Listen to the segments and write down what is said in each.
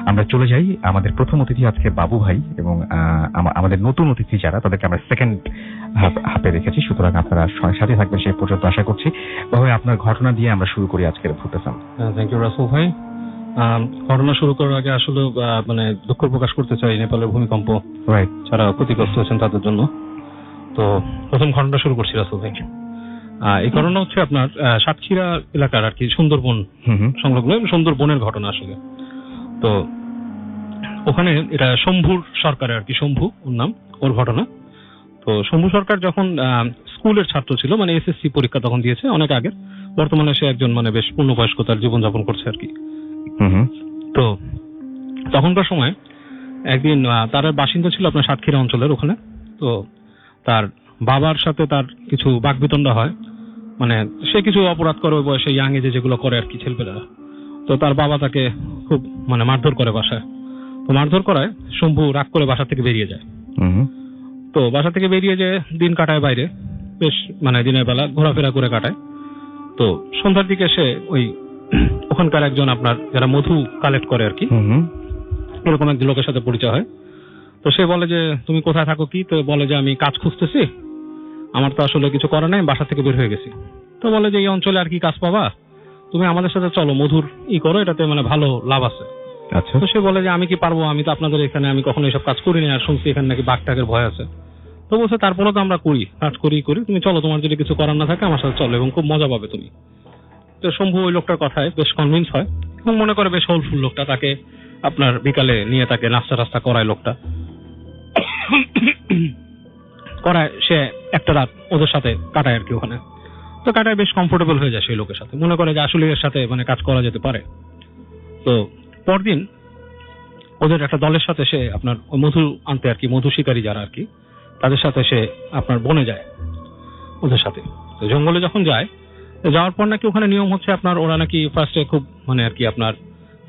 আমরা চলে যাই আমাদের প্রথম অতিথি আজকে বাবু ভাই, এবং আমাদের নতুন অতিথি যারা তাদেরকে আমরা সেকেন্ড হাফে রেখেছি, সুতরাং আপনারা সাথে থাকবেন সেই পর্যন্ত আশা করছি। বাবু ভাই, আপনার ঘটনা দিয়ে আমরা শুরু করি আজকের ফুটেসাম। থ্যাংক ইউ রাসেল ভাই। ঘটনা শুরু করার আগে আসলে মানে দুঃখ প্রকাশ করতে চাই নেপালের ভূমিকম্প যারা ক্ষতিগ্রস্ত হয়েছেন তাদের জন্য। তো প্রথম ঘটনা শুরু করছি রাসেল ভাই। এই ঘটনা হচ্ছে আপনার সাতক্ষীরা এলাকার আর কি, সুন্দরবন সংলগ্ন সুন্দরবনের ঘটনা আসলে। তো ওখানে এটা শম্ভুর সরকারের আর কি, শম্ভু ওর নাম, ওর ঘটনা। তো শম্ভু সরকার যখন স্কুলের ছাত্র ছিল, মানে এসএসসি পরীক্ষা তখন দিয়েছে অনেক আগে, বর্তমানে সে একজন মানে বেশ পূর্ণবয়স্ক তার জীবনযাপন করছে আর কি। তো তখনকার সময় একদিন তার বাসিন্দা ছিল আপনার সাতক্ষীরা অঞ্চলের ওখানে। তো তার বাবার সাথে তার কিছু বাকবিতণ্ডা হয়, মানে সে কিছু অপরাধ করে ওই বয়সে, ইয়াং এজে যেগুলো করে আর কি ছেলেপেলেরা। তো তার বাবা তাকে খুব মানে মারধর করে বাসায়। তো মারধর করায় শম্ভু রাগ করে বাসা থেকে বেরিয়ে যায়। তো বাসা থেকে বেরিয়ে যে দিন কাটায় বাইরে, বেশ মানে দিনের বেলা ঘোরাফেরা করে কাটায়। তো সন্ধ্যার দিকে সে ওই ওখানকার একজন আপনার যারা মধু কালেক্ট করে আর কি, এরকম একজন লোকের সাথে পরিচয় হয়। তো সে বলে যে তুমি কোথায় থাকো কি? তো বলে যে আমি কাজ খুঁজতেছি, আমার তো আসলে কিছু করার নাই, বাসা থেকে বের হয়ে গেছি। তো বলে যে এই অঞ্চলে আর কি কাজ পাবা, তুমি আমাদের সাথে চলো, মধুর করে এটাতে মানে ভালো লাভ আছে। আচ্ছা। তো সে বলে যে আমি কি পারবো, আমি তো আপনাদের এখানে আমি কখনো এসব কাজ করিনি, আর শুনছি এখানে নাকি বাঘটাকের ভয় আছে। তো বলছে তারপরে তো আমরা করি, কাজ করি, তুমি চলো, তোমার যদি কিছু করার না থাকে আমার সাথে চলো, এবং খুব মজা পাবে তুমি। তো শম্ভু ওই লোকটার কথায় বেশ কনভিন্স হয় এবং মনে করে বেশ হোলফুল লোকটা, তাকে আপনার বিকালে নিয়ে তাকে নাস্তা টাস্তা করায়, লোকটা করায়। সে একটা রাত ওদের সাথে কাটায় আর কি ওখানে। তো কাটায় বেশ কমফোর্টেবল হয়ে যায় সেই লোকের সাথে, মনে করে যে আসলে এর সাথে মানে কাজ করা যেতে পারে। তো পরদিন ওদের একটা দলের সাথে সে আপনার মধু আনতে আর কি, মধু শিকারী যারা আর কি, তাদের সাথে সে আপনার বনে যায় ওদের সাথে। তো জঙ্গলে যখন যায়, যাওয়ার পর নাকি ওখানে নিয়ম হচ্ছে আপনার, ওরা নাকি ফার্স্টে খুব মানে আর কি আপনার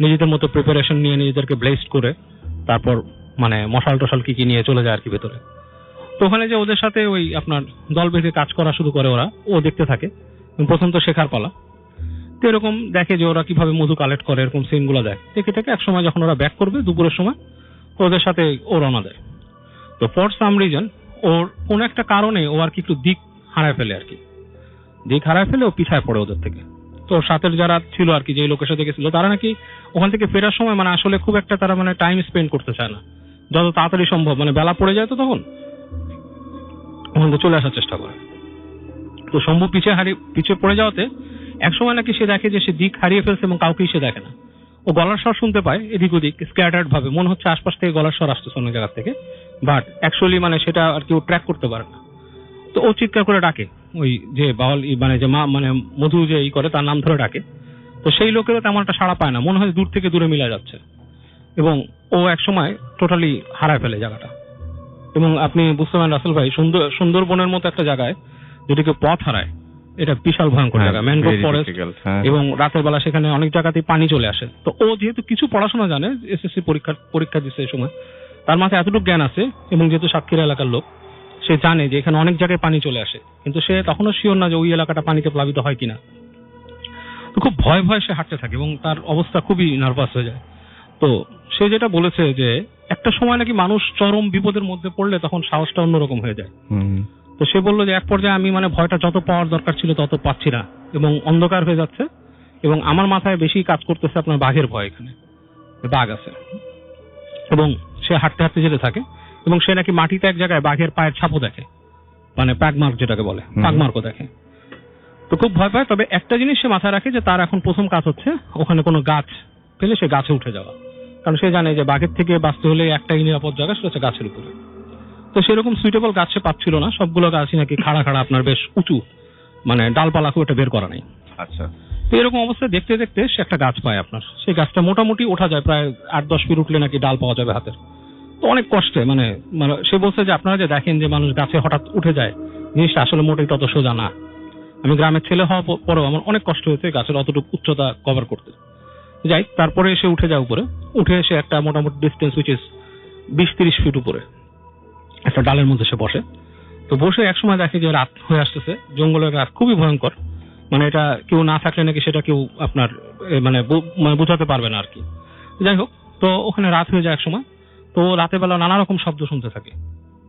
নিজেদের মতো প্রিপারেশন নিয়ে নিজেদেরকে ব্লেসড করে তারপর মানে মশাল টশাল কি নিয়ে চলে যায় আর কি ভেতরে। তো ওখানে যে ওদের সাথে ওই আপনার দল বেঁধে কাজ করা শুরু করে ওরা, ও দেখতে থাকে। প্রথম তো শেখার পালা, তো এরকম দেখে যে ওরা কিভাবে মধু কালেক্ট করে, এরকম সিন গুলো দেখে থেকে এক সময় যখন ওরা ব্যাক করবে দুপুরের সময়, ওদের সাথে ও রওনা দেয়। তো ফর সাম রিজন ওর কোন একটা কারণে ও আর কি একটু দিক হারায় ফেলে আর কি, দিক হারায় ফেলে ও পিছায় পড়ে ওদের থেকে। তো সাথের যারা ছিল আর কি, যে লোকের সাথে গেছিল, তারা নাকি ওখান থেকে ফেরার সময় মানে আসলে খুব একটা তারা মানে টাইম স্পেন্ড করতে চায় না, যত তাড়াতাড়ি সম্ভব মানে বেলা পড়ে যায় তো তখন ওখান থেকে চলে আসার চেষ্টা করে। তো শম্ভু পিছিয়ে পড়ে যাওয়াতে এক সময় নাকি সে দেখে যে সে দিক হারিয়ে ফেলছে এবং কাউকেই সে দেখে না। ও গলার স্বর শুনতে পায় এদিক ওদিক, স্ক্যাটার্ড ভাবে, মনে হচ্ছে আশপাশ থেকে গলার স্বর আসতেছে অন্য জায়গা থেকে, বাট অ্যাকচুয়ালি মানে সেটা আর কি ও ট্র্যাক করতে পারে না। তো ও চিৎকার করে ডাকে, ওই যে বাউল মানে যে মা মানে মধু যে করে তার নাম ধরে ডাকে। তো সেই লোকেরও তেমন একটা সাড়া পায় না, মনে হয় দূর থেকে দূরে মিলা যাচ্ছে, এবং ও এক সময় টোটালি হারায় ফেলে জায়গাটা। এবং আপনি বুঝতে পারেন রাসেল ভাই, সুন্দরবনের মতো একটা জায়গায় যেটিকে পথ হারায়, এটা বিশাল ভয়ঙ্কর জায়গা, ম্যানগ্রোভ ফরেস্ট, এবং রাতের বেলা সেখানে অনেক জায়গাতেই পানি চলে আসে। তো ও যেহেতু কিছু পড়াশোনা জানে, এসএসসি পরীক্ষা দিচ্ছে এই সময়, তার মাথায় এতটুকু জ্ঞান আছে, এবং যেহেতু সাতক্ষীরা এলাকার লোক, সে জানে যে এখানে অনেক জায়গায় পানি চলে আসে, কিন্তু সে তখনও শিওর না যে ওই এলাকাটা পানিতে প্লাবিত হয় কিনা। তো খুব ভয় সে হাঁটতে থাকে এবং তার অবস্থা খুবই নার্ভাস হয়ে যায়। তো সে যেটা বলেছে যে একটা সময় নাকি মানুষ চরম বিপদের মধ্যে পড়লে তখন সাহসটা অন্যরকম হয়ে যায়। তো সে বললো যে এক পর্যায়ে আমি মানে ভয়টা যত পাওয়ার দরকার ছিল তত পাচ্ছি না, এবং অন্ধকার হয়ে যাচ্ছে, এবং আমার মাথায় বেশি কাজ করতেছে আপনার বাঘের ভয়, এখানে বাঘ আছে। এবং সে হাঁটতে হাঁটতে যেতে থাকে, এবং সে নাকি মাটিতে এক জায়গায় বাঘের পায়ের ছাপও দেখে, মানে প্যাগমার্ক যেটাকে বলে, প্যাগমার্কও দেখে। তো খুব ভয় পায়। তবে একটা জিনিস সে মাথায় রাখে যে তার এখন প্রথম কাজ হচ্ছে ওখানে কোনো গাছ পেলে সে গাছে উঠে যাওয়া, কারণ সে জানে যে বাঘের থেকে বাঁচতে হলে একটাই নিরাপদ জায়গা, সেটা হচ্ছে গাছের উপরে। তো সেরকম সুইটেবল গাছ সে পাচ্ছিল না, সবগুলো গাছই নাকি খাড়া আপনার বেশ উঁচু, মানে ডালপালা খুব একটা বের করা নেই। আচ্ছা। তো এরকম অবস্থায় দেখতে দেখতে সে একটা গাছ পায় আপনার, সেই গাছটা মোটামুটি ওঠা যায়, প্রায় 8-10 ফিট উঠলে নাকি ডাল পাওয়া যাবে হাতের। তো অনেক কষ্টে মানে সে বলছে যে আপনারা যে দেখেন যে মানুষ গাছে হঠাৎ উঠে যায়, জিনিসটা আসলে মোটেই তত সোজা না। আমি গ্রামের ছেলে হওয়া পরেও আমার অনেক কষ্ট হয়েছে গাছের অতটুকু উচ্চতা কভার করতে। যাই, তারপরে এসে উঠে যায় উপরে, উঠে এসে একটা মোটামুটি ডিস্টেন্স উইচ ইজ 20-30 ফিট উপরে একটা ডালের মধ্যে সে বসে। তো বসে একসময় দেখে যে রাত হয়ে আসতেছে, জঙ্গলের রাত খুবই ভয়ঙ্কর, মানে এটা কেউ না থাকলে নাকি সেটা কেউ আপনার মানে বোঝাতে পারবে না আর কি। যাই হোক, তো ওখানে রাত হয়ে যায় এক সময়, তো রাতের বেলা নানা রকম শব্দ শুনতে থাকে,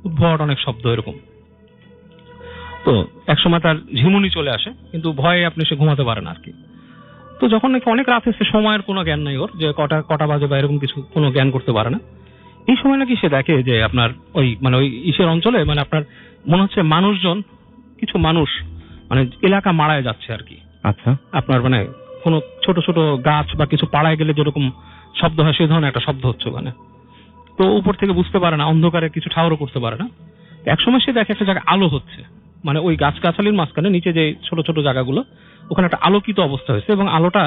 উদ্ভট অনেক শব্দ এরকম। তো এক সময় তার ঝিমুনি চলে আসে, কিন্তু ভয়ে আপনি সে ঘুমাতে পারেন আর কি। তো যখন নাকি অনেক রাত হচ্ছে, সময়ের কোনো জ্ঞান নাই ওর, যে কটা বাজে বা এরকম কিছু কোনো জ্ঞান করতে পারে না। এই সময় নাকি সে দেখে যে আপনার ওই ইসের অঞ্চলে আপনার মনে হচ্ছে মানুষজন, কিছু মানুষ এলাকা মারায় যাচ্ছে আর কি। আচ্ছা। আপনার কোনো ছোট ছোট গাছ বা কিছু পাড়ায় গেলে যেরকম শব্দ হয় সেই ধরনের একটা শব্দ হচ্ছে ওখানে। তো উপর থেকে বুঝতে পারে না, অন্ধকারে কিছু ঠাউরও করতে পারে না। একসময় সে দেখে একটা জায়গায় আলো হচ্ছে, ওই গাছগাছালির মাঝখানে নিচে যে ছোট ছোট জায়গাগুলো, ওখানে একটা আলোকিত অবস্থা হয়েছে, এবং আলোটা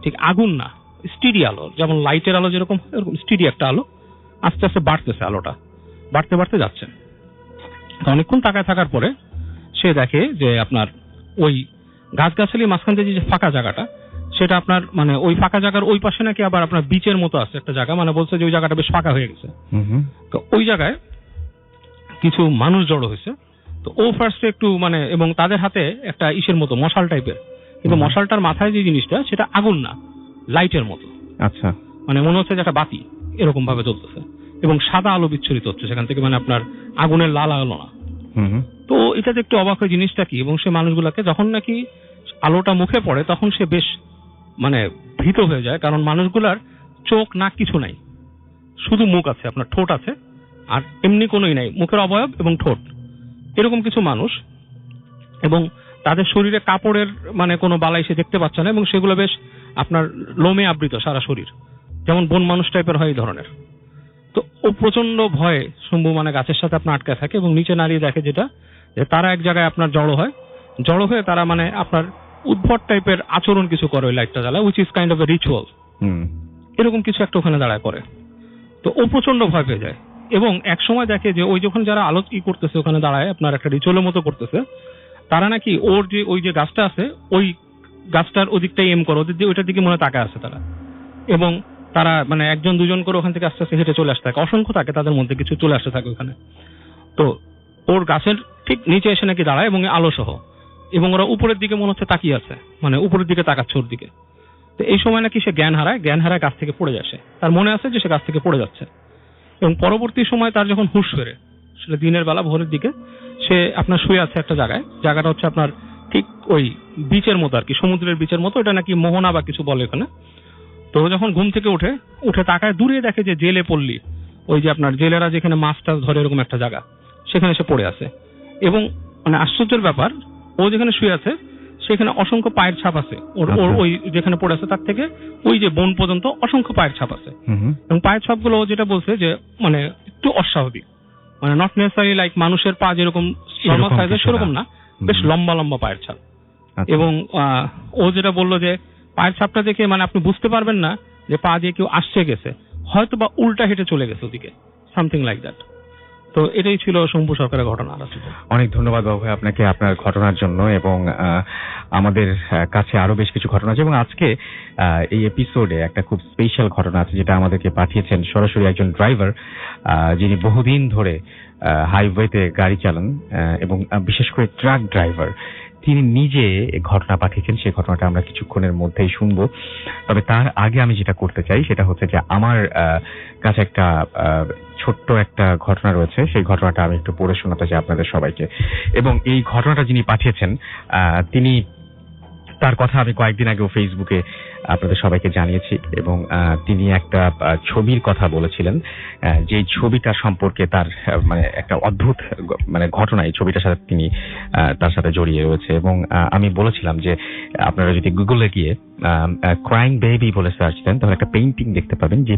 ঠিক আগুন না, স্টিডি আলো, যেমন লাইটের আলো যেরকম এরকম স্টিডি একটা আলো, আস্তে আস্তে বাড়তেছে, আলোটা বাড়তে বাড়তে যাচ্ছে। অনেকক্ষণ তাকায় থাকার পরে সে দেখে যে আপনার ওই গাছগাছালির মাঝখান থেকে যে ফাঁকা জায়গাটা, সেটা আপনার ওই ফাঁকা জায়গার ওই পাশে নাকি আবার আপনার বিচের মতো আছে একটা জায়গা, বলছে যে ওই জায়গাটা বেশ ফাঁকা হয়ে গেছে। তো ওই জায়গায় কিছু মানুষ জড়ো হয়েছে। তো ও ফার্স্টে একটু এবং তাদের হাতে একটা ইসের মতো মশাল টাইপের, কিন্তু মশালটার মাথায় যে জিনিসটা সেটা আগুন না, লাইটের মতো। আচ্ছা। মনে হচ্ছে যে একটা বাতি এরকম ভাবে জ্বলতেছে, এবং সাদা আলো বিচ্ছুরিত হচ্ছে সেখান থেকে, আপনার আগুনের লাল আলো না। তো এটা একটু অবাক হয় জিনিসটা কি, এবং সে মানুষগুলাকে যখন নাকি আলোটা মুখে পড়ে তখন সে বেশ ভীত হয়ে যায়, কারণ মানুষগুলার চোখ নাক কিছু নাই, শুধু মুখ আছে, আপনার ঠোঁট আছে, আর এমনি কোনোই নাই, মুখের অবয়ব এবং ঠোঁট এরকম কিছু মানুষ, এবং তাদের শরীরে কাপড়ের কোনো বালাই সে দেখতে পাচ্ছে না, এবং সেগুলো বেশ আপনার লোমে আবৃত সারা শরীর, যেমন বন মানুষ টাইপের হয় এই ধরনের। তো ও প্রচন্ড ভয়ে শম্ভু গাছের সাথে আপনার আটকায় থাকে, এবং নিচে নাড়িয়ে দেখে যেটা, যে তারা এক জায়গায় আপনার জড়ো হয়ে তারা আপনার উদ্ভট টাইপের আচরণ কিছু করে ওই লাইটটা জ্বালায়, which is kind of A ritual, এরকম কিছু একটা ওখানে দাঁড়ায় করে। তো ও প্রচন্ড ভয় পেয়ে যায়, এবং এক সময় দেখে যে ওই যখন যারা আলো কি করতেছে ওখানে দাঁড়ায় আপনার একটা রিচুয়ালের মতো করতেছে, তারা নাকি ওর যে ওই যে গাছটা আছে ওই গাছটার ওদিকটাই এম করে, ওইটার দিকে মনে তাকায় আছে তারা, এবং তারা একজন দুজন করে ওখান থেকে আস্তে আস্তে হেঁটে চলে আসতে থাকে, অসংখ্য থাকে তাদের মধ্যে, কিছু চলে আসতে থাকে ওখানে। তো ওর গাছের ঠিক নিচে এসে নাকি দাঁড়ায়, এবং আলো সহ, এবং ওরা উপরের দিকে মনে হচ্ছে তাকিয়ে আছে, উপরের দিকে তাকাচ্ছে ওর দিকে। তো এই সময় নাকি সে জ্ঞান হারায় গাছ থেকে পড়ে যাচ্ছে, তার মনে আছে যে সে গাছ থেকে পড়ে যাচ্ছে, এবং পরবর্তী সময় তার যখন হুঁশ ফেরে, সেটা দিনের বেলা ভোরের দিকে, সে আপনার শুয়ে আছে একটা জায়গাটা হচ্ছে আপনার ঠিক ওই বিচের মতো আর কি, সমুদ্রের বিচের মতো, এটা নাকি মোহনা বা কিছু বলে ওখানে। তো যখন ঘুম থেকে উঠে তাকায়, দূরে দেখে যে জেলে পল্লী, ওই যে আপনার জেলেরা যেখানে মাছ টাছ ধরে এরকম একটা জায়গা, সেখানে সে পড়ে আছে, এবং আশ্চর্যের ব্যাপার, ও যেখানে শুয়ে আছে সেখানে অসংখ্য পায়ের ছাপ আছে, ওর ওই যেখানে পড়ে আছে তার থেকে ওই যে বন পর্যন্ত অসংখ্য পায়ের ছাপ আছে, এবং পায়ের ছাপগুলো যেটা বলছে যে একটু অস্বাভাবিক, নট নেসেসারি লাইক মানুষের পা যেরকম নরমাল সাইজের সেরকম না, বেশ লম্বা লম্বা পায়ের ছাপ। এবং ও যেটা বললো যে পায়ের ছাপটা দেখে আপনি বুঝতে পারবেন না যে পা দিয়ে কেউ আসছে গেছে, হয়তো বা উল্টা হেঁটে চলে গেছে ওদিকে, সামথিং লাইক দ্যাট। তো এটাই ছিল শম্ভু সরকারের ঘটনা। অনেক ধন্যবাদ বাবু ভাই আপনাকে আপনার ঘটনার জন্য, এবং আমাদের কাছে আরো বেশ কিছু ঘটনা আছে, এবং আজকে এই এপিসোডে একটা খুব স্পেশাল ঘটনা আছে যেটা আমাদেরকে পাঠিয়েছেন সরাসরি একজন ড্রাইভার, যিনি বহুদিন ধরে হাইওয়েতে গাড়ি চালান, এবং বিশেষ করে ট্রাক ড্রাইভার। তিনি নিজে ঘটনা পাঠিয়েছেন, সেই ঘটনাটা আমরা কিছুক্ষণের মধ্যেই শুনবো। তবে তার আগে আমি যেটা করতে চাই সেটা হচ্ছে যে আমার কাছে একটা ছোট্ট একটা ঘটনা রয়েছে, সেই ঘটনাটা আমি একটু পড়ে শোনাতে চাই আপনাদের সবাইকে। এবং এই ঘটনাটা যিনি পাঠিয়েছেন তিনি, তার কথা আমি কয়েকদিন আগেও ফেসবুকে আপনাদের সবাইকে জানিয়েছি, এবং তিনি একটা ছবির কথা বলেছিলেন, যে ছবিটা সম্পর্কে তার একটা অদ্ভুত ঘটনা এই ছবিটার সাথে তিনি তার সাথে জড়িয়ে রয়েছে। এবং আমি বলেছিলাম যে আপনারা যদি গুগলে গিয়ে ক্রাইং বেবি বলে সার্চ দেন তাহলে একটা পেইন্টিং দেখতে পাবেন, যে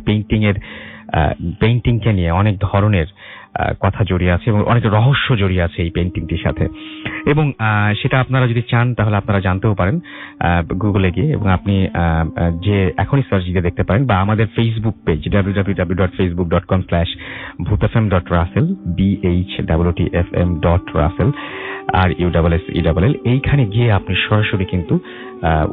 পেইন্টিংকে নিয়ে অনেক ধরনের কথা জড়িয়ে আছে এবং অনেক রহস্য জড়িয়ে আছে এই পেইন্টিংটির সাথে। এবং সেটা আপনারা যদি চান তাহলে আপনারা জানতেও পারেন গুগলে গিয়ে, এবং আপনি যে এখনই সার্চ দিয়ে দেখতে পারেন, বা আমাদের Facebook page www.facebook.com/bhutfm.russell BHWTFM.russell RUSSELL, এইখানে গিয়ে আপনি সরাসরি কিন্তু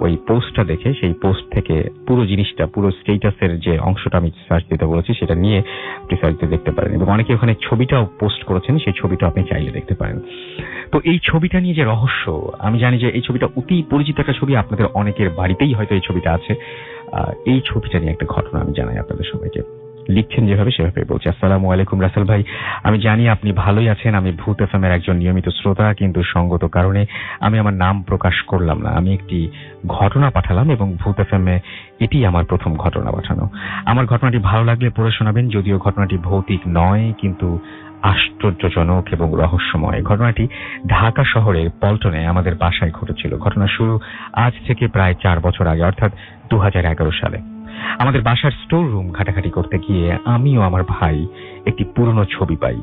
ওই পোস্টটা দেখে, সেই পোস্ট থেকে পুরো জিনিসটা, পুরো স্টেটাসের যে অংশটা আমি সার্চ দিতে বলেছি সেটা নিয়ে আপনি সার্চ দিয়ে দেখতে পারেন। এবং অনেকে ওখানে ছবিটাও পোস্ট করেছেন, সেই ছবিটা আপনি চাইলে দেখতে পারেন। তো এই ছবিটা নিয়ে যে রহস্য, আমি জানি যে এই ছবিটা অতি পরিচিত একটা ছবি, আপনাদের অনেকের বাড়িতেই হয়তো এই ছবিটা আছে। এই ছবিটা নিয়ে একটা ঘটনা আমি জানাই আপনাদের সবাইকে। লিখছেন যেভাবে সেভাবে বলছি। আসসালামু আলাইকুম রাসেল ভাই, আমি জানি আপনি ভালোই আছেন। আমি ভূত এফএম এর একজন নিয়মিত শ্রোতা, কিন্তু সঙ্গত কারণে আমি আমার নাম প্রকাশ করলাম না। আমি একটি ঘটনা পাঠালাম এবং ভূত এফএম এ এটি আমার প্রথম ঘটনা পাঠানো। আমার ঘটনাটি ভালো লাগলে পড়ে শোনাবেন, যদিও ঘটনাটি ভৌতিক নয় কিন্তু আশ্চর্যজনক এবং রহস্যময়। ঘটনাটি ঢাকা শহরের পল্টনে আমাদের বাসায় ঘটেছিল। ঘটনা শুরু আজ থেকে প্রায় 4 বছর আগে, অর্থাৎ 2011 সালে। আমাদের বাসার স্টোর রুম ঘাটাঘাটি করতে গিয়ে আমি ও আমার ভাই একটি পুরনো ছবি পাই।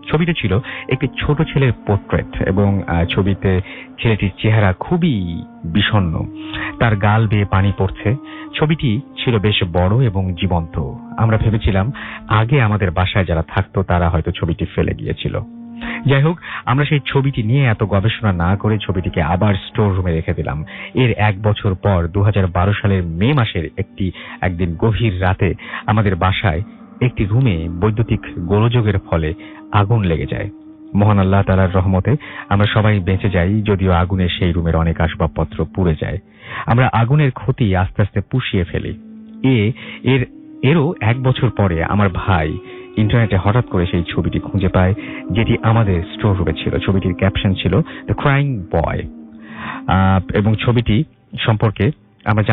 ছবিটা ছিল একটি ছোট ছেলের পোর্ট্রেট এবং ছবিতে ছেলেটির চেহারা খুবই বিষণ্ণ, তার গাল বেয়ে পানি পড়ছে। ছবিটি ছিল বেশ বড় এবং জীবন্ত। আমরা ভেবেছিলাম আগে আমাদের বাসায় যারা থাকতো তারা হয়তো ছবিটি ফেলে গিয়েছিল। যাই হোক, আমরা সেই ছবিটি নিয়ে এত গবেষণা না করে ছবিটিকে আবার স্টোর রুমে রেখে দিলাম। এর 1 বছর পর 2012 সালের মে মাসের একদিন গভীর রাতে আমাদের বাসায় একটি রুমে বৈদ্যুতিক গোলযোগের ফলে আগুন লেগে যায়। মহান আল্লাহ তাআলার রহমতে আমরা সবাই বেঁচে যাই, যদিও আগুনে সেই রুমের অনেক আসবাবপত্র পুড়ে যায়। আমরা আগুনের ক্ষতি আস্তে আস্তে পুষিয়ে ফেলি। এরও 1 বছর পরে আমার ভাই ইন্টারনেটে হঠাৎ করে সেই ছবিটি খুঁজে পায়, যেটি আমাদের স্টোর রুমে ছিল। ছবিটির ক্যাপশন ছিল দ্য ক্রাইং বয়, এবং ছবিটি সম্পর্কে আমরা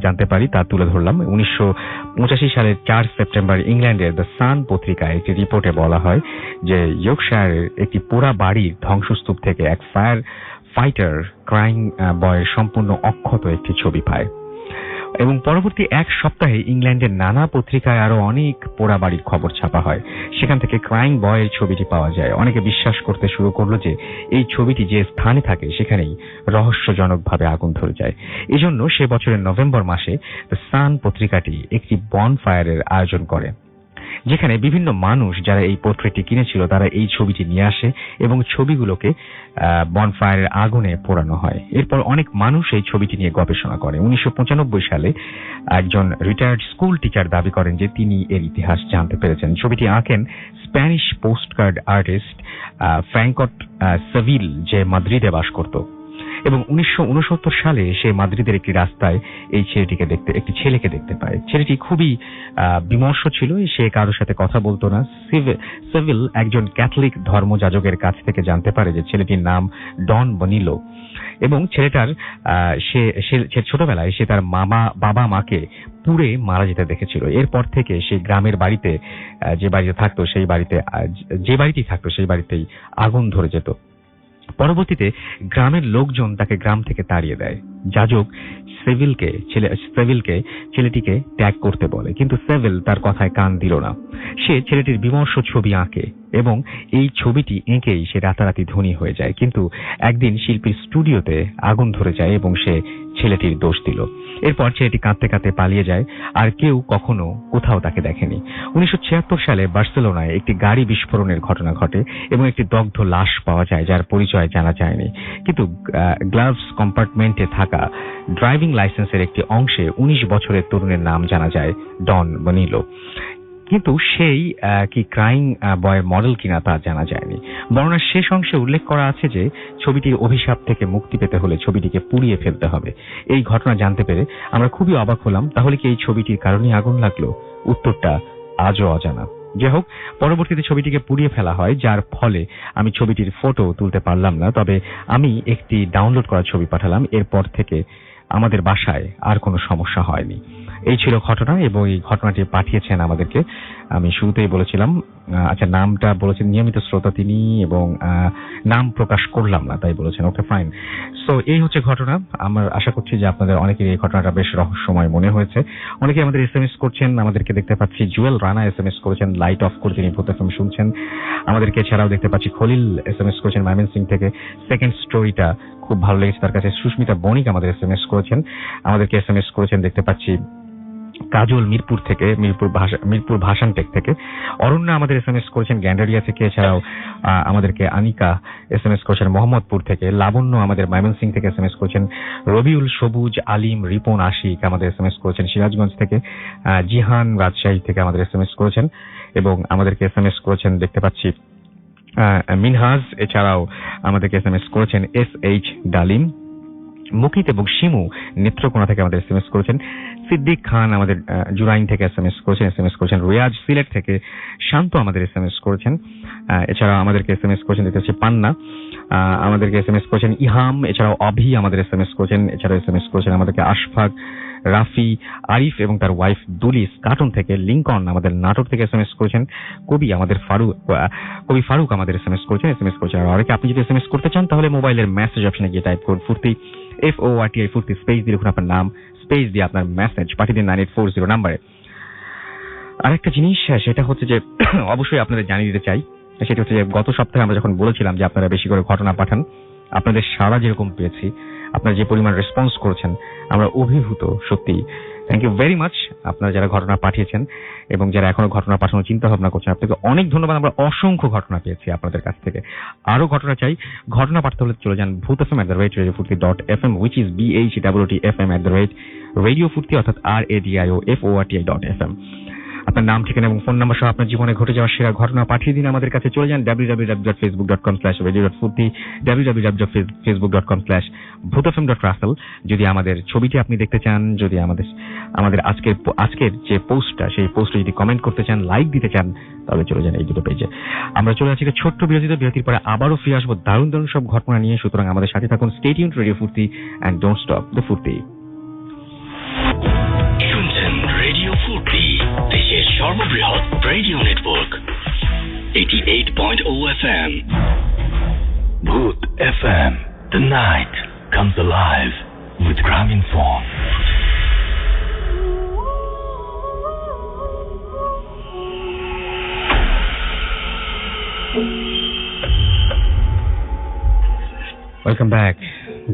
জানতে পারি তা তুলে ধরলাম। 1985 সালের 4 সেপ্টেম্বর ইংল্যান্ডের দ্য সান পত্রিকায় একটি রিপোর্টে বলা হয় যে ইয়র্কশায়ারের একটি পোড়া বাড়ির ধ্বংসস্তূপ থেকে এক ফায়ার ফাইটার ক্রাইং বয়ের সম্পূর্ণ অক্ষত একটি ছবি পায়। এবং পরবর্তী 1 সপ্তাহে ইংল্যান্ডের নানা পত্রিকায় আরো অনেক পোড়া বাড়ির খবর ছাপা হয়। সেখান থেকে ক্রাইং বয়ের ছবিটি পাওয়া যায়। অনেকে বিশ্বাস করতে শুরু করলো যে এই ছবিটি যে স্থানে থাকে সেখানেই রহস্যজনকভাবে আগুন ধরে যায়। এজন্য সে বছরের নভেম্বর মাসে দ্য সান পত্রিকাটি একটি বনফায়ারের আয়োজন করে, যেখানে বিভিন্ন মানুষ যারা এই পোর্ট্রেটটি কিনেছিল তারা এই ছবিটি নিয়ে আসে এবং ছবিগুলোকে বনফায়ারের আগুনে পোড়ানো হয়। এরপর অনেক মানুষ এই ছবিটি নিয়ে গবেষণা করে। 1995 সালে একজন রিটায়ার্ড স্কুল টিচার দাবি করেন যে তিনি এর ইতিহাস জানতে পেরেছেন। ছবিটি আঁকেন স্প্যানিশ পোস্টকার্ড আর্টিস্ট ফ্র্যাঙ্কট সেভিল, যে মাদ্রিদে বাস করত। এবং 1969 সালে সে মাদ্রিদের একটি রাস্তায় একটি ছেলেকে দেখতে পায়। ছেলেটি খুবই বিমর্ষ ছিল, সে কারোর সাথে কথা বলতো না। সেভিল একজন ক্যাথলিক ধর্মযাজকের কাছ থেকে জানতে পারে যে ছেলেটির নাম ডন বনিলো এবং ছেলেটার সে ছোটবেলায় সে তার বাবা মাকে পুড়ে মারা যেতে দেখেছিল। এরপর থেকে সে গ্রামের বাড়িতে যে বাড়িতেই থাকতো সেই বাড়িতেই আগুন ধরে যেত। পরবর্তীতে গ্রামের লোকজন তাকে গ্রাম থেকে তাড়িয়ে দেয়। যাজক সেভিলকে ছেলেটিকে ত্যাগ করতে বলে, কিন্তু সেভিল তার কথায় কান দিল না। সে ছেলেটির বিমর্ষ ছবি আঁকে এবং এই ছবিটি এঁকেই সে রাতারাতি ধনী হয়ে যায়। কিন্তু একদিন শিল্পীর স্টুডিওতে আগুন ধরে যায় এবং সে ছেলেটির দোষ দিল। এরপর ছেলেটি কাঁদতে কাঁদতে পালিয়ে যায়, আর কেউ কখনো কোথাও তাকে দেখেনি। 1976 সালে বার্সেলোনায় একটি গাড়ি বিস্ফোরণের ঘটনা ঘটে এবং একটি দগ্ধ লাশ পাওয়া যায় যার পরিচয় জানা যায়নি, কিন্তু গ্লাভস কম্পার্টমেন্টে থাকা ড্রাইভিং লাইসেন্সের একটি অংশে 19 বছরের তরুণের নাম জানা যায়, ডন বনিলো। কিন্তু সেই কি ক্রাইং বয়ের মডেল কিনা তা জানা যায়নি। বর্ণনার শেষ অংশে উল্লেখ করা আছে যে ছবিটির অভিশাপ থেকে মুক্তি পেতে হলে ছবিটিকে পুড়িয়ে ফেলতে হবে। এই ঘটনা জানতে পেরে আমরা খুবই অবাক হলাম। তাহলে কি এই ছবিটির কারণেই আগুন লাগলো? উত্তরটা আজও অজানা। যাই হোক, পরবর্তীতে ছবিটিকে পুড়িয়ে ফেলা হয়, যার ফলে আমি ছবিটির ফটো তুলতে পারলাম না, তবে আমি একটি ডাউনলোড করা ছবি পাঠালাম। এরপর থেকে আমাদের বাসায় আর কোনো সমস্যা হয়নি। এই ছিল ঘটনা এবং এই ঘটনাটি পাঠিয়েছেন আমাদেরকে, আমি শুরুতেই বলেছিলাম, আচ্ছা নামটা বলেছেন নিয়মিত শ্রোতা তিনি এবং নাম প্রকাশ করলাম না তাই বলেছেন। Okay fine. সো এই হচ্ছে ঘটনা। আমরা আশা করছি যে আপনাদের অনেকের এই ঘটনাটা বেশ রহস্যময় মনে হয়েছে। অনেকে আমাদের SMS করছেন, আমাদেরকে দেখতে পাচ্ছি জুয়েল রানা SMS করেছেন লাইট অফ করে তিনি ভূত এফএম শুনছেন। আমাদেরকে এছাড়াও দেখতে পাচ্ছি খলিল SMS করেছেন ময়মনসিংহ থেকে, সেকেন্ড স্টোরিটা খুব ভালো লেগেছে তার কাছে। সুস্মিতা বণিক আমাদের SMS করেছেন, আমাদেরকে SMS করেছেন দেখতে পাচ্ছি কাজল মিরপুর ভাষান টেক থেকে। অরণ্য আমাদের SMS করেছেন গ্যান্ডারিয়া থেকে। এছাড়াও আমাদেরকে আনিকা SMS করেছেন মোহাম্মদপুর থেকে। লাবণ্য আমাদের ময়মনসিংহ থেকে SMS করেছেন। রবিউল, সবুজ, আলিম, রিপন, আশিক আমাদের SMS করেছেন সিরাজগঞ্জ থেকে। জিহান রাজশাহী থেকে আমাদের SMS করেছেন এবং আমাদেরকে SMS করেছেন দেখতে পাচ্ছি মিনহাজ। এছাড়াও আমাদেরকে SMS করেছেন SH ডালিম। মুকিত এবং শিমু নেত্রকোনা থেকে আমাদের এসএমএস করেছেন। সিদ্দিক খান আমাদের জুরাইন থেকে এসএমএস করেছেন। রিয়াজ সিলেট থেকে। শান্ত আমাদের এসএমএস করেছেন। এছাড়া আমাদেরকে এসএমএস করেছেন দেখতে পাচ্ছি পান্না, আমাদেরকে এসএমএস করেছেন ইহাম, এছাড়াও অভি আমাদের এসএমএস করেছেন। এছাড়াও এসএমএস করেছেন আমাদেরকে আশফাক, রাফি, আরিফ এবং তার ওয়াইফ দুলিস কার্টুন থেকে। লিঙ্কন আমাদের নাটোর থেকে এসএমএস করেছেন। কবি ফারুক আমাদের এসএমএস করেছেন। আর অনেকে আপনি যদি এসএমএস করতে চান তাহলে মোবাইলের মেসেজ অপশনে গিয়ে টাইপ করুন ফুর্তি, FORTI ফুর্তি, স্পেস দিয়ে লিখুন আপনার নাম, স্পেস দিয়ে আপনার মেসেজ পাঠিয়ে দিন 9840 নাম্বারে। আরেকটা জিনিস সেটা হচ্ছে যে অবশ্যই আপনাদের জানিয়ে দিতে চাই, সেটা হচ্ছে যে গত সপ্তাহে আমরা যখন বলেছিলাম যে আপনারা বেশি করে ঘটনা পাঠান, আপনাদের সাড়া যেরকম পেয়েছি, আপনারা যে পরিমাণ রেসপন্স করেছেন, আমরা অভিভূত। সত্যি থ্যাংক ইউ ভেরি মাচ আপনারা যারা ঘটনা পাঠিয়েছেন এবং যারা এখনো ঘটনা পাঠানোর চিন্তা ভাবনা করছেন, আপনাকে অনেক ধন্যবাদ। আমরা অসংখ্য ঘটনা পেয়েছি আপনাদের কাছ থেকে। আরো ঘটনা চাই, ঘটনা পাঠাতে হলে চলে যান bhutfm@radiofurti.fm, which is BHTFM@radiofurti অর্থাৎ RADIOFORTI.FM। আপনার নাম, ঠিকানা এবং ফোন নাম্বার সহ আপনার জীবনে ঘটে যাওয়া সেরা ঘটনা পাঠিয়ে দিন আমাদের কাছে। চলে যান www.facebook.com/radio.furti, www.facebook.com/bhutfm.russell। যদি আমাদের ছবিটি আপনি দেখতে চান, যদি আমাদের আজকের যে পোস্টটা, সেই পোস্টে যদি কমেন্ট করতে চান, লাইক দিতে চান, তাহলে চলে যান এই দুটো পেজে। আমরা চলে যাচ্ছি একটা ছোট্ট বিরতির পরে আবারও ফিরে আসবো দারুণ দারুণ সব ঘটনা নিয়ে। সুতরাং আমাদের সাথে থাকুন। স্টে টিউনড, রেডিও ফুর্তি, এন্ড ডোন্ট স্টপ দ্য ফুর্তি। রেডিও ফুর্তি, দেশের সর্ববৃহৎ radio network 88.0 FM। Bhoot FM, the night comes alive with Graminphone. Welcome back.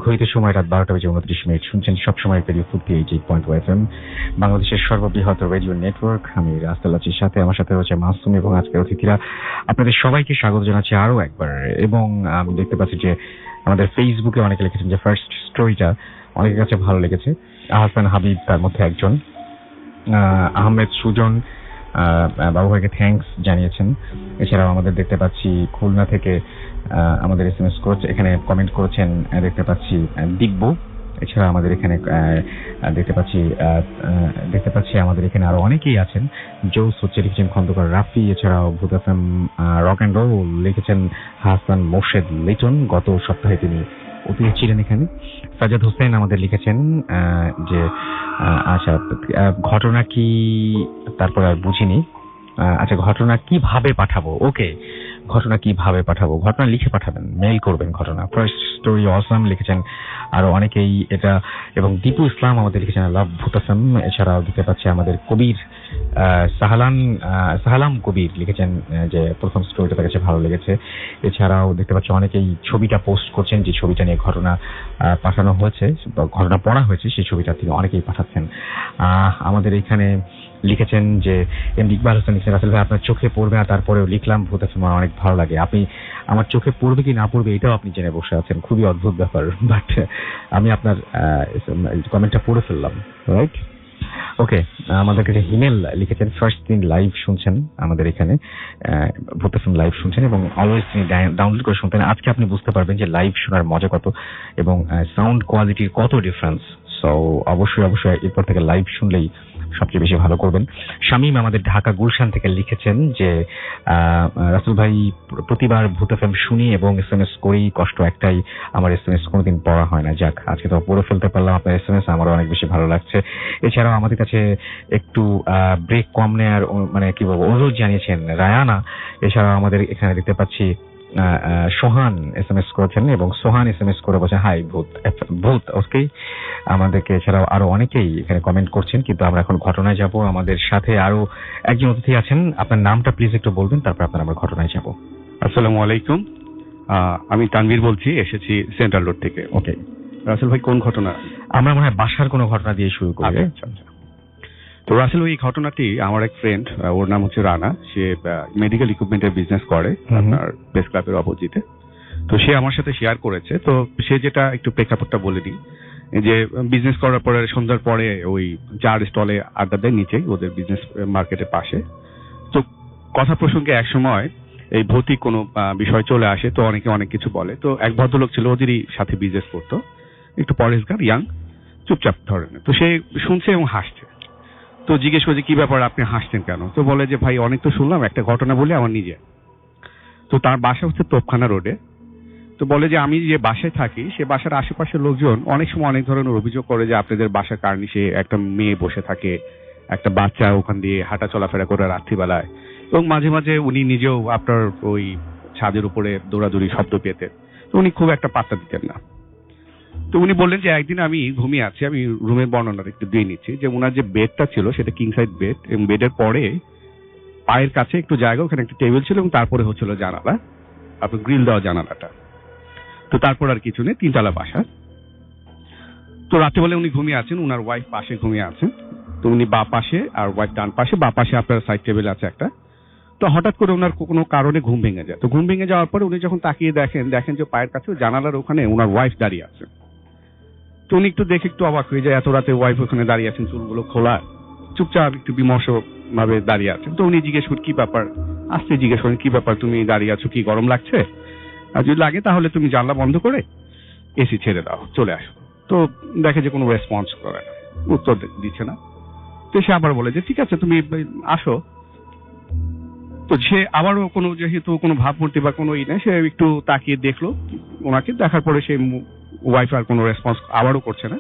ঘড়িতে সময় রাত 12:29 শুনছেন সবসময় রেডিও ফুর্তি 88.0 FM, বাংলাদেশের সর্ববৃহৎ রেডিও নেটওয়ার্ক। আমি রাস্তাল আছি, সাথে আমার সাথে রয়েছে মাসুম এবং আজকের অতিথিরা। আপনাদের সবাইকে স্বাগত জানাচ্ছি আরো একবার। এবং আমি দেখতে পাচ্ছি যে আমাদের ফেসবুকে অনেকে লিখেছেন যে ফার্স্ট স্টোরিটা অনেকের কাছে ভালো লেগেছে। আহসান হাবিব তার মধ্যে একজন। আহমেদ সুজন বাবু ভাইকে থ্যাঙ্কস জানিয়েছেন। এছাড়াও আমাদের দেখতে পাচ্ছি খুলনা থেকে আমাদের এসএমএস করেছে, এখানে কমেন্ট করেছেন দেখতে পাচ্ছি দিব্য। এছাড়া আমাদের এখানে দেখতে পাচ্ছি আমাদের এখানে আরো অনেকেই আছেন। জোস হচ্ছে লিখেছেন খন্দকার রাফি। এছাড়াও ভূত এফএম রক অ্যান্ড রোল লিখেছেন হাসান মোর্শেদ লিটন, গত সপ্তাহে তিনি অতিথি ছিলেন এখানে। সাজাদ হোসেন আমাদের লিখেছেন যে আচ্ছা ঘটনা কি, তারপর আর বুঝিনি। আচ্ছা ঘটনা কিভাবে পাঠাবো? ওকে, ঘটনা কিভাবে পাঠাবো? ঘটনা লিখে পাঠাবেন, মেইল করবেন ঘটনা। ফার্স্ট স্টোরি অসাম লিখেছেন আরো অনেকেই এটা। এবং দীপু ইসলাম আমাদের লিখেছেন লাভ ভূতাসাম। এছাড়াও দেখতে পাচ্ছি আমাদের কবির সাহালাম কবির লিখেছেন যে প্রথম স্টোরিটা তার কাছে ভালো লেগেছে। এছাড়াও দেখতে পাচ্ছি অনেকেই ছবিটা পোস্ট করছেন, যে ছবিটা নিয়ে ঘটনা পাঠানো হয়েছে, ঘটনা পড়া হয়েছে, সেই ছবিটা তিনি অনেকেই পাঠাচ্ছেন। আমাদের এখানে লিখেছেন যে এম ইকবাল হোসেন লিখেছেন রাসেল ভাই আপনার চোখে পড়বে না, তারপরেও লিখলাম ভূত এফএম অনেক ভালো লাগে। আপনি আমার চোখে পড়বে কি না পড়বে এটাও আপনি জেনে বসে আছেন, খুবই অদ্ভুত ব্যাপার, বাট আমি আপনার কমেন্টটা পড়ে ফেললাম। রাইট, ওকে। আমাদের কাছে হিমেল লিখেছেন ফার্স্ট দিন লাইভ শুনছেন আমাদের এখানে, ভূত এফএম লাইভ শুনছেন এবং অলওয়েজ তিনি ডাউনলোড করে শুনতেন। আজকে আপনি বুঝতে পারবেন যে লাইভ শোনার মজা কত এবং সাউন্ড কোয়ালিটির কত ডিফারেন্স। সো অবশ্যই এরপর থেকে লাইভ শুনলেই সবচেয়ে বেশি ভালো করবেন। শামীম আমাদের ঢাকা গুলশান থেকে লিখেছেন যে রাসেল ভাই প্রতিবার ভূত এফএম শুনি এবং এসএমএস করি, কষ্ট একটাই আমার এসএমএস কোনোদিন পড়া হয় না। যাক, আজকে তো পড়ে ফেলতে পারলাম আপনার এসএমএস, আমারও অনেক বেশি ভালো লাগছে। এছাড়াও আমাদের কাছে একটু ব্রেক কম নেওয়ার মানে কি বলবো অনুরোধ জানিয়েছেন রায়ানা। এছাড়াও আমাদের এখানে দেখতে পাচ্ছি সোহান এসএমএস করেছেন এবং সোহান এসএমএস করে বলছেন হাই ভূত ওকে। আমাদেরকে এছাড়াও আরো অনেকেই এখানে কমেন্ট করছেন, কিন্তু আমরা এখন ঘটনায় যাব। আমাদের সাথে আরো একজন অতিথি আছেন, আপনার নামটা প্লিজ একটু বলবেন, তারপর আপনার আমরা ঘটনায় যাব। আসসালামু আলাইকুম, আমি তানভীর বলছি, এসেছি সেন্ট্রাল রোড থেকে। ওকে রাসেল ভাই কোন ঘটনা? আমরা মনে হয় বাসার কোনো ঘটনা দিয়ে শুরু করি। তো রাসেল ভাই, এই ঘটনাটি আমার এক ফ্রেন্ড, ওর নাম হচ্ছে রানা, সে মেডিকেল ইকুইপমেন্টের বিজনেস করে আপনার প্রেস ক্লাবের অপোজিটে। তো সে আমার সাথে শেয়ার করেছে। তো সে যেটা একটু প্রেক্ষাপটটা বলে দিই, যে বিজনেস করার পরে সন্ধ্যার পরে ওই চার স্টলে আড্ডা দেয় নিচেই ওদের বিজনেস মার্কেটের পাশে। তো কথা প্রসঙ্গে এক সময় এই ভৌতিক কোনো বিষয় চলে আসে, তো অনেকে অনেক কিছু বলে। তো এক ভদ্রলোক ছিল, ওদেরই সাথে বিজনেস করতো। একটু পরেশগার, ইয়াং, চুপচাপ ধরনের। তো সে শুনছে এবং হাসছে। তো জিজ্ঞেস করছে কি ব্যাপার, আপনি হাসছেন কেন? তো বলে যে ভাই অনেক তো শুনলাম, একটা ঘটনা বলি আমার নিজে। তো তার বাসা হচ্ছে তোপখানা রোডে। তো বলে যে আমি যে বাসায় থাকি সে বাসার আশেপাশের লোকজন অনেক সময় অনেক ধরনের অভিযোগ করে যে আপনাদের বাসার কার্নিশে একটা মেয়ে বসে থাকে, একটা বাচ্চা ওখান দিয়ে হাঁটা চলাফেরা করে রাত্রিবেলায়, এবং মাঝে মাঝে উনি নিজেও আপনার ওই ছাদের উপরে দৌড়াদৌড়ি শব্দ পেতেন। তো উনি খুব একটা পাত্তা দিতেন না। তো উনি বললেন যে একদিন আমি ঘুমিয়ে আছি, আমি রুমের বর্ণনা একটু দিয়ে নিচ্ছি, যে ওনার যে বেডটা ছিল সেটা কিং সাইড বেড, এবং বেডের পরে পায়ের কাছে একটু জায়গা, ওখানে একটা টেবিল ছিল, এবং তারপরে হচ্ছিল জানালা, আপনার গ্রিল দেওয়া জানালাটা। তো তারপর আর কিছু নেই, 3 তলা বাসা। তো রাত্রেবেলা উনি ঘুমিয়ে আছেন, উনার ওয়াইফ পাশে ঘুমিয়ে আছেন। তো উনি বা পাশে আর ওয়াইফ ডান পাশে। বা পাশে আপনার সাইড টেবিল আছে একটা। তো হঠাৎ করে ওনার কোনো কারণে ঘুম ভেঙে যায়। তো ঘুম ভেঙে যাওয়ার পরে উনি যখন তাকিয়ে দেখেন যে পায়ের কাছে জানালার ওখানে ওনার ওয়াইফ দাঁড়িয়ে আছে। তো উনি একটু দেখে একটু অবাক হয়ে যায়, এত রাতে ওয়াইফ ওখানে দাঁড়িয়ে আছেন, চুলগুলো খোলা, চুপচাপ একটু বিমর্ষ ভাবে দাঁড়িয়ে আছেন। তো উনি জিজ্ঞেস করেন কি ব্যাপার, আসতে জিজ্ঞেস করেন কি ব্যাপার, তুমি দাঁড়িয়ে আছো, কি গরম লাগছে? আর যদি লাগে তাহলে তুমি জানলা বন্ধ করে এসি ছেড়ে দাও, চলে আসো। তো দেখে যে কোনো রেসপন্স করে না, উত্তর দিচ্ছে না। তো সে আবার বলে যে ঠিক আছে তুমি আসো। তো সে আবারও কোনো, যেহেতু কোনো ভাবমূর্তি বা কোনো নেই, সে একটু তাকিয়ে দেখলো ওনাকে, দেখার পরে সে ওয়াইফ আর কোনো রেসপন্স আবারও করছে না।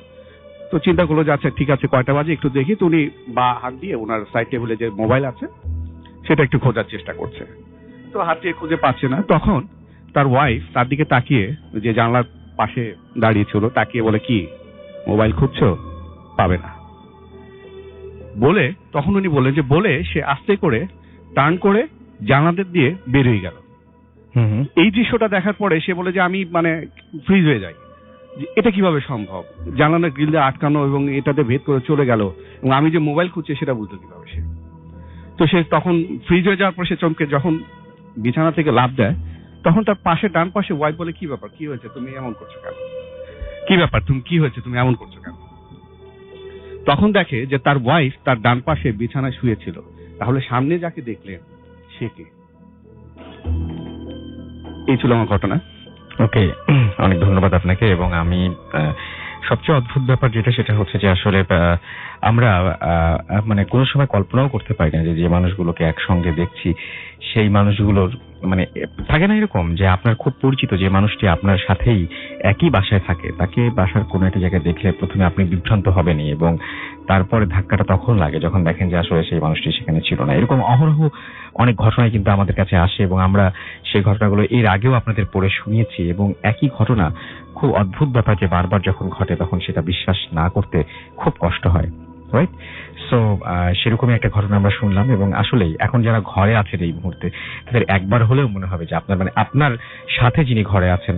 তো চিন্তা করলো যে আচ্ছা ঠিক আছে কয়টা বাজে একটু দেখি। তো উনি বা হাত দিয়ে ওনার সাইড টেবিলে যে মোবাইল আছে সেটা একটু খোঁজার চেষ্টা করছে। তো হাত দিয়ে খুঁজে পাচ্ছে না। তখন তার ওয়াইফ তার দিকে তাকিয়ে, যে জানলার পাশে দাঁড়িয়ে ছিল, তাকিয়ে বলে কি মোবাইল খুঁজছো, পাবে না বলে। তখন উনি বললেন যে বলে সে আস্তে করে টার্ন করে জানালাদের দিয়ে বের হয়ে গেল। এই দৃশ্যটা দেখার পরে সে বলে যে আমি ফ্রিজ হয়ে যাই, যে এটা কিভাবে সম্ভব, জানালার গ্রিল দিয়ে আটকানো এবং এটাতে ভেদ করে চলে গেল, এবং আমি যে মোবাইল খুঁজছি সেটা বুঝতে কিভাবে সে। তো সে তখন ফ্রিজ হয়ে যাওয়ার পর সে চমকে যখন বিছানা থেকে লাফ দেয়, তখন তার পাশে ডান পাশে ওয়াইফ বলে কি ব্যাপার, কি হয়েছে, তুমি এমন করছো কেন, কি ব্যাপার, তুমি কি হয়েছে, তুমি এমন করছো কেন? তখন দেখে যে তার ওয়াইফ তার ডান পাশে বিছানায় শুয়েছিল। তাহলে সামনে যাকে দেখলেন সে কে? এই ছিল আমার ঘটনা। ওকে, অনেক ধন্যবাদ আপনাকে। এবং আমি সবচেয়ে অদ্ভুত ব্যাপার যেটা, সেটা হচ্ছে যে আসলে আমরা কোনো সময় কল্পনাও করতে পারি না যে মানুষগুলোকে একসঙ্গে দেখছি সেই মানুষগুলোর থাকে না এরকম যে আপনার খুব পরিচিত যে মানুষটি আপনার সাথেই একই বাসায় থাকে, তাকে বাসার কোনো একটা জায়গায় দেখলে প্রথমে আপনি বিভ্রান্ত হবেনই, এবং তারপরে ধাক্কাটা তখন লাগে যখন দেখেন যে আসলে সেই মানুষটি সেখানে ছিল না। এরকম অহরহ অনেক ঘটনাই কিন্তু আমাদের কাছে আসে, এবং আমরা সেই ঘটনাগুলো এর আগেও আপনাদের পড়ে শুনিয়েছি। এবং একই ঘটনা, খুব অদ্ভুত ব্যাপার যে বারবার যখন ঘটে তখন সেটা বিশ্বাস না করতে খুব কষ্ট হয়, রাইট? সো সেরকমই একটা ঘটনা আমরা শুনলাম। এবং আসলেই এখন যারা ঘরে আছেন এই মুহূর্তে, তাদের একবার হলেও মনে হবে যে আপনার আপনার সাথে যিনি ঘরে আছেন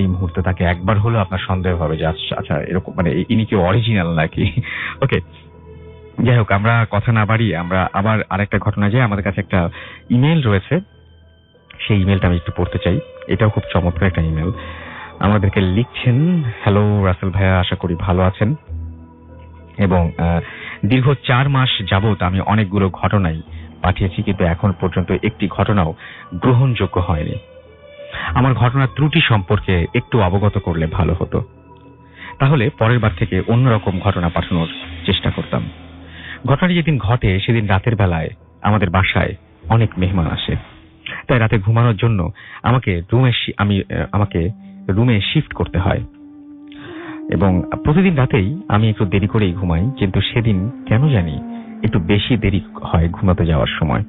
এই মুহূর্তে, তাকে একবার হলেও আপনার সন্দেহ হবে যে আচ্ছা এরকম ইনি কি অরিজিনাল নাকি। ওকে, যাই হোক, আমরা কথা না বাড়িয়ে আমরা আবার আরেকটা ঘটনা যাই। আমাদের কাছে একটা ইমেল রয়েছে, সেই ইমেলটা আমি একটু পড়তে চাই। এটাও খুব চমৎকার একটা ইমেল। আমাদেরকে লিখছেন, হ্যালো রাসেল ভাইয়া, আশা করি ভালো আছেন। এবং দীর্ঘ 4 মাস যাবত আমি অনেকগুলো ঘটনাই পাঠিয়েছি, কিন্তু এখন পর্যন্ত একটি ঘটনাও গ্রহণযোগ্য হয়নি। আমার ঘটনার ত্রুটি সম্পর্কে একটু অবগত করলে ভালো হতো, তাহলে পরের বার থেকে অন্যরকম ঘটনা পাঠানোর চেষ্টা করতাম। ঘটনাটি যেদিন ঘটে সেদিন রাতের বেলায় আমাদের বাসায় অনেক মেহমান আসে, তাই রাতে ঘুমানোর জন্য আমাকে রুমে শিফট করতে হয়, এবং প্রতিদিন রাতেই আমি একটু দেরি করেই ঘুমাই, কিন্তু সেদিন কেন জানি একটু বেশি দেরি হয় ঘুমাতে যাওয়ার সময়।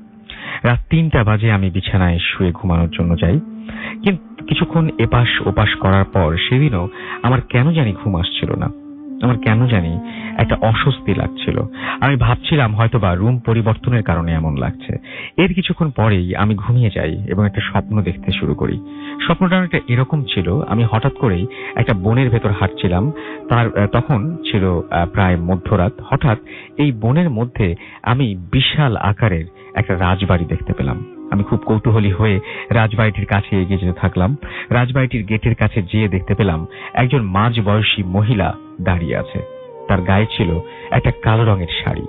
রাত 3টা বাজে আমি বিছানায় শুয়ে ঘুমানোর জন্য যাই, কিন্তু কিছুক্ষণ এপাশ ওপাশ করার পর সেদিনও আমার কেন জানি ঘুম আসছিল না। আমার কেন জানি একটা অস্বস্তি লাগছিল। আমি ভাবছিলাম হয়তোবা রুম পরিবর্তনের কারণে এমন লাগছে। এর কিছুক্ষণ পরেই আমি ঘুমিয়ে যাই এবং একটা স্বপ্ন দেখতে শুরু করি। স্বপ্নটা একটা এরকম ছিল, আমি হঠাৎ করেই একটা বনের ভেতর হাঁটছিলাম। তখন ছিল প্রায় মধ্যরাত। হঠাৎ এই বনের মধ্যে আমি বিশাল আকারের একটা রাজবাড়ি দেখতে পেলাম। আমি খুব কৌতূহলী হয়ে রাজবাড়িটির কাছে এগিয়ে যেতে থাকলাম। রাজবাড়িটির গেটের কাছে যেয়ে দেখতে পেলাম একজন মাঝবয়সী মহিলা দাঁড়িয়ে আছে। তার গায়ে ছিল একটা কালো রঙের শাড়ি,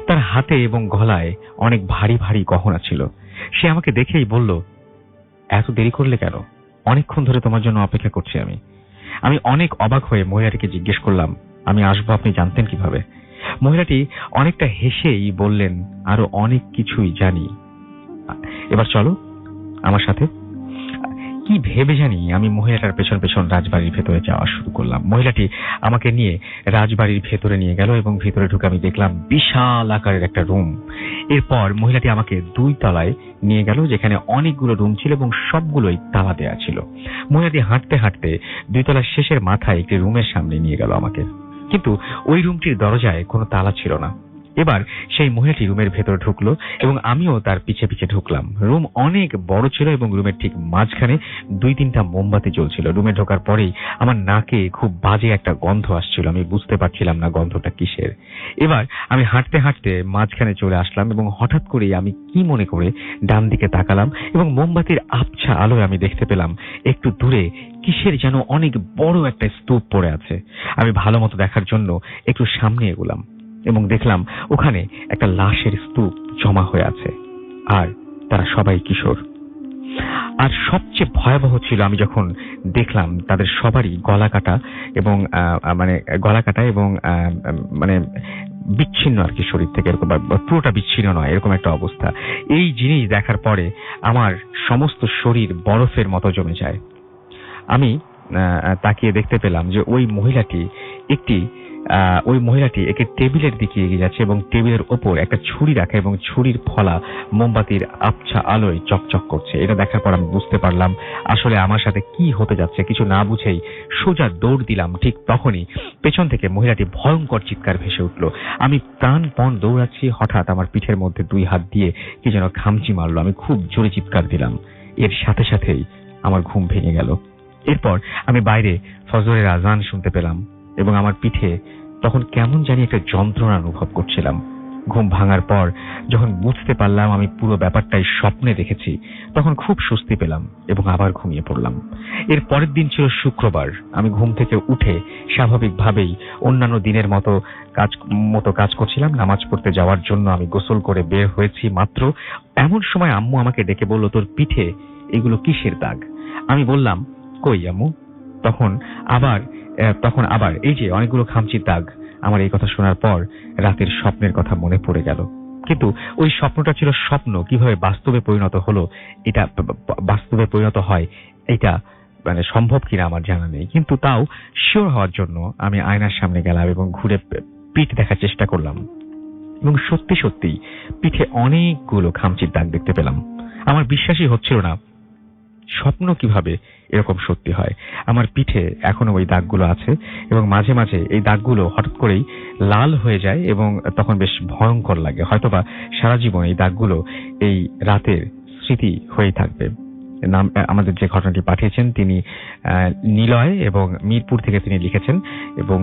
তার হাতে এবং গলায় অনেক ভারী ভারী গহনা ছিল। সে আমাকে দেখেই বলল, এত দেরি করলে কেন? অনেকক্ষণ ধরে তোমার জন্য অপেক্ষা করছি আমি। আমি অনেক অবাক হয়ে মহিলাটিকে জিজ্ঞেস করলাম, আমি আসবো আপনি জানতেন কিভাবে? মহিলাটি অনেকটা হেসেই বললেন, আরো অনেক কিছুই জানি, এবার চলো আমার সাথে। কি ভেবে জানি আমি মহিলাটার পেছন পেছন রাজবাড়ির ভেতরে যাওয়া শুরু করলাম। মহিলাটি আমাকে নিয়ে রাজবাড়ির ভেতরে নিয়ে গেল এবং ভেতরে ঢুকে আমি দেখলাম বিশাল আকারের একটা রুম। এরপর মহিলাটি আমাকে 2 তলায় নিয়ে গেল, যেখানে অনেকগুলো রুম ছিল এবং সবগুলোই তালা দেওয়া ছিল। মহিলাটি হাঁটতে হাঁটতে 2 তলার শেষের মাথায় একটি রুমের সামনে নিয়ে গেল আমাকে, কিন্তু ওই রুমটির দরজায় কোনো তালা ছিল না। এবার সেই মহিলাটি রুমের ভেতরে ঢুকলো এবং আমিও তার পিছে পিছে ঢুকলাম। রুম অনেক বড় ছিল এবং রুমের ঠিক মাঝখানে 2-3টা মোমবাতি জ্বলছিল। রুমে ঢোকার পরেই আমার নাকে খুব বাজে একটা গন্ধ আসছিল, আমি বুঝতে পারছিলাম না গন্ধটা কিসের। এবার আমি হাঁটতে হাঁটতে মাঝখানে চলে আসলাম এবং হঠাৎ করেই আমি কি মনে করে ডান দিকে তাকালাম এবং মোমবাতির আবছা আলোয় আমি দেখতে পেলাম একটু দূরে কিসের যেন অনেক বড় একটা স্তূপ পড়ে আছে। আমি ভালো মতো দেখার জন্য একটু সামনে এগোলাম এবং দেখলাম ওখানে একটা লাশের স্তূপ জমা হয়ে আছে, আর তারা সবাই কিশোর। আর সবচেয়ে ভয়াবহ ছিল আমি যখন দেখলাম তাদের সবারই গলা কাটা এবং মানে বিচ্ছিন্ন আর কি শরীর থেকে, এরকম পুরোটা বিচ্ছিন্ন নয়, এরকম একটা অবস্থা। এই জিনিস দেখার পরে আমার সমস্ত শরীর বরফের মতো জমে যায়। আমি তাকিয়ে দেখতে পেলাম যে ওই মহিলাটি একটি টেবিলের দিকে এগিয়ে যাচ্ছে এবং টেবিলের ওপর একটা ছুরি রাখা এবং ছুরির ফলা মোমবাতির আবছা আলোয় চকচক করছে। এটা দেখার পর আমি বুঝতে পারলাম আসলে আমার সাথে কি হতে যাচ্ছে। কিছু না বুঝেই সোজা দৌড় দিলাম। ঠিক তখনই পেছন থেকে মহিলাটি ভয়ঙ্কর চিৎকার ভেসে উঠল। আমি প্রাণপণ দৌড়াচ্ছি, হঠাৎ আমার পিঠের মধ্যে 2 হাত দিয়ে কি যেন খামচি মারলো। আমি খুব জোরে চিৎকার দিলাম। এর সাথে সাথেই আমার ঘুম ভেঙে গেল। এরপর আমি বাইরে ফজরের আজান শুনতে পেলাম এবং আমার পিঠে তখন কেমন জানি একটা যন্ত্রণা অনুভব করছিলাম। ঘুম ভাঙার পর যখন বুঝতে পারলাম আমি পুরো ব্যাপারটাই স্বপ্নে দেখেছি, তখন খুব স্বস্তি পেলাম এবং আবার ঘুমিয়ে পড়লাম। এর পরের দিন ছিল শুক্রবার। আমি ঘুম থেকে উঠে স্বাভাবিকভাবেই অন্যান্য দিনের মতো কাজ করছিলাম। নামাজ পড়তে যাওয়ার জন্য আমি গোসল করে বের হয়েছি মাত্র, এমন সময় আম্মু আমাকে ডেকে বলল, তোর পিঠে এগুলো কিসের দাগ? আমি বললাম, কই আম্মু? তখন আবার এই যে অনেকগুলো খামচির দাগ। আমার এই কথা শোনার পর রাতের স্বপ্নের কথা মনে পড়ে গেল, কিন্তু ওই স্বপ্নটা ছিল স্বপ্ন, কিভাবে বাস্তবে পরিণত হলো, এটা বাস্তবে পরিণত হয় এটা মানে সম্ভব কিনা আমার জানা নেই। কিন্তু তাও শিওর হওয়ার জন্য আমি আয়নার সামনে গেলাম এবং ঘুরে পিঠ দেখার চেষ্টা করলাম এবং সত্যি সত্যি পিঠে অনেকগুলো খামচির দাগ দেখতে পেলাম। আমার বিশ্বাসই হচ্ছিল না স্বপ্ন কিভাবে এরকম সত্যি হয়। আমার পিঠে এখনো ওই দাগগুলো আছে এবং মাঝে মাঝে এই দাগগুলো হঠাৎ করেই লাল হয়ে যায় এবং তখন বেশ ভয়ঙ্কর লাগে। হয়তোবা সারা জীবন এই দাগগুলো এই রাতের স্মৃতি হয়ে থাকবে। আমাদের যে ঘটনাটি পাঠিয়েছেন তিনি নিলয় এবং মিরপুর থেকে তিনি লিখেছেন এবং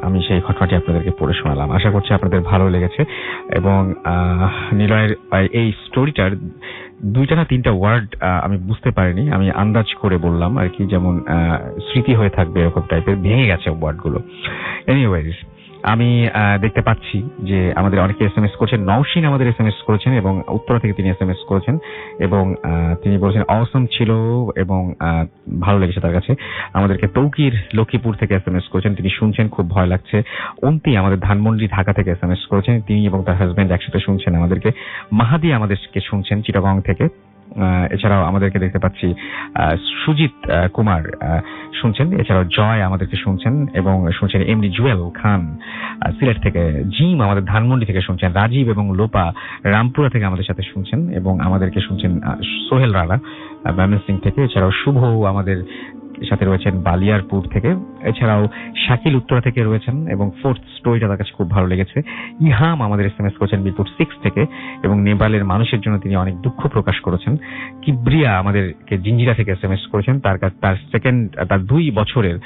আমি সেই ঘটনাটি আপনাদেরকে পড়ে শোনালাম। আশা করছি আপনাদের ভালো লেগেছে এবং নিলয়ের এই স্টোরিটার 2টা না 3টা ওয়ার্ড আমি বুঝতে পারিনি, আমি আন্দাজ করে বললাম আর কি, যেমন স্মৃতি হয়ে থাকবে এরকম টাইপের, ভেঙে গেছে ওয়ার্ডগুলো। এনিওয়েজ, আমি দেখতে পাচ্ছি যে আমাদের অনেকে এসএমএস করছেন। নওশিন আমাদের এসএমএস করেছেন এবং উত্তরা থেকে তিনি এসএমএস করেছেন এবং তিনি বলেছেন অসম ছিল এবং ভালো লেগেছে তার কাছে। আমাদেরকে তৌকির লক্ষ্মীপুর থেকে এসএমএস করেছেন, তিনি শুনছেন, খুব ভয় লাগছে। অন্তি আমাদের ধানমন্ডি ঢাকা থেকে এসএমএস করেছেন, তিনি এবং তার হাজবেন্ড একসাথে শুনছেন আমাদেরকে। মাহাদি আমাদেরকে শুনছেন চিটাগং থেকে। এছাড়াও আমাদেরকে দেখতে পাচ্ছি সুজিত কুমার শুনছেন, এছাড়াও জয় আমাদেরকে শুনছেন এবং শুনছেন এমডি জুয়েল খান সিলেট থেকে, জিম আমাদের ধানমন্ডি থেকে শুনছেন, রাজীব এবং লোপা রামপুরা থেকে আমাদের সাথে শুনছেন এবং আমাদেরকে শুনছেন সোহেল রানা ময়মনসিং থেকে। এছাড়াও শুভ আমাদের সাথে রয়েছেন বালিয়ারপুর থেকে। এছাড়াও শাকিল উত্তরা থেকে রয়েছেন এবং 4th স্টোরিটা তার কাছে খুব ভালো লেগেছে। ইহাম আমাদের এসএমএস করেছেন মিরপুর 6 থেকে এবং নেপালের মানুষের জন্য তিনি অনেক দুঃখ প্রকাশ করেছেন। কিব্রিয়া আমাদেরকে জিঞ্জিরা থেকে এসএমএস করেছেন, তার 2 বছরের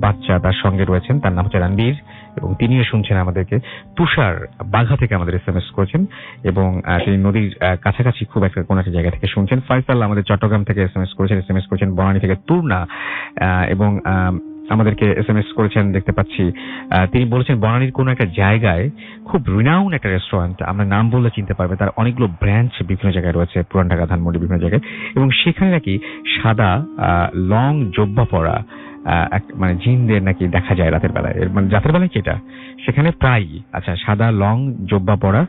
বাচ্চা তার সঙ্গে রয়েছেন, তার নাম হচ্ছে রণবীর এবং তিনিও শুনছেন আমাদেরকে। তুষার বাঘা থেকে আমাদের এসএমএস করেছেন এবং তিনি নদীর কাছাকাছি খুব একটা কোন একটা জায়গা থেকে শুনছেন। ফয়সাল আমাদের চট্টগ্রাম থেকে এসএমএস করেছেন বনানী থেকে তুর্না এবং আমাদেরকে এসএমএস করেছেন দেখতে পাচ্ছি। তিনি বলেছেন বনানীর কোন একটা জায়গায় খুব রিনাউন্ড একটা রেস্টুরেন্ট, আমরা নাম বললে চিনতে পারবে, তার অনেকগুলো ব্রাঞ্চ বিভিন্ন জায়গায় রয়েছে, পুরান ঢাকা ধানমন্ডি বিভিন্ন জায়গায়, এবং সেখানে নাকি সাদা লং জব্বা পরা মানে জিনদের নাকি দেখা যায় রাতের বেলায়, মানে রাতের বেলায় কি এটা, সেখানে প্রায় আচ্ছা সাদা লং জোব্বা পরা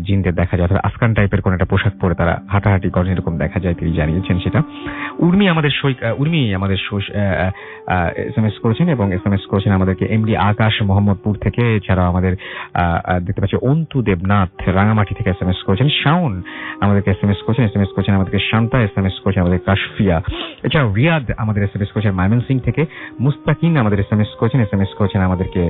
জিনদের দেখা যায়, অথবা আফগান টাইপের কোন একটা পোশাক পরে তারা হাঁটাহাঁটি করেন, এরকম দেখা যায়, তিনি জানিয়েছেন সেটা। উর্মি আমাদের এসএমএস করেছেন, এবং এসএমএস করেছেন আমাদেরকে এমডি আকাশ মোহাম্মদপুর থেকে। এছাড়াও আমাদের দেখতে পাচ্ছি অন্তু দেবনাথ রাঙামাটি থেকে এসএমএস করেছেন, শাওন আমাদেরকে এসএমএস করেছেন আমাদেরকে শান্তা এসএমএস করেছেন আমাদের কাশফিয়া। এছাড়াও রিয়াদ আমাদের এসএমএস করেছেন ময়মনসিংহ থেকে, মুস্তাকিন আমাদের এসএমএস করেছেন আমাদেরকে,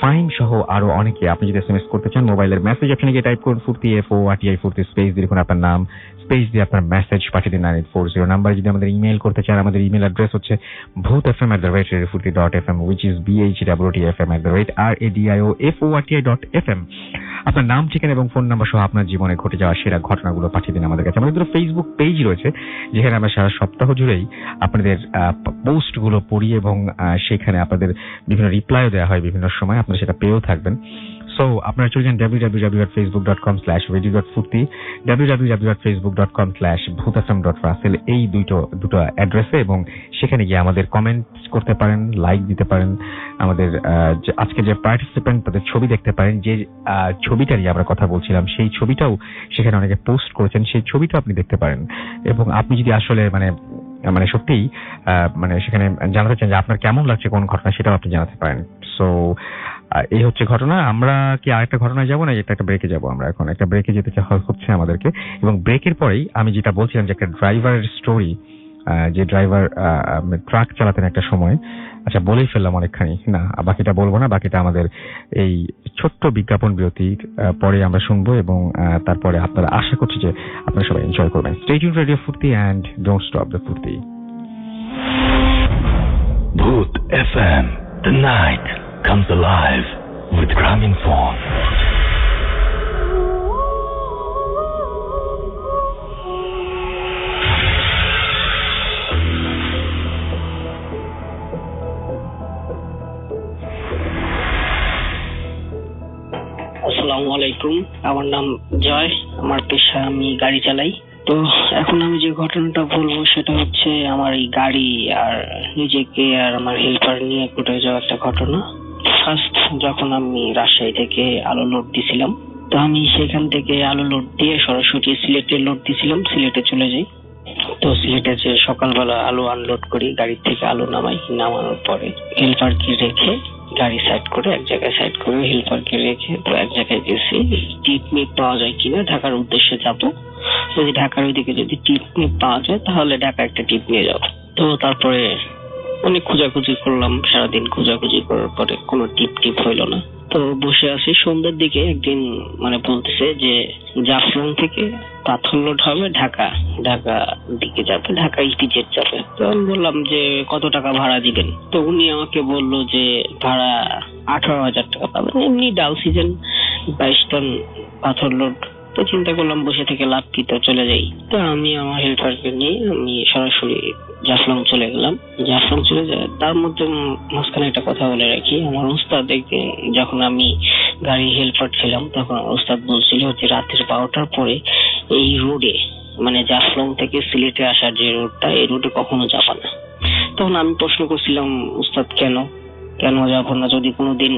ফাইম সহ আরো অনেকে। আপনি যদি এসএমএস করতে চান মোবাইলের মেসেজ অপশনে গিয়ে টাইপ করুন ফুর্তি FORTI ফুর্তি স্পেস দিয়ে লিখুন আপনার নাম, স্পেস দিয়ে আপনার মেসেজ পাঠিয়ে দিন 9840 নাম্বারে। যদি আমাদের ইমেল করতে চান, আমাদের ইমেল অ্যাড্রেস হচ্ছে bhutfm@radiofurti.fm which is bhutfm@radioforti.fm। আপনার নাম, ঠিকানা এবং ফোন নাম্বার সহ আপনার জীবনে ঘটে যাওয়া সেরা ঘটনাগুলো পাঠিয়ে দিন আমাদের কাছে। আমাদের ফেসবুক পেজ রয়েছে যেখানে আমরা সারা সপ্তাহ জুড়েই আপনাদের পোস্টগুলো পড়ি, এবং সেখানে আপনাদের বিভিন্ন রিপ্লাইও দেওয়া হয় বিভিন্ন সময়, আপনারা সেটা পেয়েও থাকবেন। সো আপনারা চলে যান www.facebook.com/radio.furti, www.facebook.com/bhutfm.russell এই দুটো অ্যাড্রেসে, এবং সেখানে গিয়ে আমাদের কমেন্ট করতে পারেন, লাইক দিতে পারেন, আমাদের আজকে যে পার্টিসিপেন্ট তাদের ছবি দেখতে পারেন। যে ছবিটা নিয়ে আমরা কথা বলছিলাম সেই ছবিটাও সেখানে অনেকে পোস্ট করেছেন, সেই ছবিটা আপনি দেখতে পারেন। এবং আপনি যদি আসলে মানে সত্যিই মানে সেখানে জানাতে চান যে আপনার কেমন লাগছে কোন ঘটনা, সেটাও আপনি জানাতে পারেন। সো এই হচ্ছে ঘটনা। আমরা কি আরেকটা ঘটনায় যাবো, না একটা ব্রেকে যাবো? আমরা এখন একটা ব্রেকে যেতে হচ্ছে আমাদেরকে, এবং ব্রেকের পরেই আমি যেটা বলছিলাম যে একটা ড্রাইভারের স্টোরি, যে ড্রাইভার ট্রাক চালাতেন একটা সময়। আচ্ছা, বলেই ফেললাম অনেকখানি, না বাকিটা বলবো না, বাকিটা আমাদের এই ছোট্ট বিজ্ঞাপন বিরতির পরে আমরা শুনবো, এবং তারপরে আপনারা আশা করছি যে আপনারা সবাই এনজয় করবেন। স্টে টিউনড রেডিও ফুর্তি অ্যান্ড ডোন্ট স্টপ দ্য ফুর্তি। Bhoot FM, the night comes alive with Graminphone. আসসালামু আলাইকুম, আমার নাম জয়, আমার পেশা আমি গাড়ি চালাই। তো এখন আমি যে ঘটনাটা বলবো সেটা হচ্ছে আমার এই গাড়ি আর নিজেকে আর আমার হেল্পার নিয়ে ঘটে যাওয়া একটা ঘটনা। ফার্স্ট যখন আমি রাজশাহী থেকে আলু লোড দিছিলাম, তো আমি সেখান থেকে আলু লোড দিয়ে সরাসরি সিলেটে লোড দিছিলাম, সিলেটে চলে যাই। তো সিলেটে যে সকালবেলা আলু আনলোড করি, গাড়ির থেকে আলু নামানোর পরে হেল্পারকে রেখে গাড়ি সাইড করে এক জায়গায় সাইড করে হেল্পারকে রেখে তো এক জায়গায় গেছি টিপ মিট পাওয়া যায় কিনা, ঢাকার উদ্দেশ্যে যাবো। যদি ঢাকার ওইদিকে যদি টিপ মিট পাওয়া যায় তাহলে ঢাকা একটা টিপ নিয়ে যাবো। তো তারপরে অনেক খোঁজাখুঁজি করলাম, সারাদিন খোঁজাখুঁজি করার পরে কোনো টিপ হইলো না। তো বসে আছি, সন্ধ্যার দিকে একদিন মানে বলতেছে যে জাফলং থেকে পাথর লোড হবে ঢাকা দিকে যাবে, ঢাকা ইপিজেড যাবে। তো আমি বললাম যে কত টাকা ভাড়া দিবেন? তো উনি আমাকে বললো যে ভাড়া 18,000 টাকা পাবেন, এমনি ডাল সিজন 22 টন পাথর লোড। তো চিন্তা করলাম বসে থেকে লাভ কি, তো চলে যাই। তো আমি আমার হেল্পারকে নিয়ে আমি সরাসরি জাফলং চলে গেলাম। জাফলং চলে যায়, তার মধ্যে মাঝখানে একটা কথা বলে রাখি, আমার উস্তাদ যখন আমি গাড়ি হেল্পার ছিলাম তখন উস্তাদ বলছিল যে রাতের 12টার পরে এই রোডে মানে জাফলং থেকে সিলেটে আসার যে রোডটা, এই রোডে কখনো যাবা না। তখন আমি প্রশ্ন করছিলাম উস্তাদ কেন যাবো না? যদি কোনোদিন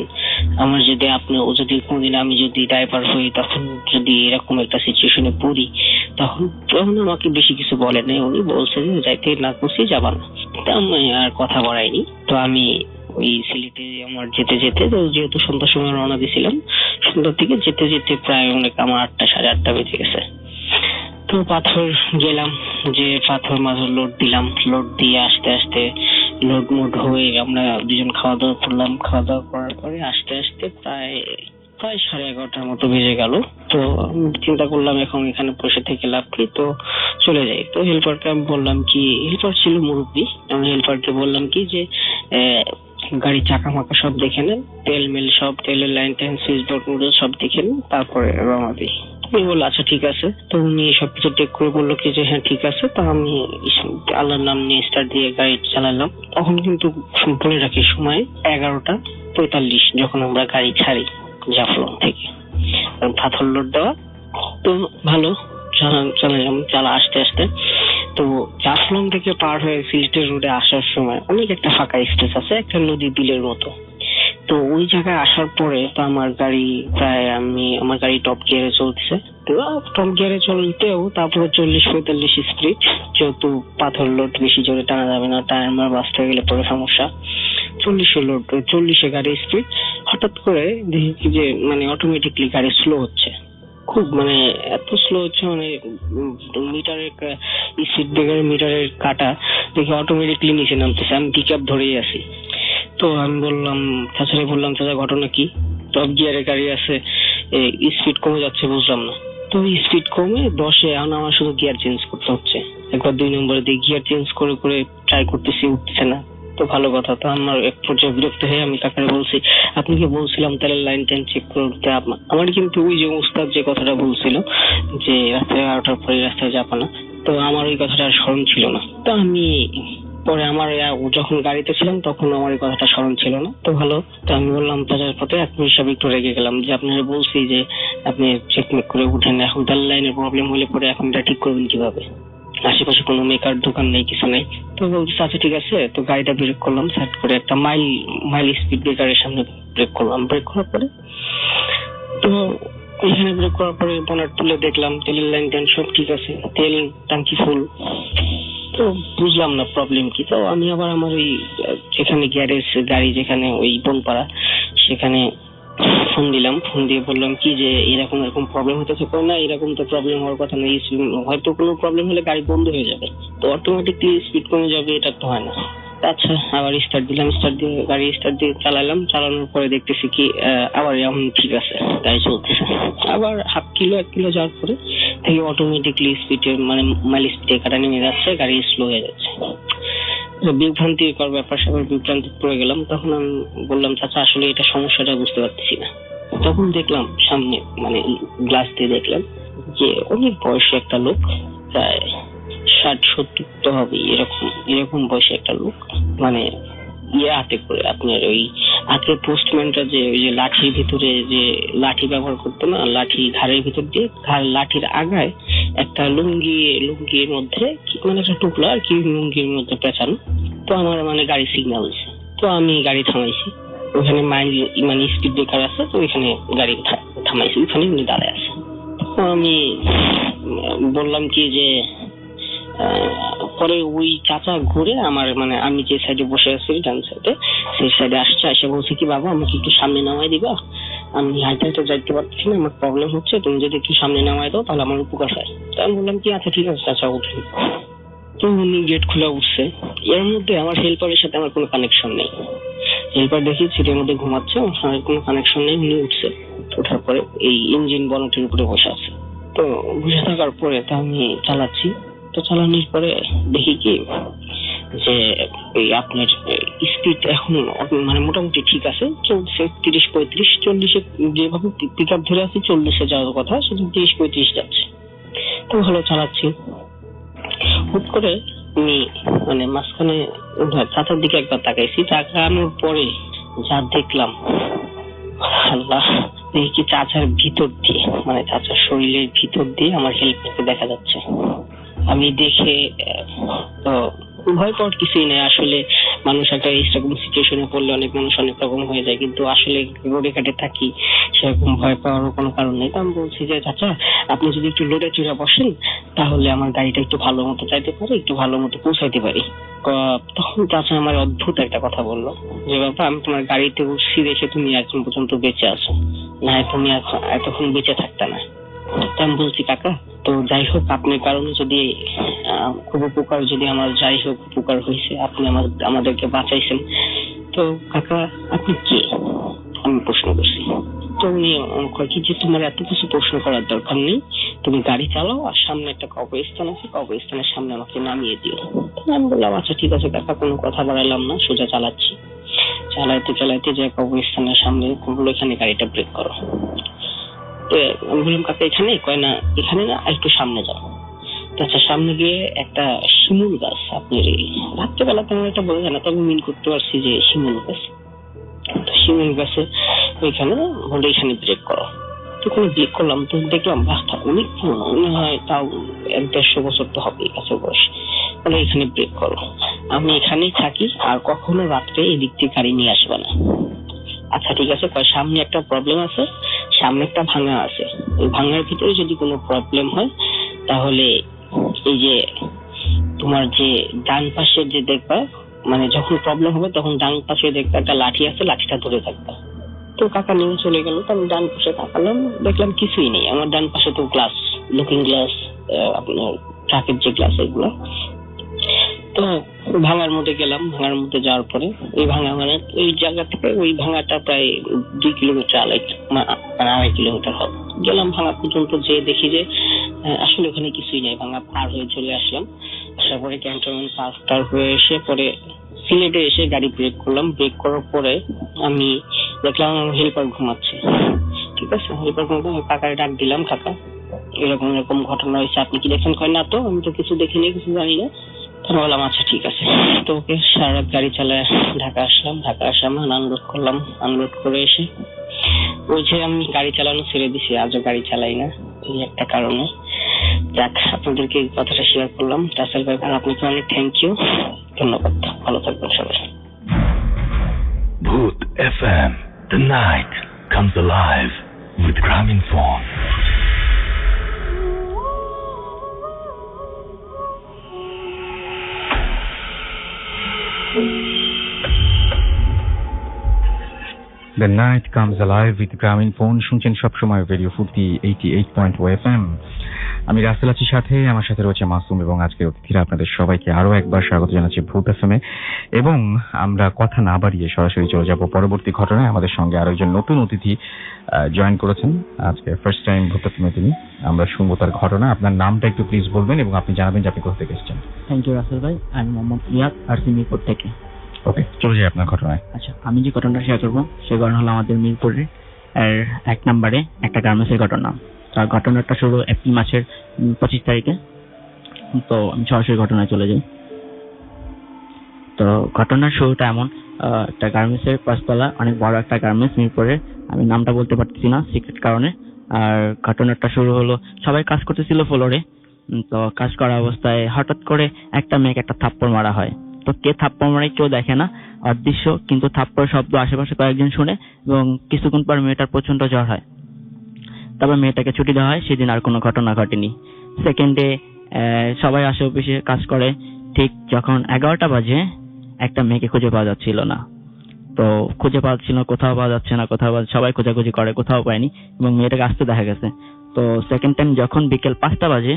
আমি যদি ড্রাইভার হই, তখন যদি এরকম একটা সিচুয়েশনে পড়ি, তখন আমাকে বেশি কিছু বলে নাই। উনি বলছে যে যাইতে না করছি যাবা না। তা আমি আর কথা বাড়াইনি। তো আমি ওই সিলেটে আমার যেতে তো যেহেতু সন্ধ্যার সময় রওনা দিয়েছিলাম, সন্ধ্যার দিকে যেতে প্রায় অনেক আমার 8টা 8:30 বেজে গেছে। তো পাথর গেলাম, যে পাথর লোড দিলাম, লোড দিয়ে আস্তে আস্তে লোড মোড হয়ে আমরা দুজন খাওয়া দাওয়া করলাম। খাওয়া দাওয়া করার পরে আস্তে আস্তে প্রায় 11:30 মতো বেজে গেল। তো চিন্তা করলাম এখন এখানে বসে থেকে লাভ কি, তো চলে যাই। তো হেল্পারকে আমি বললাম কি, হেল্পার ছিল মুরব্বী, আমি হেল্পারকে বললাম কি যে গাড়ি চাকা মাকা সব দেখে নেন, তেল মেল সব, তেলের লাইন টাইন সুইচ বোর্ড সব দেখে নেন, তারপরে রওনা দিই। উনি বললো আচ্ছা ঠিক আছে। তো উনি সবকিছু চেক করে বললো কি যে হ্যাঁ ঠিক আছে। তো আমি আল্লাহর নাম নিয়ে স্টার্ট দিয়ে গাড়ি চালালাম। তখন কিন্তু বলে রাখি সময় 11:45 যখন আমরা গাড়ি ছাড়ি জাফলং থেকে, পাথর লোড দেওয়া। তো ভালো চালা আস্তে আস্তে তো জাফলং থেকে পার হয়ে সিলেটের রোডে আসার সময় অনেক একটা ফাঁকা স্পেস আছে, একটা নদী বিলের মতো। তো ওই জায়গায় আসার পরে তো আমার গাড়ি টপ গিয়ারে চলছে। তো টপ গিয়ারে চলতেও তারপরে 40-45 স্পিড, যেহেতু পাথর লোড বেশি জোরে টানা যাবে না, টায়ার বাঁচতে গেলে পরে সমস্যা। 40 গাড়ি স্পিড, হঠাৎ করে দেখি যে মানে অটোমেটিকলি গাড়ি স্লো হচ্ছে, খুব মানে এত স্লো হচ্ছে, মানে মিটারের স্পিড ব্রেকারের মিটারের কাটা দেখে অটোমেটিকলি নিচে নামতেছে। আমি পিক আপ ধরেই আছি। তো আমি বললাম চাচা ঘটনা কি? টপ গিয়ারে গাড়ি আছে, স্পিড কমে যাচ্ছে, বুঝলাম না। তো স্পিড কমে 10-এ, এখন আমার শুধু গিয়ার চেঞ্জ করতে হচ্ছে। একবার 2 নম্বরে দিয়ে গিয়ার চেঞ্জ করে করে ট্রাই করতেছি, উঠছে না। তো ভালো কথা, তো আমার এক পর্যায়ে বিরক্ত হয়ে আমি কাকারে বলছি, আপনি কি বলছিলাম তাহলে লাইন টাইন চেক করতে। আমার কিন্তু ওই যে উস্তাদ যে কথাটা বলছিল যে রাস্তায় 12টার পরে রাস্তায় যাবা না, তো আমার ওই কথাটা স্মরণ ছিল না। তো আমি পরে আমার যখন গাড়িতে ছিলাম তখন আমার এই কথাটা স্মরণ ছিল না। তো ভালো, তো আমি বললাম চাচার পথে এক হিসাবে একটু রেগে গেলাম যে আপনারা বলছি যে আপনি চেকমেক করে উঠেন, এখন তার লাইনের প্রবলেম হলে পরে এখন এটা ঠিক করবেন কিভাবে? আশেপাশে কোনো মেকার দোকান নেই, কিছু নেই। তো বলছি আচ্ছা ঠিক আছে। তো গাড়িটা ব্রেক করলাম, সাইড করে একটা মাইল স্পিড ব্রেকারের সামনে ব্রেক করলাম। ব্রেক করার পরে তো এখানে ব্রেক করার পরে বনার তুলে দেখলাম তেলের লাইন টাইন সব ঠিক আছে, তেল ট্যাঙ্কি ফুল। তো বুঝলাম না প্রবলেম কি। তো আমি আবার আমার ওই যেখানে গ্যারেজ গাড়ি যেখানে ওই বনপাড়া, সেখানে ফোন দিলাম। ফোন দিয়ে বললাম কি যে এরকম প্রবলেম হতেছে। না, এরকম তো প্রবলেম হওয়ার কথা নেই, হয়তো কোনো প্রবলেম হলে গাড়ি বন্ধ হয়ে যাবে, তো অটোমেটিকলি স্পিড কমে যাবে, এটা তো হয় না। আচ্ছা, আবার স্টার্ট দিলাম, গাড়ি স্টার্ট দিয়ে চালানোর পরে দেখতেছি কি আবার এখন ঠিক আছে, গাড়ি চলতেছে। আবার 1 কিলো যাওয়ার পরে থেকে অটোমেটিকলি স্পিডে মানে মাইল স্পিডে কাটা নেমে যাচ্ছে, গাড়ি স্লো হয়ে যাচ্ছে। বিভ্রান্তিকর ব্যাপার স্যাপার, বিভ্রান্তি পড়ে গেলাম। তখন আমি বললাম চাচা আসলে এটা সমস্যাটা বুঝতে পারতেছি না। তখন দেখলাম সামনে মানে গ্লাস দিয়ে দেখলাম যে অনেক বয়সী একটা লোক, প্রায় 60-70 তো হবে, এরকম বয়সী একটা লোক, মানে হাতে করে আপনার ওই আগে পোস্টম্যানটা যে ওই যে লাঠির ভিতরে যে লাঠি ব্যবহার করতো না, লাঠি ঘাড়ের ভিতর দিয়ে, লাঠির আগায় একটা লুঙ্গির মধ্যে মানে একটা টুকরা আর কি লুঙ্গির মধ্যে পেঁচানো। তো আমার মানে গাড়ি সিগন্যাল দিচ্ছে, তো আমি গাড়ি থামাইছি। ওখানে মানে স্পিড ব্রেকার আছে, তো ওইখানে গাড়ি থামাইছি, ওইখানে উনি দাঁড়ায় আছে। তো আমি বললাম কি যে পরে ওই চাচা ঘুরে আমার মানে আমি যে সাইডে বসে আছি ডান সাইডে, সেই সাইডে আসছে, এসে বলছে কি বাবা আমাকে একটু সামনে নামাই দিবা, আমি হাইটে যাইতে পারছি না, আমার প্রবলেম হচ্ছে, তুমি যদি একটু সামনে নামাই দাও তাহলে আমার উপকার হয়। তো আমি বললাম কি আচ্ছা ঠিক আছে চাচা উঠে। তো উনি গেট খুলে উঠছে। এর মধ্যে আমার হেল্পারের সাথে আমার কোনো কানেকশন নেই। হেল্পার দেখি সিটের মধ্যে ঘুমাচ্ছে, ওর সঙ্গে কোনো কানেকশন নেই। উনি উঠছে, ওঠার পরে এই ইঞ্জিন বনেটের উপরে বসে আছে। তো বসে থাকার পরে তো আমি চালাচ্ছি। তো চালানোর পরে দেখি কি যে এই আপনার স্পিড এখন মানে মোটামুটি ঠিক আছে, চলছে 30-35, 40-এ যেভাবে পিক আপ ধরে আছে 40-এ যাওয়ার কথা, সেটা 30-35 যাচ্ছে। তো ভালো চালাচ্ছি। হুট করে আমি মানে মাঝখানে চাচার দিকে একবার তাকাইছি, তাকানোর পরে যা দেখলাম আল্লাহ, দেখি চাচার ভিতর দিয়ে মানে চাচার শরীরের ভিতর দিয়ে আমার হেল্পারকে দেখা যাচ্ছে। আমি দেখে তো ভয় পাওয়ার কিছুই নেই। আসলে মানুষ একটা এইরকম সিচুয়েশনে পড়লে অনেক মানুষ অনেক রকম হয়ে যায়, কিন্তু আসলে রোডে ঘাটে থাকি, সেরকম ভয় পাওয়ারও কোনো কারণ নেই। তো আমি বলছি যে চাচা আপনি যদি একটু লোডে চড়ে বসেন তাহলে আমার গাড়িটা একটু ভালো মতো চাইতে পারে, একটু ভালো মতো পৌঁছাইতে পারি। তখন চাচা আমার অদ্ভুত একটা কথা বললো যে বাবা আমি তোমার গাড়িতে উঠছি দেখে তুমি এখন পর্যন্ত বেঁচে আছো, না তুমি এতক্ষণ বেঁচে থাকতে না। আমি বলছি কাকা তো যাই হোক আপনার কারণে যদি খুব উপকার, যদি আমার যাই হোক উপকার হয়েছে, আপনি আমাদেরকে বাঁচাইছেন, তো কাকা আপনি কে? আমি প্রশ্ন করছি। তো উনি কয় কি যে তোমার এত কিছু প্রশ্ন করার দরকার নেই, তুমি গাড়ি চালাও আর সামনে একটা কবরস্থান আছে, কবরস্থানের সামনে আমাকে নামিয়ে দিও। আমি বললাম আচ্ছা ঠিক আছে কাকা, কোনো কথা বাড়াইলাম না, সোজা চালাচ্ছি। চালাইতে যে কবরস্থানের সামনে বললো এখানে গাড়িটা ব্রেক করো। আমি বললাম কাকা এখানে? কয় না এখানে না, একটু সামনে যাও। আচ্ছা সামনে গিয়ে একটা শিমুল গাছ, আপনি রাত্রেবেলা তেমন একটা বোঝা যায় না, তবে মিন করতে পারছি যে শিমুল গাছ। শিমুল গাছে ওইখানে বলে এখানে ব্রেক করো। তখন ব্রেক করলাম, তো দেখলাম রাস্তা অনেক পুরনো, মনে হয় তাও 100-150 বছর তো হবে কাছে বয়স। বলে এখানে ব্রেক করো, আমি এখানেই থাকি, আর কখনো রাত্রে এদিক থেকে গাড়ি নিয়ে আসবে না। আচ্ছা ঠিক আছে, সামনে একটা প্রবলেম আছে, সামনে একটা ভাঙা আছে, ওই ভাঙার ভিতরে যদি কোনো প্রবলেম হয় তাহলে এই যে তোমার যে ডান পাশে যে দেখবা, মানে যখন প্রবলেম হবে তখন ডান পাশে দেখবা একটা লাঠি আছে, লাঠিটা ধরে থাকবা। তো কাকা নিয়ে চলে গেল, তো আমি ডান পাশে তাকালাম, দেখলাম কিছুই নেই। আমার ডান পাশে তো গ্লাস, লুকিং গ্লাস, আপনার ট্রাকের যে গ্লাস এগুলো। তো ভাঙার মধ্যে গেলাম, ভাঙার মধ্যে যাওয়ার পরে ওই ভাঙা মানে ওই জায়গা থেকে ওই ভাঙাটা প্রায় 2 কিলোমিটার, 2.5 কিলোমিটার হবে। গেলাম ভাঙা পর্যন্ত, যে দেখি যে আসলে ওখানে কিছুই নাই, ভাঙা পার হয়ে চলে আসলাম। আসার পরে ক্যান্টনমেন্ট পার হয়ে এসে পরে সিলেটে এসে গাড়ি ব্রেক করলাম। ব্রেক করার পরে আমি দেখলাম আমার হেল্পার ঘুমাচ্ছে। ঠিক আছে, হেল্পার ঘুমাতে কাকারে ডাক দিলাম, কাকা এরকম এরকম ঘটনা হয়েছে, আপনি কি দেখেন? কয় না তো, আমি তো কিছু দেখিনি, কিছু জানি না। বললাম আচ্ছা ঠিক আছে। তো ওকে সারা রাত গাড়ি চালায় ঢাকা আসলাম। ঢাকা আসে আমি আনলোড করলাম। আনলোড করে এসে ওই যে আমি গাড়ি চালানো ছেড়ে দিছি, আজও গাড়ি চালাই না, এই একটা কারণে। যাক, আপনাদেরকে এই কথাটা শেয়ার করলাম। রাসেল ভাই, আপনাকে অনেক থ্যাংক ইউ, ধন্যবাদ, ভালো থাকবেন সবাই। Bhoot FM. The night comes alive with Gramophone. The night comes alive with Gramophone। শুনছেন সবসময় রেডিও ফুর্তি 88.0 FM। আমি রাসেল আছি সাথে, আমার সাথে রয়েছে মাসুম এবং আজকের অতিথিরা। আপনাদের সবাইকে আরো একবার স্বাগত জানাচ্ছি ভূত এফএম এ, এবং আমরা কথা না বাড়িয়ে সরাসরি চলে যাব পরবর্তী ঘটনায়। আমাদের সঙ্গে আরো একজন নতুন অতিথি জয়েন করেছেন আজকে, ফার্স্ট টাইম ভূত এফএম এ তিনি। আমরা শুনবো তার ঘটনা। আপনার নামটা একটু প্লিজ বলবেন এবং আপনি জানাবেন যে আপনি কোথা থেকে এসেছেন। থ্যাংক ইউ রাসেল ভাই, আমি মোহাম্মদ রিয়াদ, আরসি মিরপুর থেকে। ওকে, চলে যাই আপনার ঘটনায়। আচ্ছা, আমি যে ঘটনাটা শেয়ার করবো সে ঘটনা হলো আমাদের মিরপুরের 1 নম্বরে একটা গার্মেন্টসের ঘটনা। তার ঘটনাটা শুরু এপ্রিল মাসের 25 তারিখে। তো আমি সরাসরি ঘটনায় চলে যাই। তো ঘটনার শুরুটা এমন, একটা গার্মেন্টসের 5 তলা অনেক বড় একটা গার্মেন্টস মিরপুরের, আমি নামটা বলতে পারতেছি না সিক্রেট কারণে। আর ঘটনাটা শুরু হলো, সবাই কাজ করতেছিল ফ্লোরে। তো কাজ করা অবস্থায় হঠাৎ করে একটা মেয়েকে একটা থাপ্পড় মারা হয়। তো কে থাপ্পড় মারে কেউ দেখে না, অদৃশ্য, কিন্তু থাপ্পড় শব্দ আশেপাশে কয়েকজন শুনে, এবং কিছুক্ষণ পর মেয়েটার প্রচন্ড জ্বর হয়। তারপর মেয়েটাকে ছুটি দেওয়া হয়। সেদিন আর কোনো ঘটনা ঘটেনি। সেকেন্ডে সবাই আসে, অফিসে কাজ করে। ঠিক যখন 11টা বাজে, একটা মেয়েকে খুঁজে পাওয়া যাচ্ছিল না। তো খুঁজে পাওয়া যাচ্ছিল না, কোথাও পাওয়া যাচ্ছে না, সবাই খোঁজাখুঁজি করে, কোথাও পায়নি, এবং মেয়েটাকে আসতে দেখা গেছে। তো সেকেন্ড টাইম যখন বিকেল 5টা বাজে,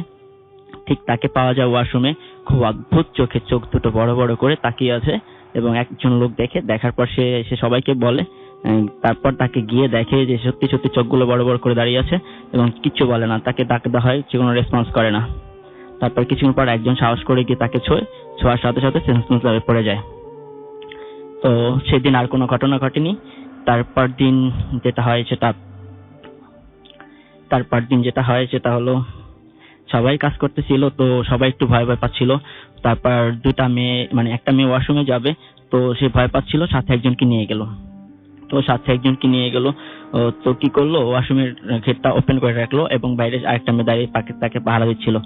ঠিক তাকে পাওয়া যায় ওয়াশরুমে, খুব অদ্ভুত চোখে, চোখ দুটো বড় বড় করে তাকিয়ে আছে। এবং একজন লোক দেখার পর সে সবাইকে বলে। তারপর তাকে গিয়ে দেখে যে সত্যি সত্যি চোখগুলো বড় বড় করে দাঁড়িয়ে আছে এবং কিচ্ছু বলে না। তাকে ডাক দেওয়া হয়, সে কোনো রেসপন্স করে না। তারপর কিছুক্ষণ পর একজন সাহস করে গিয়ে তাকে ছোঁয়ার সাথে সাথে সেন্সলেস হয়ে পড়ে যায়। তো সেদিন আর কোনো ঘটনা ঘটেনি। তারপর দিন যেটা হয় সেটা হলো, সবাই কাজ করতেছিল, তো সবাই একটু ভয় পাচ্ছিল। তারপর একটা মেয়ে ওয়াশরুমে যাবে, তো সে ভয় পাচ্ছিল, সাথে একজনকে নিয়ে গেল। তো কি করলো, ওয়াশরুমের গেটটা ওপেন করে রাখলো এবং বাইরে আরেকটা মেয়ে দাঁড়িয়ে তাকে পাহারা দিচ্ছিল।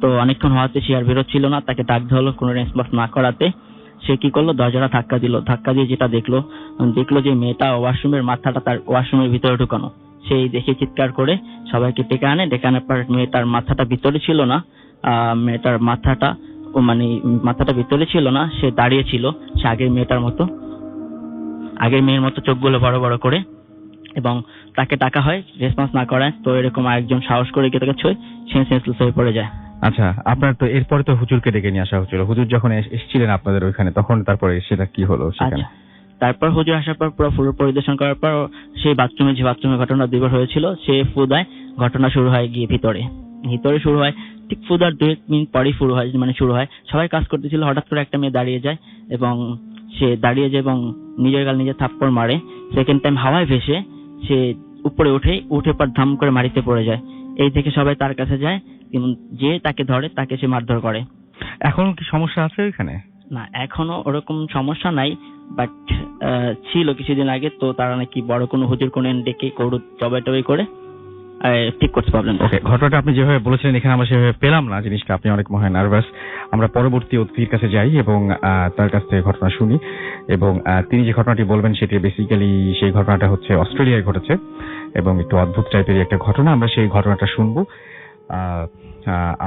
তো অনেকক্ষণ হওয়াতে সে আর বেরোচ্ছিল না। তাকে ডাক দেওয়া হলো, কোনো রেসপন্স না করাতে সে কি করলো, দরজাটা ধাক্কা দিয়ে যেটা দেখলো যে মেয়েটা ওয়াশরুমের মাথাটা তার ওয়াশরুমের ভিতরে ঢুকানো। সেই দেখে চিৎকার করে সবাইকে ডেকে আনার পর মেয়েটার মাথাটা ভিতরে ছিল না, মাথাটা ভিতরে ছিল না, সে দাঁড়িয়ে ছিল, সে আগের মেয়ের মতো চোখগুলো বড় বড় করে, এবং তাকে ডাকা হয়, রেসপন্স না করায়। তো এরকম আরেকজন সাহস করে গিয়ে তাকে ছুঁয়ে সে সেন্সলেস হয়ে পড়ে যায়। আচ্ছা, আপনার তো এরপরে তো হুজুরকে ডেকে নিয়ে আসা হচ্ছিল। হুজুর যখন এসেছিলেন আপনাদের ওইখানে, তখন তারপরে সেটা কি হলো সেখানে? তারপর হুজুর আসার পর পুরো ফ্লোর পরিদর্শন করার পর সেই বাথরুমে ঘটনা দুবার হয়েছিল, সে ফু দেয়। ঘটনা শুরু হয় গিয়ে ভিতরে শুরু হয়, ঠিক ফু দেওয়ার 2 মিনিট পরেই শুরু হয়। সবাই কাজ করতেছিল, হঠাৎ করে একটা মেয়ে দাঁড়িয়ে যায় এবং নিজের গাল নিজে থাপ্পড় মারে। সেকেন্ড টাইম হাওয়ায় ভেসে সে উপরে উঠে পর ধাম করে মাটিতে পড়ে যায়। এই থেকে সবাই তার কাছে যায়, যে তাকে ধরে, তাকে সে মারধর করে। এখন কি সমস্যা আছে ওইখানে? না, এখনো ওরকম সমস্যা নাই, বাট ছিল কিছুদিন আগে। তো তারা নাকি বড় কোনো হুজুর কোন ডেকে জবাই টবাই করে ঠিক করছে প্রবলেম। ওকে, ঘটনাটা আপনি যেভাবে বলেছিলেন এখানে আমরা সেভাবে পেলাম না জিনিসটা, আপনি অনেক মনে হয় নার্ভাস। আমরা পরবর্তী অতিথির কাছে যাই এবং তার কাছ থেকে ঘটনা শুনি এবং তিনি যে ঘটনাটি বলবেন সেটি বেসিক্যালি সেই ঘটনাটা হচ্ছে অস্ট্রেলিয়ায় ঘটেছে এবং একটু অদ্ভুত টাইপের একটা ঘটনা। আমরা সেই ঘটনাটা শুনবো।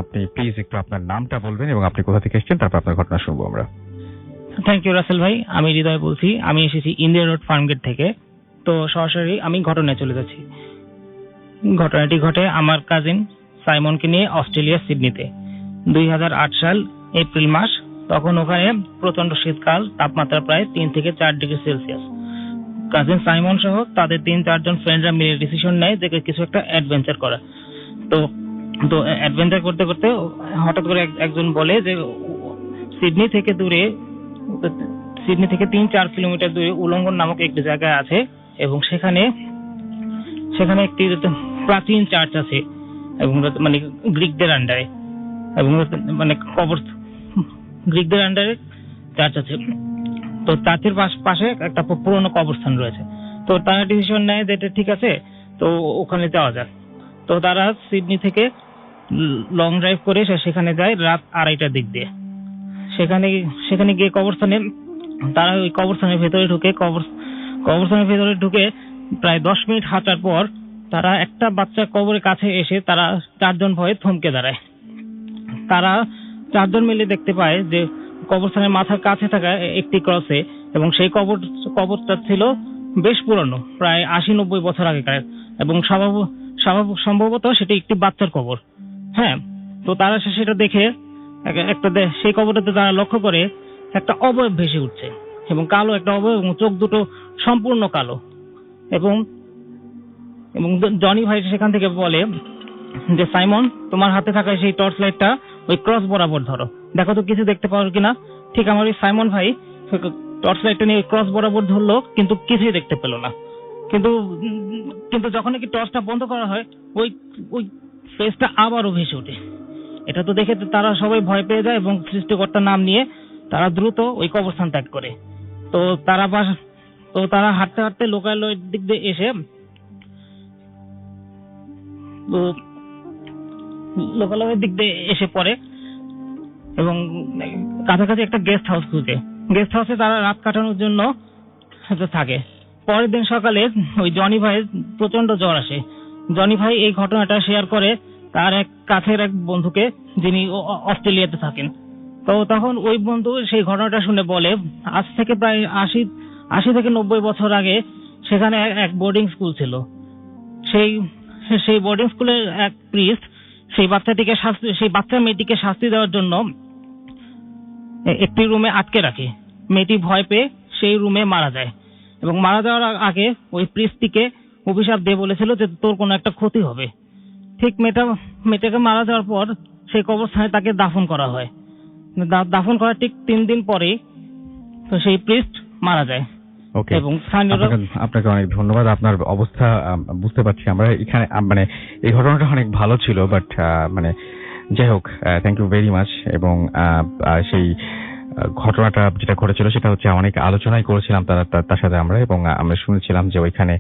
আপনি প্লিজ একটু আপনার নামটা বলবেন এবং আপনি কোথা থেকে এসেছেন, তারপর আপনার ঘটনা শুনবো আমরা। থ্যাংক ইউ রাসেল ভাই, আমি হৃদয় বলছি। আমি এসেছি ইন্ডিয়া রোড ফার্মগেট থেকে। তো সরাসরি আমি ঘটনায় চলে যাচ্ছি। ঘটনাটি ঘটে আমার কাজিন সাইমনকে নিয়ে অস্ট্রেলিয়ার সিডনিতে 2008 সাল এপ্রিল মাস। তখন ওখানে প্রচন্ড শীতকাল, তাপমাত্রা প্রায় 3 থেকে 4 ডিগ্রি সেলসিয়াস। কাজিন সাইমন সহ তাদের 3-4 জন ফ্রেন্ডরা মিলে ডিসিশন নেয় যে কিছু একটা অ্যাডভেঞ্চার করা। তো অ্যাডভেঞ্চার করতে করতে হঠাৎ করে একজন বলে যে সিডনি থেকে 3-4 কিলোমিটার দূরে উলঙ্গন নামক একটি জায়গা আছে এবং সেখানে একটি প্রাচীন চার্চ আছে এবং মানে গ্রিকদের আন্ডারে এবং মানে গ্রিকদের আন্ডারে চার্চ আছে। তো চার্চের পাশে একটা পুরনো কবরস্থান রয়েছে। তো তারা ডিসিশন নেয় যে এটা ঠিক আছে, তো ওখানে যাওয়া যাক। তো তারা সিডনি থেকে লং ড্রাইভ করে সেখানে যায় রাত 2:30টার দিক দিয়ে। সেখানে গিয়ে তারা ওই কবরস্থানের ভেতরে ঢুকে প্রায় 10 মিনিট হাঁটার পর তারা একটা বাচ্চা কবরের কাছে এসে তারা 4 জন ভয়ে থমকে দাঁড়ায়। তারা 4 জন মিলে দেখতে পায় যে কবরস্থানের মাথার কাছে থাকা একটি ক্রসে, এবং সেই কবরটা ছিল বেশ পুরনো, প্রায় 80-90 বছর আগেকার, এবং সম্ভবত সেটি একটি বাচ্চার কবর। হ্যাঁ, তো তারা সেটা দেখে সেই কবরটাতে তারা লক্ষ্য করে একটা অবয়ব ভেসে উঠছে এবং কালো একটা অবয়ব এবং চোখ দুটো সম্পূর্ণ কালো। এবং জনি ভাই সেখান থেকে বলে যে সাইমন, তোমার হাতে থাকা সেই টর্চ লাইটটা ওই ক্রস বরাবর ধরো, দেখো তো কিছু দেখতে পারো কিনা। ঠিক আমার ওই সাইমন ভাই টর্চ লাইটটা নিয়ে ক্রস বরাবর ধরলো, কিন্তু কিছুই দেখতে পেল না। কিন্তু যখন কি টর্চটা বন্ধ করা হয় ওই ফেসটা আবারও ভেসে ওঠে। এটা তো দেখে তারা সবাই ভয় পেয়ে যায় এবং সৃষ্টিকর্তার নাম নিয়ে তারা দ্রুত ওই কবরস্থান ত্যাগ করে। তো তারা হাঁটতে হাঁটতে লোকালয়ের দিক দিয়ে এসে পড়ে এবং কাছাকাছি একটা গেস্ট হাউস খুঁজে। গেস্ট হাউসে তারা রাত কাটানোর জন্য থাকে। পরের দিন সকালে ওই জনি ভাইয়ের প্রচন্ড জ্বর আসে। জনি ভাই এই ঘটনাটা শেয়ার করে তার এক কাছের এক বন্ধুকে, যিনি অস্ট্রেলিয়াতে থাকেন। তো তখন ওই বন্ধু সেই ঘটনাটা শুনে বলে, আজ থেকে প্রায় 80 থেকে 90 বছর আগে সেখানে এক বোর্ডিং স্কুল ছিল। সেই বোর্ডিং স্কুলের এক প্রিস্ট সেই বাচ্চা মেয়েটিকে শাস্তি দেওয়ার জন্য একটি রুমে আটকে রাখে। মেয়েটি ভয় পেয়ে সেই রুমে মারা যায় এবং মারা যাওয়ার আগে ওই প্রিস্টটিকে অভিশাপ দিয়ে বলেছিল যে তোর কোনো একটা ক্ষতি হবে। ঠিক মেয়েটাকে মারা যাওয়ার পর সেই কবরস্থানে তাকে দাফন করা হয়। দাফন করার ঠিক 3 দিন পরে তো সেই প্রিস্ট মারা যায়। ওকে, এবং আপনাকে অনেক ধন্যবাদ। আপনার অবস্থা বুঝতে পারছি আমরা এখানে, মানে এই ঘটনাটা অনেক ভালো ছিল, বাট মানে যাই হোক, থ্যাংক ইউ ভেরি মাচ। এবং সেই ঘটনাটা যেটা ঘটেছিল সেটা হচ্ছে অনেক আলোচনাই করেছিলাম তার সাথে আমরা, এবং আমরা শুনেছিলাম যে ওইখানে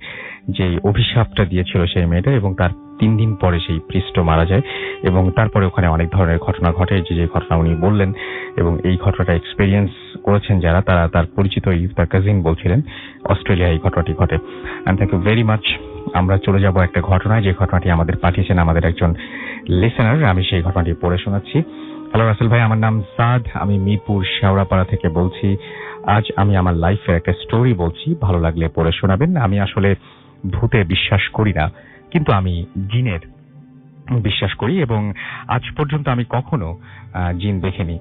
যে অভিশাপটা দিয়েছিল সেই মেয়েটা, এবং তার 3 দিন পরে সেই প্রিস্ট মারা যায়। এবং তারপরে ওখানে অনেক ধরনের ঘটনা ঘটে, যে ঘটনা উনি বললেন, এবং এই ঘটনাটা এক্সপেরিয়েন্স করেছেন যারা, তারা তার পরিচিত তার কাজিন বলছিলেন অস্ট্রেলিয়ায় এই ঘটনাটি ঘটে। And thank you very much. আমরা চলে যাব একটা ঘটনায়, যে ঘটনাটি আমাদের পাঠিয়েছেন আমাদের একজন লিসেনার। আমি সেই ঘটনাটি পড়ে শোনাচ্ছি। হ্যালো রাসেল ভাই, আমার নাম সাদ, আমি মিরপুর শেওড়াপাড়া থেকে বলছি। আজ আমি আমার লাইফের একটা স্টোরি বলছি, ভালো লাগলে পড়ে শোনাবেন। আমি আসলে ভূতে বিশ্বাস করি না, কিন্তু আমি জিনের বিশ্বাস করি, এবং আজ পর্যন্ত আমি কখনো জিন দেখিনি,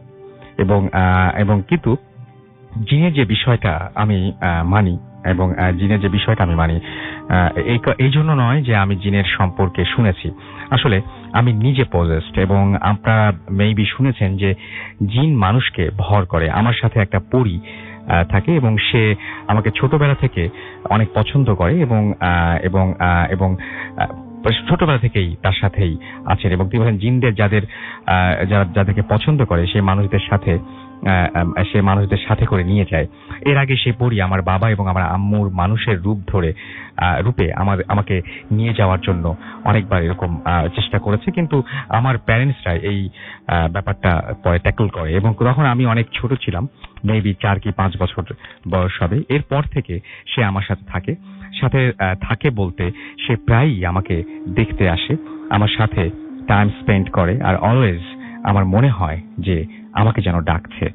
এবং কিন্তু জিনের যে বিষয়টা আমি মানি, এবং জিনের যে বিষয়টা আমি মানি এই জন্য নয় যে আমি জিনের সম্পর্কে শুনেছি। আসলে আমি নিজে পজেসড, এবং আপনারা মেবি শুনেছেন যে জিন মানুষকে ভর করে। আমার সাথে একটা পরী থাকে, এবং সে আমাকে ছোটবেলা থেকে অনেক পছন্দ করে, এবং ছোটবেলা থেকেই তার সাথেই আছেন এবং তিনি বলেন জিনদের যাদেরকে পছন্দ করে সেই মানুষদের সাথে করে নিয়ে যায়। এর আগে সে পরি আমার বাবা এবং আমার আম্মুর মানুষের রূপে আমাকে নিয়ে যাওয়ার জন্য অনেকবার এরকম চেষ্টা করেছে, কিন্তু আমার প্যারেন্টসরা এই ব্যাপারটা পরে ট্যাকল করে এবং তখন আমি অনেক ছোট ছিলাম, মেবি 4 কি 5 বছর বয়স হবে। এরপর থেকে সে আমার সাথে থাকে বলতে সে প্রায়ই আমাকে দেখতে আসে, আমার সাথে টাইম স্পেন্ড করে, আর অলওয়েজ আমার মনে হয় যে আমাকে যেন ডাকছে,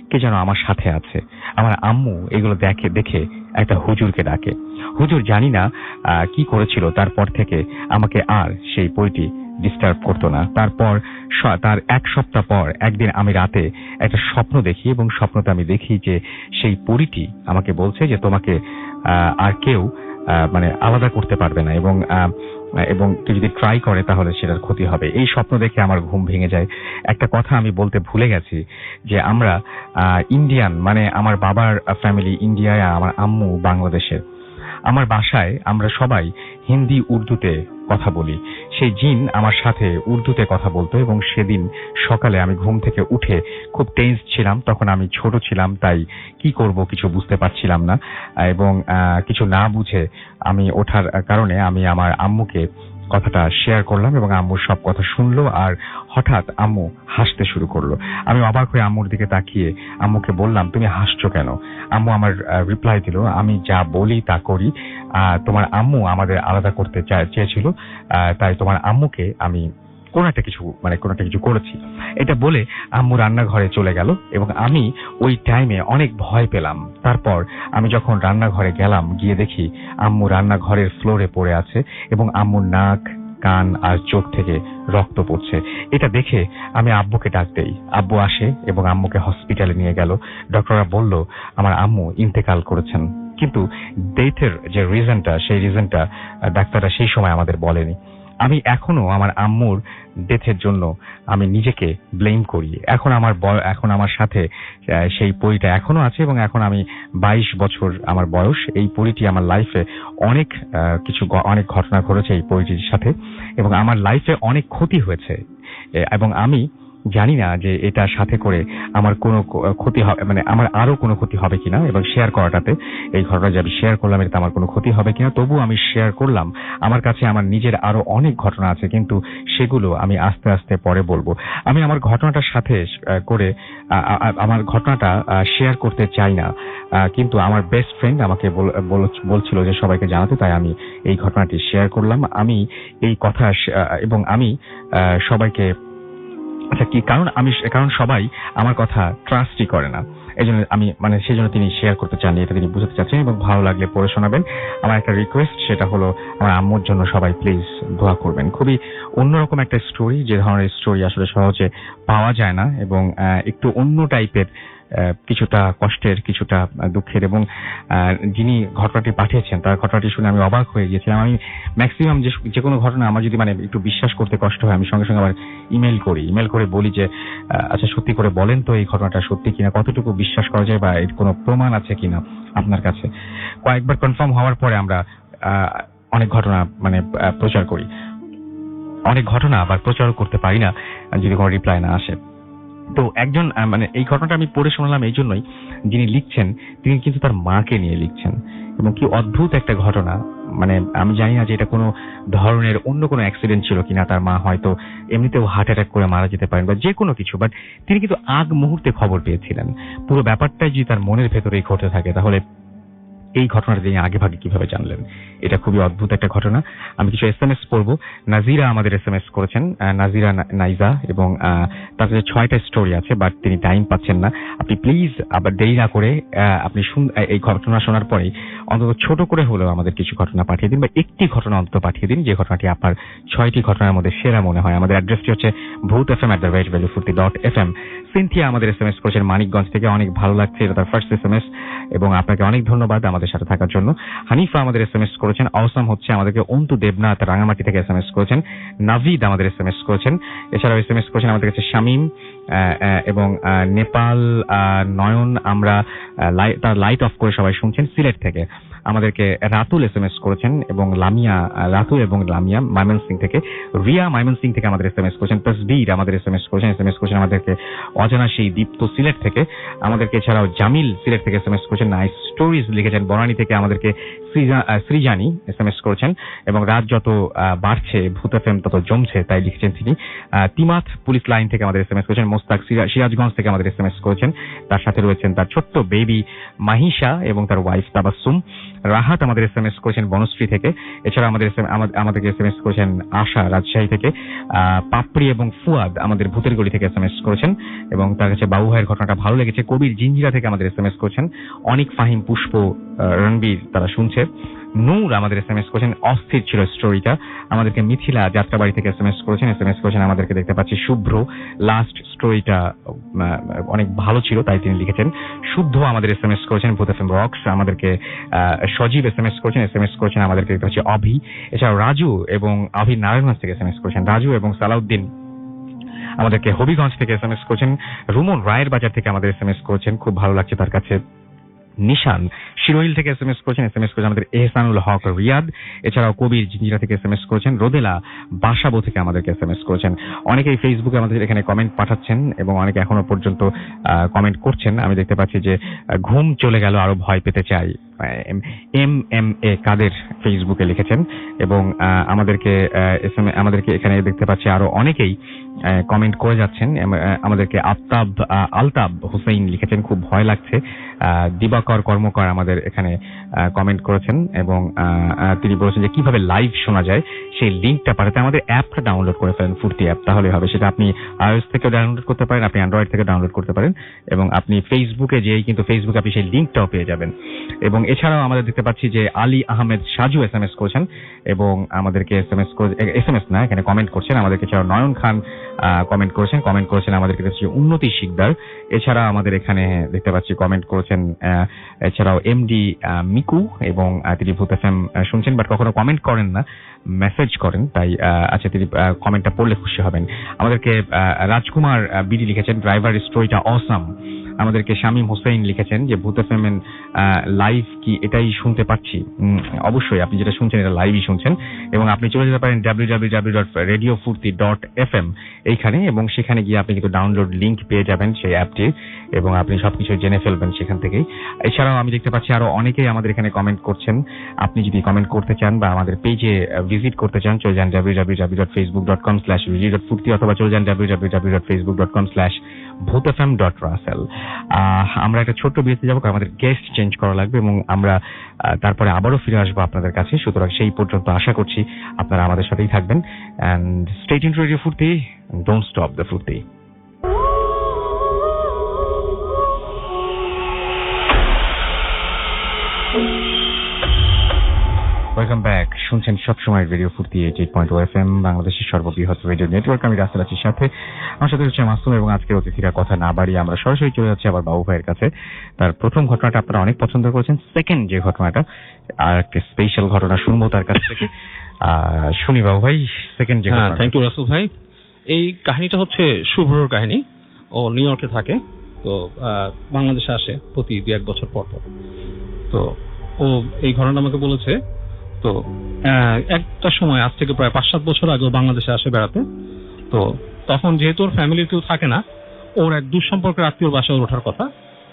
কে যেন আমার সাথে আছে। আমার আম্মু এগুলো দেখে একটা হুজুরকে ডাকে। হুজুর জানি না কি করেছিল, তারপর থেকে আমাকে আর সেই পরিটি ডিস্টার্ব করতো না। তার 1 সপ্তাহ পর একদিন আমি রাতে একটা স্বপ্ন দেখি এবং স্বপ্নতে আমি দেখি যে সেই পরিটি আমাকে বলছে যে তোমাকে আর কেউ মানে আলাদা করতে পারবে না এবং কেউ যদি ট্রাই করে তাহলে সেটার ক্ষতি হবে। এই স্বপ্ন দেখে আমার ঘুম ভেঙে যায়। একটা কথা আমি বলতে ভুলে গেছি যে আমরা ইন্ডিয়ান, মানে আমার বাবার ফ্যামিলি ইন্ডিয়ায়, আমার আম্মু বাংলাদেশের। আমার বাসায় আমরা সবাই হিন্দি উর্দুতে কথা বলি। সেই জিন আমার সাথে উর্দুতে কথা বলতো এবং সেদিন সকালে আমি ঘুম থেকে উঠে খুব টেন্স ছিলাম। তখন আমি ছোট ছিলাম, তাই কি করব কিছু বুঝতে পারছিলাম না এবং কিছু না বুঝে আমি ওঠার কারণে আমি আমার আম্মুকে কথাটা শেয়ার করলাম এবং আম্মু সব কথা শুনলো আর হঠাৎ আম্মু হাসতে শুরু করলো। আমি অবাক হয়ে আম্মুর দিকে তাকিয়ে আম্মুকে বললাম, তুমি হাসছো কেন? আম্মু আমার রিপ্লাই দিল, আমি যা বলি তা করি, তোমার আম্মু আমাদের আলাদা করতে চেয়েছিল, তাই তোমার আম্মুকে আমি কোনো একটা কিছু করেছি। এটা বলে আম্মু রান্নাঘরে চলে গেল এবং আমি ওই টাইমে অনেক ভয় পেলাম। তারপর আমি যখন রান্নাঘরে গেলাম, গিয়ে দেখি আম্মু রান্নাঘরের ফ্লোরে পড়ে আছে এবং আম্মুর নাক, কান আর চোখ থেকে রক্ত পড়ছে। এটা দেখে আমি আব্বুকে ডাক দেই। আব্বু আসে এবং আম্মুকে হসপিটালে নিয়ে গেল। ডক্টররা বলল আমার আম্মু ইন্তেকাল করেছেন, কিন্তু ডেথের যে সেই রিজনটা ডাক্তাররা সেই সময় আমাদের বলেনি। আমি এখনো আমার আম্মুর ডেথের জন্য আমি নিজেকে ব্লেম করি। এখন আমার সাথে সেই পরিটা এখনো আছে এবং এখন আমি 22 বছর আমার বয়স। এই পরিটি আমার লাইফে অনেক ঘটনা ঘটেছে এই পরিটির সাথে এবং আমার লাইফে অনেক ক্ষতি হয়েছে এবং আমি জানি না যে এটা সাথে করে আমার কোনো ক্ষতি হবে, মানে আমার আরো কোনো ক্ষতি হবে কিনা, এবং শেয়ার করাটাতে এই ঘটনা যে আমি শেয়ার করলাম এটা আমার কোনো ক্ষতি হবে কিনা, তবু আমি শেয়ার করলাম। আমার কাছে আমার নিজের আরো অনেক ঘটনা আছে, কিন্তু সেগুলো আমি আস্তে আস্তে পরে বলবো। আমি আমার ঘটনাটার সাথে করে আমার ঘটনাটা শেয়ার করতে চাই না, কিন্তু আমার বেস্ট ফ্রেন্ড আমাকে বলছিল যে সবাইকে জানাতে, তাই আমি এই ঘটনাটি শেয়ার করলাম। আমি এই কথা এবং আমি সবাইকে আচ্ছা কি কারণ সবাই আমার কথা ট্রাস্টই করে না, এইজন্য আমি সেজন্য তিনি শেয়ার করতে চান, এটা তিনি বুঝতে চাচ্ছেন এবং ভালো লাগলে পড়ে শোনাবেন। আমার একটা রিকোয়েস্ট, সেটা হলো আমার আম্মুর জন্য সবাই প্লিজ দোয়া করবেন। খুবই অন্যরকম একটা স্টোরি, যে ধরনের স্টোরি আসলে সহজে পাওয়া যায় না এবং একটু অন্য টাইপের, কিছুটা কষ্টের, কিছুটা দুঃখের, এবং যিনি ঘটনাটি পাঠিয়েছেন তার ঘটনাটি শুনে আমি অবাক হয়ে গিয়েছিলাম। আমি ম্যাক্সিমাম যে কোনো ঘটনা আমার যদি একটু বিশ্বাস করতে কষ্ট হয়, আমি সঙ্গে সঙ্গে আবার ইমেল করে বলি যে আচ্ছা সত্যি করে বলেন তো এই ঘটনাটা সত্যি কিনা, কতটুকু বিশ্বাস করা যায় বা এর কোনো প্রমাণ আছে কিনা আপনার কাছে। কয়েকবার কনফার্ম হওয়ার পরে আমরা অনেক ঘটনা প্রচার করি। অনেক ঘটনা আবার প্রচার করতে পারি না যদি কোনো রিপ্লাই না আসে। তো একজন এই ঘটনাটা আমি পড়ে শোনালাম এই জন্যই, যিনি লিখছেন তিনি কিন্তু তার মাকে নিয়ে লিখছেন এবং কি অদ্ভুত একটা ঘটনা। আমি জানি না যে এটা কোনো ধরনের অন্য কোনো অ্যাক্সিডেন্ট ছিল কিনা, তার মা হয়তো এমনিতেও হার্ট অ্যাটাক করে মারা যেতে পারেন বা যে কোনো কিছু, বাট তিনি কিন্তু আগ মুহূর্তে খবর পেয়েছিলেন। পুরো ব্যাপারটাই যদি তার মনের ভেতরেই ঘটে থাকে, তাহলে এই ঘটনাটা তিনি আগে ভাগে কিভাবে জানলেন? এটা খুবই অদ্ভুত একটা ঘটনা। আমি কিছু SMS পড়বো। নাজিরা আমাদের SMS করেছেন, নাজিরা নাইজা, এবং তার কাছে 6টা স্টোরি আছে, বাট তিনি টাইম পাচ্ছেন না। আপনি প্লিজ আবার দেরি না করে আপনি এই ঘটনা শোনার পরে অন্তত ছোট করে হলেও আমাদের কিছু ঘটনা পাঠিয়ে দিন, বা একটি ঘটনা অন্তত পাঠিয়ে দিন যে ঘটনাটি আপনার 6টি ঘটনার মধ্যে সেরা মনে হয়। আমাদের অ্যাড্রেসটি হচ্ছে bhootfm@valuefurti.fm। সিনথিয়া আমাদের SMS করেছেন মানিকগঞ্জ থেকে, অনেক ভালো লাগছে, এটা তার ফার্স্ট SMS এবং আপনাকে অনেক ধন্যবাদ আমাদের সাথে থাকার জন্য। হানিফা আমাদের SMS করেছেন, অসম হচ্ছে, আমাদেরকে অন্তু দেবনাথ রাঙামাটি থেকে SMS করেছেন। নাভিদ আমাদের SMS করেছেন, এছাড়াও SMS করেছেন আমাদের কাছে শামীম এবং নেপাল নয়ন, আমরা তার লাইট অফ করে সবাই শুনছেন সিলেট থেকে। আমাদেরকে রাতুল SMS করেছেন এবং লামিয়া, রাতুল এবং লামিয়া ময়মনসিংহ থেকে, রিয়া ময়মনসিংহ থেকে আমাদের SMS করেছেন, তসবির আমাদের SMS করেছেন আমাদেরকে অজানা সেই দীপ্ত সিলেট থেকে, আমাদেরকে এছাড়াও জামিল সিলেট থেকে SMS করেছেন, নাইস স্টোরিজ লিখেছেন বনানী থেকে, আমাদেরকে সৃজানি SMS করেছেন এবং রাত যত বাড়ছে ভূত FM তত জমছে তাই লিখেছেন তিনি। তিমাথ পুলিশ লাইন থেকে আমাদের SMS করেছেন, মোস্তাক সিরাজগঞ্জ থেকে আমাদের SMS করেছেন, তার সাথে রয়েছেন তার ছোট্ট বেবি মাহিশা এবং তার ওয়াইফ তাবাসসুম। রাহাত আমাদের SMS করেছেন বনশ্রী থেকে, এছাড়া আমাদেরকে SMS করেছেন আশা রাজশাহী থেকে, পাপড়ি এবং ফুয়াদ আমাদের ভূতের গলি থেকে SMS করেছেন এবং তার কাছে বাবু ভাইয়ের ঘটনাটা ভালো লেগেছে। কবির জিঞ্জিরা থেকে আমাদের SMS করেছেন, অনিক ফাহিম, পুষ্প, রণবীর তারা শুনছে। নূর আমাদের SMS করেছেন, অস্থির ছিল স্টোরিটা। আমাদেরকে মিথিলা যাত্রাবাড়ি থেকে SMS করেছেন আমাদেরকে দেখতে পাচ্ছি। শুভ্র, লাস্ট স্টোরিটা অনেক ভালো ছিল তাই তিনি লিখেছেন। শুদ্ধ আমাদের SMS করেছেন ভূত FM রক্স, আমাদেরকে সজীব SMS করেছেন আমাদেরকে দেখতে পাচ্ছি অভি, এছাড়াও রাজু এবং অভি নারায়ণগঞ্জ থেকে SMS করেছেন, রাজু এবং সালাউদ্দিন আমাদেরকে হবিগঞ্জ থেকে SMS করেছেন, রুমন রায়ের বাজার থেকে আমাদের SMS করেছেন, খুব ভালো লাগছে তার কাছে। নিশান শিরোইল থেকে SMS করেছেন আমাদের এহসানুল হক রিয়াদ, এছাড়াও কবির জিঞ্জিরা থেকে SMS করেছেন, রোদেলা বাসাবো থেকে আমাদেরকে SMS করেছেন। অনেকেই ফেসবুকে আমাদের এখানে কমেন্ট পাঠাচ্ছেন এবং অনেকে এখনো পর্যন্ত কমেন্ট করছেন। আমি দেখতে পাচ্ছি যে ঘুম চলে গেল আরো ভয় পেতে চাই, MMA কাদের ফেসবুকে লিখেছেন এবং আমাদেরকে এখানে দেখতে পাচ্ছি আরো অনেকেই কমেন্ট করে যাচ্ছেন। আমাদেরকে আলতাব হুসেইন লিখেছেন, খুব ভয় লাগছে। দিবাকর কর্মকার আমাদের এখানে কমেন্ট করেছেন এবং তিনি বলেছেন যে কিভাবে লাইভ শোনা যায় সেই লিঙ্কটা পাঠাতে আমাদের অ্যাপটা ডাউনলোড করে ফেলেন, ফুর্তি অ্যাপ, তাহলে হবে। সেটা আপনি iOS থেকে ডাউনলোড করতে পারেন, আপনি অ্যান্ড্রয়েড থেকে ডাউনলোড করতে পারেন এবং আপনি ফেসবুকে যেই কিন্তু ফেসবুকে আপনি সেই লিঙ্কটাও পেয়ে যাবেন। এবং এছাড়াও আমাদের দেখতে পাচ্ছি যে আলী আহমেদ সাজু SMS করেছেন এবং আমাদেরকে SMS না এখানে কমেন্ট করছেন। আমাদেরকে এছাড়াও নয়ন খান কমেন্ট করেছেন আমাদেরকে দেখছি উন্নতি শিকদার, এছাড়া আমাদের এখানে দেখতে পাচ্ছি কমেন্ট করেছেন এছাড়াও MD মিকু এবং তিনি ভূত FM শুনছেন বাট কখনো কমেন্ট করেন না, মেসেজ করেন, তাই আচ্ছা তিনি কমেন্টটা পড়লে খুশি হবেন। আমাদেরকে রাজকুমার বিডি লিখেছেন, ড্রাইভার স্টোরিটা অসাম। আমাদেরকে শামীম হোসেন লিখেছেন যে ভূত FM লাইভ কি এটাই শুনতে পাচ্ছি? অবশ্যই আপনি যেটা শুনছেন এটা লাইভই শুনছেন এবং আপনি চলে যেতে পারেন www.radiofurti.fm এইখানে এবং সেখানে গিয়ে আপনি কিন্তু ডাউনলোড লিংক পেয়ে যাবেন সেই অ্যাপটি এবং আপনি সবকিছু জেনে ফেলবেন সেখান থেকেই। এছাড়াও আমি দেখতে পাচ্ছি আরো অনেকেই আমাদের এখানে কমেন্ট করছেন। আপনি যদি কমেন্ট করতে চান বা আমাদের পেজে ভিজিট করতে চান চলে যান www.facebook.com/radio.furti অথবা চলে যান www.facebook.com/bhutfm.russell। আমরা একটা ছোট্ট বিরতি যাবো, আমাদের গেস্ট চেঞ্জ করা লাগবে এবং আমরা তারপরে আবারও ফিরে আসবো আপনাদের কাছে। সুতরাং সেই পর্যন্ত আশা করছি আপনারা আমাদের সাথেই থাকবেন। And stay tuned to radio Foorti, don't stop the Foorti. Welcome back, শুনছেন সবসময় রেডিও ফুর্তি 88.2 FM, বাংলাদেশের সর্ববৃহৎ রেডিও নেটওয়ার্ক। আমি রাসেল আছির সাথে, আমার সাথে হচ্ছে মাসুম এবং আজকের অতিথিরা। কথা না বাড়িয়ে আমরা সরাসরি চলে যাচ্ছি আবার বাবু ভাইয়ের কাছে। তার প্রথম ঘটনাটা আপনারা অনেক পছন্দ করেছেন, সেকেন্ড যে ঘটনাটা আর একটা স্পেশাল ঘটনা শুনবো তার কাছ থেকে। শুনি বাবু ভাই সেকেন্ড যে ঘটনা। থ্যাংক ইউ রাসেল ভাই। এই কাহিনীটা হচ্ছে শুভ্রর কাহিনী। ও নিউ ইয়র্কে থাকে, তো বাংলাদেশে আসে প্রতি 2-1 বছর পর পর। তো ও এই ঘটনাটা আমাকে বলেছে। তো একটা সময় আজ থেকে প্রায় 5-7 বছর আগে বাংলাদেশে আসে বেড়াতে। তো তখন যেহেতু ওর ফ্যামিলির কেউ থাকে না, ওর এক দুঃসম্পর্কের আত্মীয়র বাসায় ওঠার কথা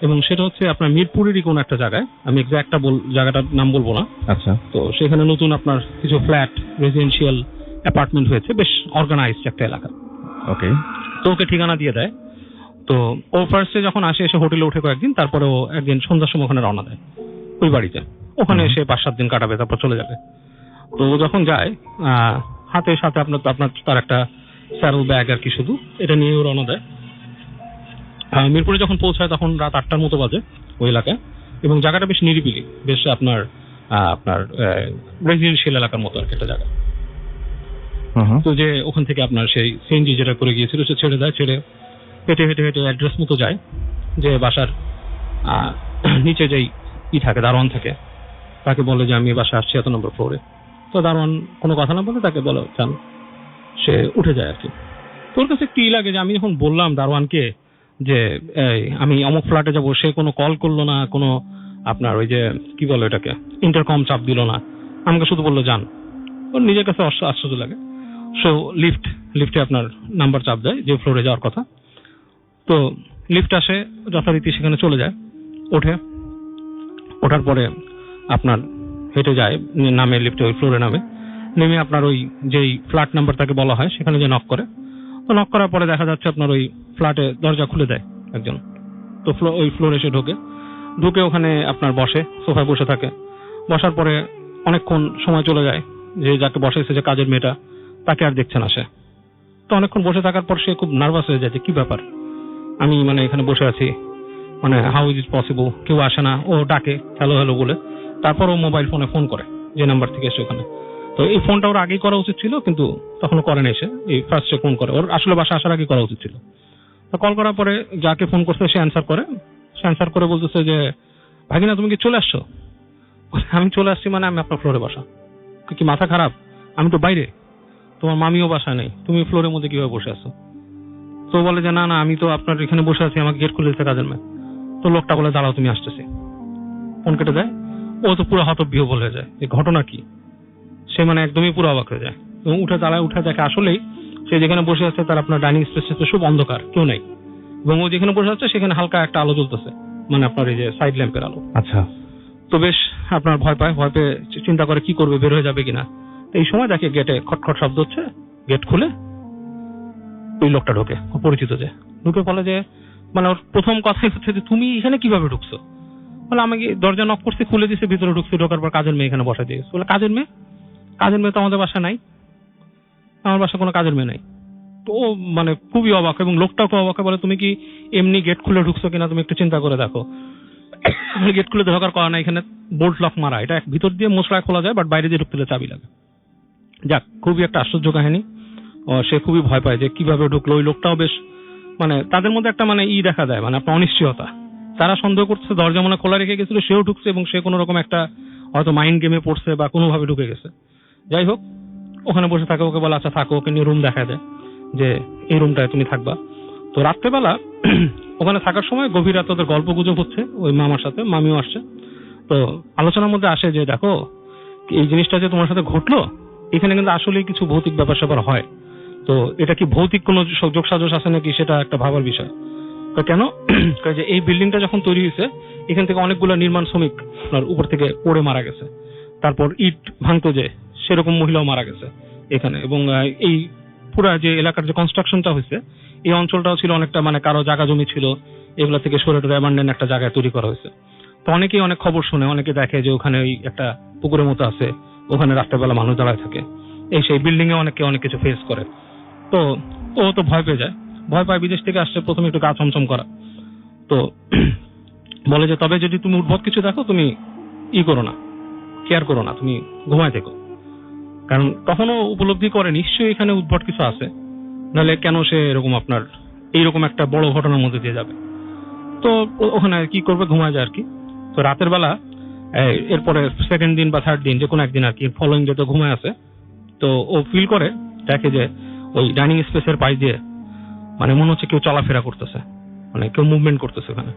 এবং সেটা হচ্ছে আপনার মিরপুরেরই কোন একটা জায়গায়, আমি এক্সাক্ট জায়গাটার নাম বলবো না। আচ্ছা। তো সেখানে নতুন আপনার কিছু ফ্ল্যাট, রেসিডেন্সিয়াল অ্যাপার্টমেন্ট হয়েছে, বেশ অর্গানাইজড একটা এলাকা। ওকে। তো ওকে ঠিকানা দিয়ে দেয়। তো ও ফার্স্টে যখন আসে এসে হোটেলে উঠে কয়েকদিন, তারপরে ও একদিন সন্ধ্যার সময় ওখানে রওনা দেয় ওই বাড়িতে। ওখানে এসে 5-7 দিন কাটাবে, তারপর চলে যাবে। তো ও যখন যায় হাতে সাথে আপনার তার একটা স্যারল ব্যাগ আর কি, শুধু এটা নিয়ে ও রওনা দেয়। মিরপুরে যখন পৌঁছায় তখন রাত 8টার মতো বাজে ওই এলাকায় এবং জায়গাটা বেশ নিরিবিলি, বেশ আপনার রেসিডেন্সিয়াল এলাকার মতো আর কি একটা জায়গা। তো যে ওখান থেকে আপনার সেই সিএনজি যেটা করে গিয়েছিল সে ছেড়ে দেয়, ছেড়ে হেঁটে হেঁটে হেঁটে অ্যাড্রেস মতো যায়, যে বাসার নিচে যেই থাকে দারোয়ান থাকে, তাকে বলে যে আমি বাসা আসছি 1 নম্বর ফ্লোরে। তো দারোয়ান কোনো কথা না বলে তাকে বলে চান, সে উঠে যায় আর কি। তোর কাছে কি লাগে যে আমি যখন বললাম দারোয়ানকে যে আমি অমুক ফ্ল্যাটে যাবো, সে কোনো কল করলো না, কোনো আপনার ওই যে কি বলে এটাকে ইন্টারকম চাপ দিল না, আমাকে শুধু বললো যান। ওর নিজের কাছে আশ্চর্য লাগে। সো লিফটে আপনার নাম্বার চাপ দেয় যে ফ্লোরে যাওয়ার কথা। তো লিফট আসে, যথারীতি সেখানে চলে যায়, ওঠার পরে আপনার হেঁটে যায়, নামে লিফটে, ওই ফ্লোরে নেমে আপনার ওই যেই ফ্ল্যাট নাম্বার তাকে বলা হয় সেখানে যে নক করে। তো নক করার পরে দেখা যাচ্ছে আপনার ওই ফ্ল্যাটে দরজা খুলে দেয় একজন। তো ওই ফ্লোরে এসে ঢুকে ওখানে আপনার বসে, সোফায় বসে থাকে। বসার পরে অনেকক্ষণ সময় চলে যায়, যে যাকে বসেছে যে কাজের মেয়েটা তাকে আর দেখছে না সে। তো অনেকক্ষণ বসে থাকার পর সে খুব নার্ভাস হয়ে যায় যে কি ব্যাপার, আমি মানে এখানে বসে আছি, মানে হাউ ইজ ইট পসিবল, কেউ আসে না। ও ডাকে হ্যালো হ্যালো বলে, তারপর ও মোবাইল ফোনে ফোন করে যে নাম্বার থেকে এসে ওখানে। তো এই ফোনটা ওর আগেই করা উচিত ছিল, কিন্তু তখনও করে না, এসে এই ফার্স্টে ফোন করে। ওর আসলে বাসা আসার আগে করা উচিত ছিল। তো কল করার পরে যাকে ফোন করছে সে অ্যান্সার করে বলতেছে যে ভাগিনা তুমি কি চলে আসছো? আমি চলে আসছি মানে আমি আপনার ফ্লোরে বসা, কি মাথা খারাপ? আমি তো বাইরে, তোমার মামিও বাসা নেই, তুমি ফ্লোরের মধ্যে কিভাবে বসে আছো? তো বলে যে না আমি তো আপনার এখানে বসে আছি, আমাকে গেট খুলে দিতে কাজের মেয়ে। তো লোকটা বলে দাঁড়াও তুমি আসতেছি, ফোন কেটে দেয়। ও তো পুরো হতবিহ্বল হয়ে যায়, এই ঘটনা কি? সে মানে একদমই পুরো অবাক হয়ে যায় এবং উঠে দেখে আসলেই সে যেখানে বসে আছে তার আপনার ডাইনিং স্পেসে সব অন্ধকার, কেউ নেই, এবং ও যেখানে বসে আছে সেখানে হালকা একটা আলো জ্বলতেছে, মানে আপনার এই যে সাইড ল্যাম্পের আলো। আচ্ছা। তো বেশ আপনার ভয় পেয়ে চিন্তা করে কি করবে, বের হয়ে যাবে কিনা। এই সময় দেখে গেটে খটখট শব্দ হচ্ছে, গেট খুলে ওই লোকটা ঢোকে, পরিচিত যে ঢুকে বলে যে, মানে ওর প্রথম কথাই হচ্ছে যে তুমি এখানে কিভাবে ঢুকছো? বলে আমাকে দরজা নক করছে, খুলে দিছে, ভিতরে ঢুকছে, ঢোকার পর কাজের মেয়ে এখানে বসা দিয়ে গেছে। বলে কাজের মেয়ে তো আমাদের বাসা নাই, আমার বাসা কোনো কাজের মেয়ে নাই। তো ও মানে খুবই অবাক, এবং লোকটাও খুব অবাক। বলে তুমি কি এমনি গেট খুলে ঢুকছো কিনা, তুমি একটু চিন্তা করে দেখো। গেট খুলে ঢোকার করা না, এখানে বোল্ট লক মারা, এটা ভিতর দিয়ে মশলায় খোলা যায়, বাট বাইরে দিয়ে ঢুকতে চাবি লাগে। যাক, খুবই একটা আশ্চর্য কাহিনী। সে খুবই ভয় পায় যে কিভাবে ঢুকলো। ওই লোকটাও বেশ মানে তাদের মধ্যে একটা মানে দেখা দেয়, মানে আপনার অনিশ্চয়তা। তারা সন্দেহ করছে দরজা মনে খোলা রেখে গেছিল, সেও ঢুকছে, এবং সে কোনো রকম একটা হয়তো মাইন্ড গেমে পড়ছে বা কোনোভাবে ঢুকে গেছে। যাই হোক, ওখানে বসে থাকে, ওকে বলে আচ্ছা থাকো, ওকে নিয়ে রুম দেখা দেয় যে এই রুমটায় তুমি থাকবা। তো রাত্রেবেলা ওখানে থাকার সময় গভীর রাতে ওদের গল্প গুজব হচ্ছে ওই মামার সাথে, মামিও আসছে। তো আলোচনার মধ্যে আসে যে দেখো এই জিনিসটা যে তোমার সাথে ঘটলো, এখানে কিন্তু আসলে কিছু ভৌতিক ব্যাপার স্যাপার হয়। তো এটা কি ভৌতিক কোনো যোগ সাজস আছে নাকি, সেটা একটা ভাবার বিষয়। তো কেন যে এই বিল্ডিংটা যখন তৈরি হয়েছে, এখান থেকে অনেকগুলো নির্মাণ শ্রমিক উপর থেকে পড়ে মারা গেছে। তারপর ইট ভাঙতো যে, সেরকম মহিলাও মারা গেছে এখানে। এবং এই পুরা যে এলাকার যে কনস্ট্রাকশনটা হয়েছে, এই অঞ্চলটাও ছিল অনেকটা মানে কারো জায়গা জমি ছিল, এগুলা থেকে সরে অ্যাবান্ডেন্ট একটা জায়গায় তৈরি করা হয়েছে। তো অনেকেই অনেক খবর শুনে, অনেকে দেখে যে ওখানে ওই একটা পুকুরের মতো আছে, ওখানে রাত্রেবেলা মানুষ দাঁড়ায় থাকে, এই সেই বিল্ডিং এ অনেকে অনেক কিছু ফেস করে। তো ও তো ভয় পেয়ে যায়, বিদেশ থেকে আসছে, প্রথমে একটু গা ছমছম করা। তো বলে যে তবে যদি তুমি উদ্ভট কিছু দেখো, তুমি করো না, কেয়ার করো না, তুমি ঘুমায় থেকো। কারণ তখনও উপলব্ধি করে নিশ্চয়ই এখানে উদ্ভট কিছু আছে, নাহলে কেন সে এরকম আপনার এইরকম একটা বড় ঘটনার মধ্যে দিয়ে যাবে। তো ওখানে কি করবে, ঘুমায় যায় আর কি। তো রাতের বেলা এরপরে সেকেন্ড দিন বা থার্ড দিন, যে কোনো একদিন আর কি, ফলোইং ডে তো ঘুমায় আছে। তো ও ফিল করে দেখে যে ওই ডাইনিং স্পেসের পাশ দিয়ে মানে মনে হচ্ছে কেউ চলাফেরা করতেছে, মানে কেউ মুভমেন্ট করতেছে ওখানে।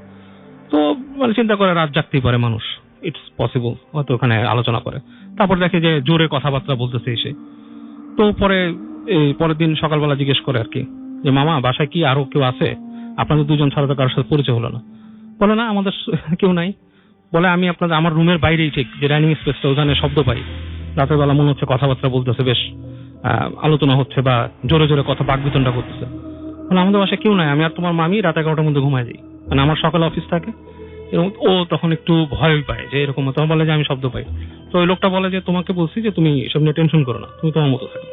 তো মানে চিন্তা করে রাত জাগতেই পারে মানুষ, ইটস পসিবল, হয়তো ওখানে আলোচনা করে। তারপর দেখে যে জোরে কথাবার্তা বলতেছে এসে। তো পরের দিন সকালবেলা জিজ্ঞেস করে আর কি যে মামা বাসায় কি আরো কেউ আছে? আপনাদের দুজন ছাড়া তো কারোর সাথে পরিচয় হলো না। বলে না, আমাদের কেউ নাই। বলে আমি আমার রুমের বাইরেই ঠিক যে ডাইনিং স্পেসটা, ওখানে শব্দ পাই রাতের বেলা, মনে হচ্ছে কথাবার্তা বলতেছে, বেশ আলোচনা হচ্ছে বা জোরে জোরে কথা বাকবিতণ্ডা করতেছে। মানে আমাদের বাসায় কেউ নাই, আমি আর তোমার মামি রাত 11টার মধ্যে ঘুমায় যাই, মানে আমার সকালে অফিস থাকে। এবং ও তখন একটু ভয় পায় যে এরকম, তখন বলে যে আমি শব্দ পাই। তো ওই লোকটা বলে যে তোমাকে বলছি যে তুমি এসব নিয়ে টেনশন করো না, তুমি তোমার মতো থাকো।